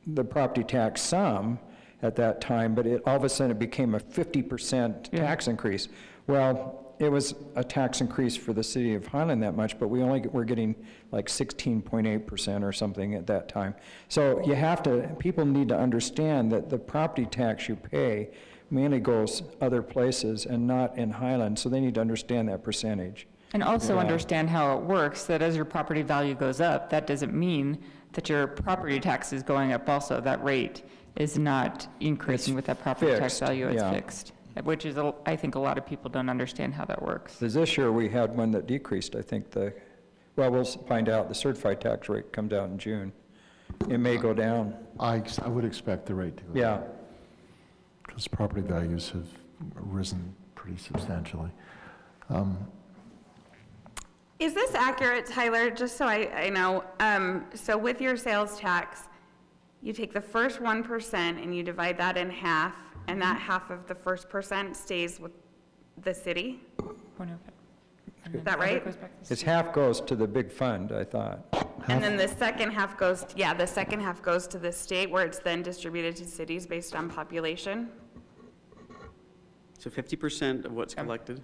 the property tax some at that time, but all of a sudden it became a 50% tax increase. Well, it was a tax increase for the city of Highland that much, but we only were getting like 16.8% or something at that time. So you have to, people need to understand that the property tax you pay mainly goes other places and not in Highland, so they need to understand that percentage. And also understand how it works, that as your property value goes up, that doesn't mean that your property tax is going up also. That rate is not increasing with that property tax fixed, value, it's yeah. fixed. Which is, I think a lot of people don't understand how that works. This year, we had one that decreased, I think well, we'll find out. The certified tax rate comes out in June. It may go down. I would expect the rate to go Yeah. down, because property values have risen pretty substantially. Is this accurate, Tyler? Just so I know. So with your sales tax, you take the first 1% and you divide that in half, and that half of the first percent stays with the city? Oh, no. Is that right? It's half goes to the big fund, I thought. And then the second half goes, the second half goes to the state, where it's then distributed to cities based on population. So 50% of what's collected?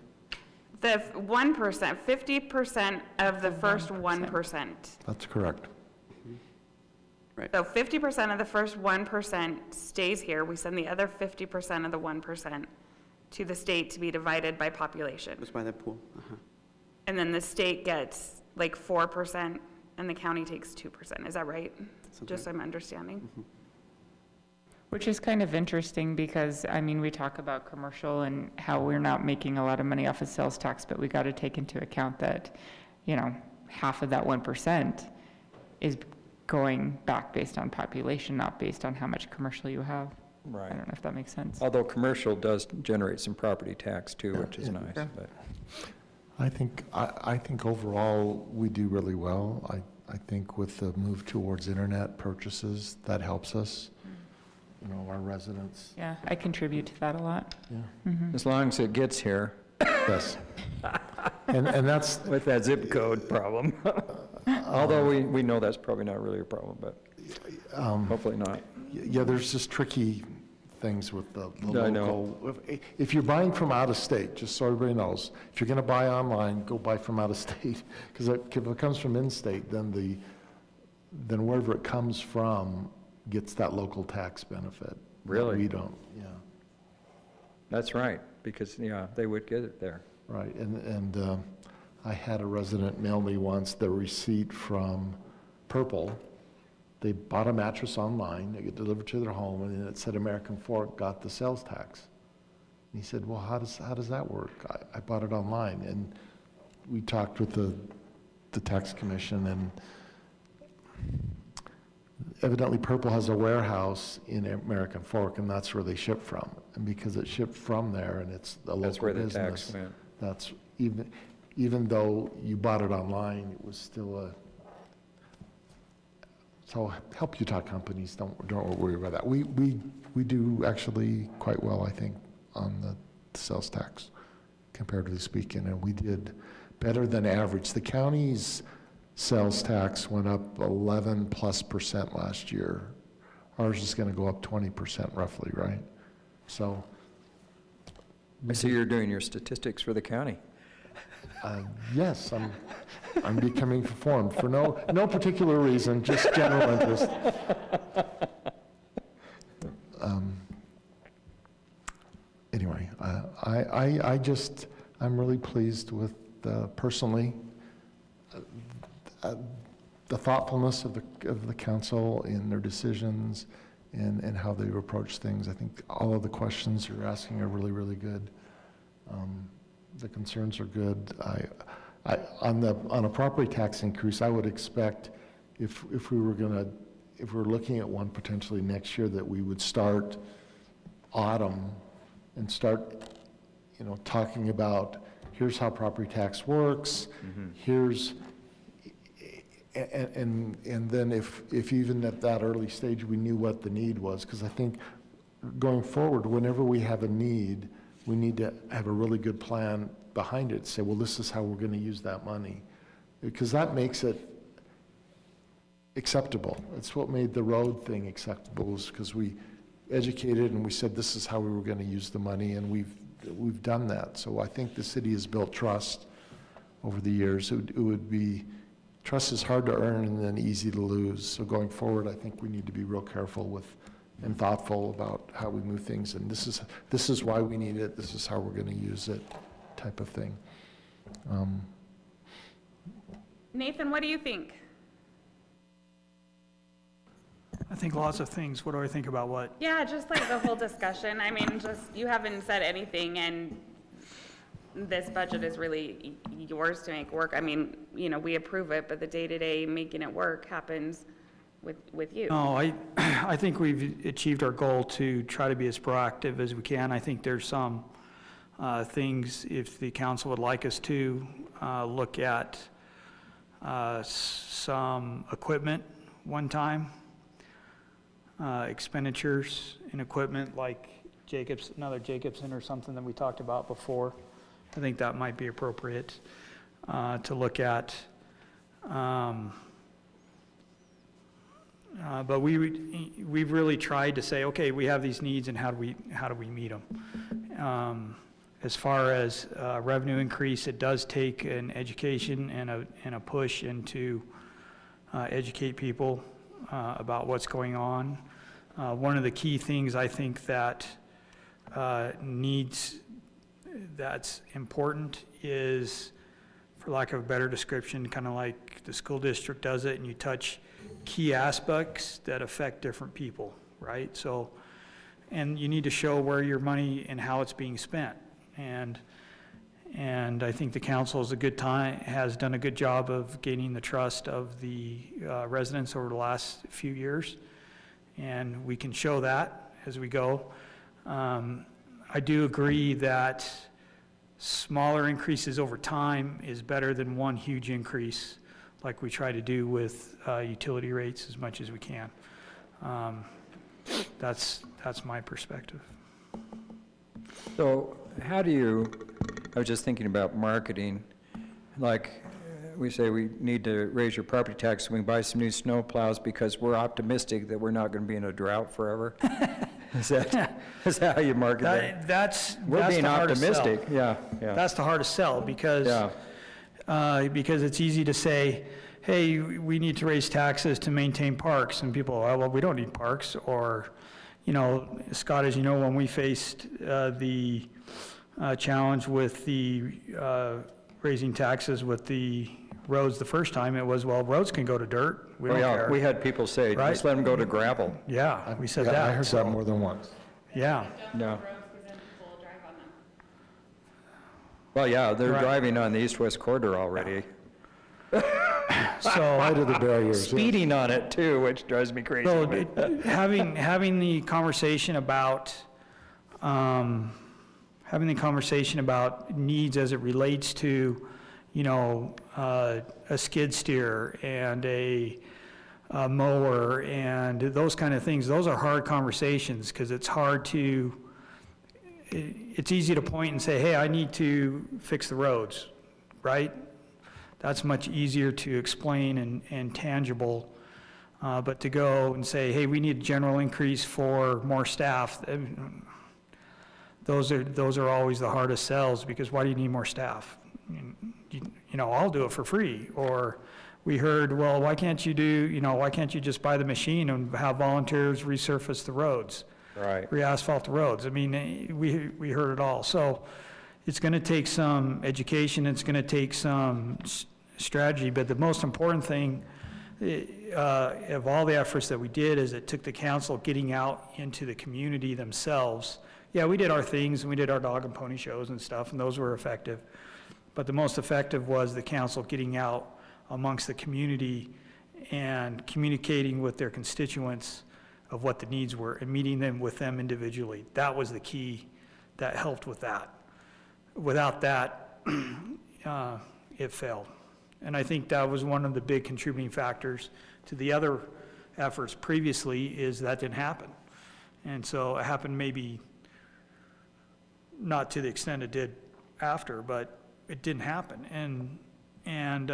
The 1%, 50% of the first 1%. That's correct. So 50% of the first 1% stays here. We send the other 50% of the 1% to the state to be divided by population. That's by the pool. And then the state gets like 4% and the county takes 2%. Is that right? Just so I'm understanding. Which is kind of interesting because, I mean, we talk about commercial and how we're not making a lot of money off of sales tax, but we got to take into account that, you know, half of that 1% is going back based on population, not based on how much commercial you have. Right. I don't know if that makes sense. Although commercial does generate some property tax too, which is nice. Yeah. But I think overall, we do really well. I think with the move towards internet purchases, that helps us, you know, our residents. Yeah, I contribute to that a lot. Yeah. as long as it gets here. Yes. And that's, With that zip code problem. Although we know that's probably not really a problem, but hopefully not. yeah, there's just tricky things with the I know. local. If you're buying from out of state, just so everybody knows, if you're going to buy online, go buy from out of state. Because if it comes from in-state, then wherever it comes from gets that local tax benefit. Really? We don't, yeah. That's right, because, yeah, they would get it there. Right, and I had a resident mail me once the receipt from Purple. They bought a mattress online, they get delivered to their home, and it said American Fork got the sales tax. And he said, well, how does that work? I bought it online, and we talked with the tax commission, and evidently Purple has a warehouse in American Fork, and that's where they ship from. And because it shipped from there, and it's a local business. That's where the tax went. That's, even though you bought it online, it was still so help Utah companies, don't worry about that. We do actually quite well, I think, on the sales tax, comparatively speaking, and we did better than average. The county's sales tax went up 11+% last year. Ours is going to go up 20% roughly, right? So. I see you're doing your statistics for the county. Yes, I'm becoming informed for no particular reason, just general interest. Anyway, I'm really pleased with personally the thoughtfulness of the council in their decisions and how they approach things. I think all of the questions you're asking are really, really good. The concerns are good. On a property tax increase, I would expect if we're looking at one potentially next year, that we would start autumn and start, you know, talking about here's how property tax works. Here's and then if even at that early stage we knew what the need was, because I think going forward, whenever we have a need, we need to have a really good plan behind it. Say, well, this is how we're going to use that money, because that makes it acceptable. It's what made the road thing acceptable, was because we educated and we said this is how we were going to use the money, and we've done that. So I think the city has built trust over the years. It would be, trust is hard to earn and then easy to lose. So going forward, I think we need to be real careful with and thoughtful about how we move things, and this is why we need it, this is how we're going to use it, type of thing. Nathan, what do you think? I think lots of things. What do I think about what? Yeah, just like the whole discussion. I mean, just, you haven't said anything, and this budget is really yours to make work. I mean, you know, we approve it, but the day-to-day making it work happens with you. No, I think we've achieved our goal to try to be as proactive as we can. I think there's some things, if the council would like us to look at some equipment one time, expenditures in equipment like another Jacobson or something that we talked about before. I think that might be appropriate to look at. But we've really tried to say, okay, we have these needs, and how do we meet them? As far as revenue increase, it does take an education and a push into educate people about what's going on. One of the key things I think that that's important is, for lack of a better description, kind of like the school district does it, and you touch key aspects that affect different people, right? So, and you need to show where your money and how it's being spent. And I think the council has done a good job of gaining the trust of the residents over the last few years, and we can show that as we go. I do agree that smaller increases over time is better than one huge increase, like we try to do with utility rates as much as we can. That's my perspective. So how do you, I was just thinking about marketing, like we say we need to raise your property tax so we can buy some new snow plows because we're optimistic that we're not going to be in a drought forever. Is that how you market that? We're being optimistic. Yeah. That's the hardest sell because it's easy to say, hey, we need to raise taxes to maintain parks, and people, oh, well, we don't need parks. Or, you know, Scott, as you know, when we faced the challenge with the raising taxes with the roads the first time, it was, well, roads can go to dirt. We don't care. We had people say, Right? just let them go to gravel. Yeah, we said that. I heard that more than once. Yeah. No. Well, yeah, they're Right. driving on the east-west corridor already. So, Right of the barriers. Speeding on it too, which drives me crazy. So having the conversation about needs as it relates to, you know, a skid steer and a mower and those kind of things, those are hard conversations because it's hard to. It's easy to point and say, hey, I need to fix the roads, right? That's much easier to explain and tangible. But to go and say, hey, we need a general increase for more staff, those are always the hardest sells, because why do you need more staff? You know, I'll do it for free. Or we heard, well, why can't you just buy the machine and have volunteers resurface the roads? Right. Re-asphalt the roads. I mean, we heard it all. So it's going to take some education, it's going to take some strategy, but the most important thing of all the efforts that we did is it took the council getting out into the community themselves. Yeah, we did our things, and we did our dog and pony shows and stuff, and those were effective. But the most effective was the council getting out amongst the community and communicating with their constituents of what the needs were and meeting them with them individually. That was the key that helped with that. Without that, it failed. And I think that was one of the big contributing factors to the other efforts previously, is that didn't happen. And so it happened maybe not to the extent it did after, but it didn't happen. And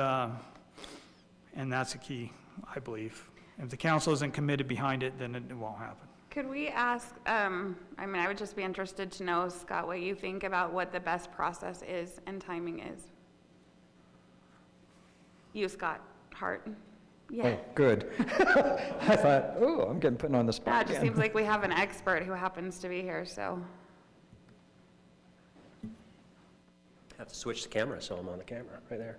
that's the key, I believe. If the council isn't committed behind it, then it won't happen. Could we ask, I would just be interested to know, Scott, what you think about what the best process is and timing is. You, Scott Hart. Yeah. Oh, good. I thought, I'm getting put on the spot It just again. seems like we have an expert who happens to be here, so. Have to switch the camera, so I'm on the camera right there.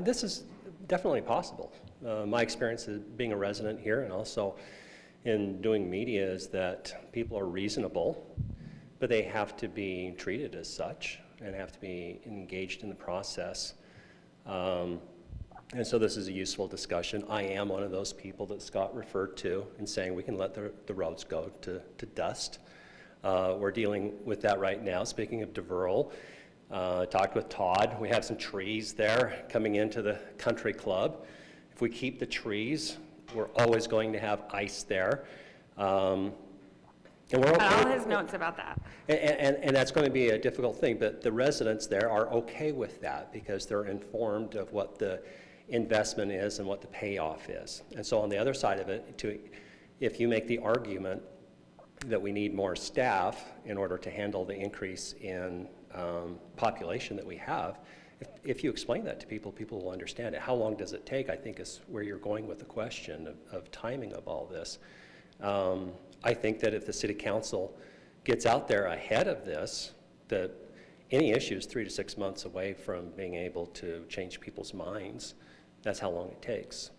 This is definitely possible. My experience as being a resident here and also in doing media is that people are reasonable, but they have to be treated as such and have to be engaged in the process. And so this is a useful discussion. I am one of those people that Scott referred to in saying we can let the roads go to dust. We're dealing with that right now. Speaking of DeVerl, talked with Todd. We have some trees there coming into the country club. If we keep the trees, we're always going to have ice there. And we're All okay. his notes about that. And that's going to be a difficult thing, but the residents there are okay with that because they're informed of what the investment is and what the payoff is. And so on the other side of it, if you make the argument that we need more staff in order to handle the increase in population that we have, if you explain that to people, people will understand it. How long does it take, I think, is where you're going with the question of timing of all this. I think that if the city council gets out there ahead of this, that any issue is 3 to 6 months away from being able to change people's minds. That's how long it takes.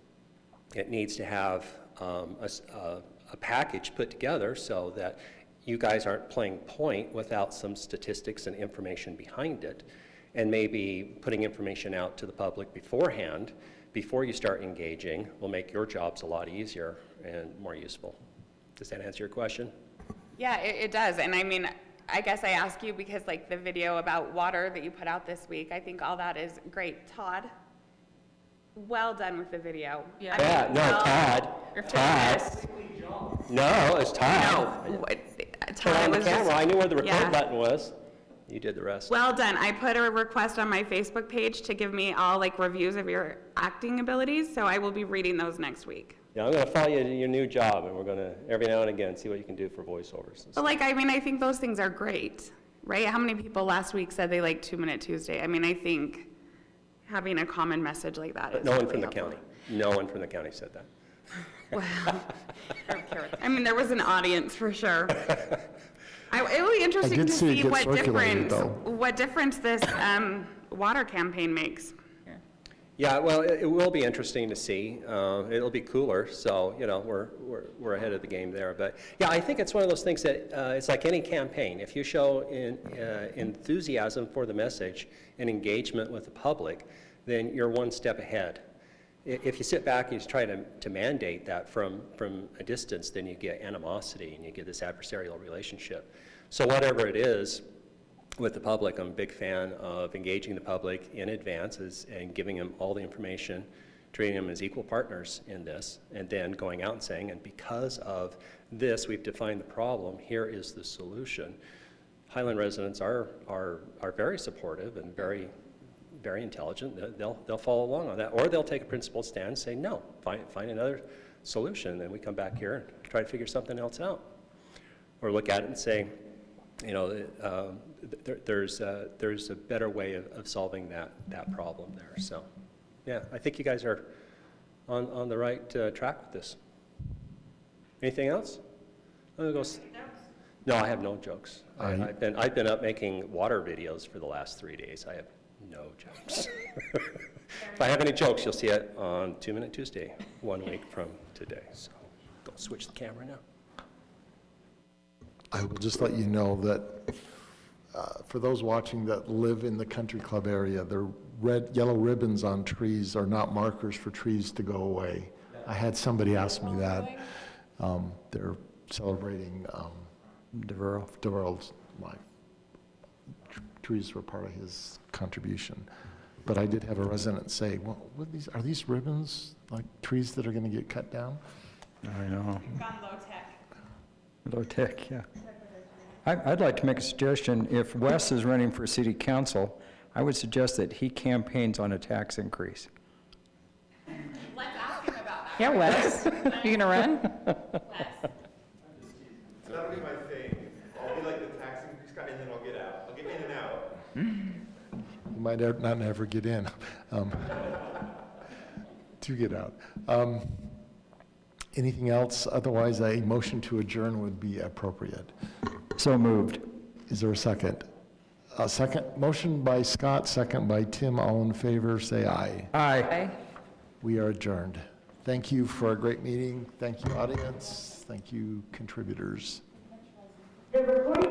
It needs to have a package put together so that you guys aren't playing point without some statistics and information behind it, and maybe putting information out to the public beforehand, before you start engaging, will make your jobs a lot easier and more useful. Does that answer your question? Yeah, it does. And I mean, I guess I ask you because like the video about water that you put out this week, I think all that is great. Todd, well done with the video. Yeah. I mean, Todd. No, it's Todd. No, Turn Todd on the was just- camera. I knew where the record yeah. button was. You did the rest. Well done. I put a request on my Facebook page to give me all like reviews of your acting abilities, so I will be reading those next week. Yeah, I'm going to follow you to your new job, and we're going to, every now and again, see what you can do for voiceovers. But like, I mean, I think those things are great, right? How many people last week said they liked 2 Minute Tuesday? I mean, I think having a common message like that is No one really from the helpful. county. No one from the county said that. Well, I mean, there was an audience for sure. It will be interesting did to see it see get what circulated, difference this water campaign makes. Yeah, well, it will be interesting to see. It'll be cooler, so, you know, we're ahead of the game there. But, yeah, I think it's one of those things that it's like any campaign. If you show enthusiasm for the message and engagement with the public, then you're one step ahead. If you sit back and you try to mandate that from a distance, then you get animosity and you get this adversarial relationship. So whatever it is with the public, I'm a big fan of engaging the public in advance and giving them all the information, treating them as equal partners in this, and then going out and saying, and because of this, we've defined the problem, here is the solution. Highland residents are very supportive and very intelligent. They'll follow along on that, or they'll take a principled stand and say no, find another solution, and we come back here and try to figure something else out, or look at it and say, you know, there's a better way of solving that problem there. So, yeah, I think you guys are on the right track with this. Anything else? No, I have no jokes. I've been up making water videos for the last 3 days. I have no jokes. If I have any jokes, you'll see it on 2 Minute Tuesday, 1 week from today. So go switch the camera now. I will just let you know that for those watching that live in the country club area, the yellow ribbons on trees are not markers for trees to go away. I had somebody ask me that. They're celebrating DeVerle's life. Trees were part of his contribution. But I did have a resident say, well, are these ribbons like trees that are going to get cut down? I know. You've gone low tech. Low tech, yeah. I'd like to make a suggestion. If Wes is running for city council, I would suggest that he campaigns on a tax increase. Let's ask him about that. Yeah, Wes, you gonna run? That'll be my thing. I'll be like the tax increase guy, and then I'll get out. I'll get in and out. You might not ever get in to get out. Anything else? Otherwise, a motion to adjourn would be appropriate. So moved. Is there a second? A second. Motion by Scott, second by Tim. All in favor, say aye. Aye. We are adjourned. Thank you for a great meeting. Thank you, audience. Thank you, contributors. The recording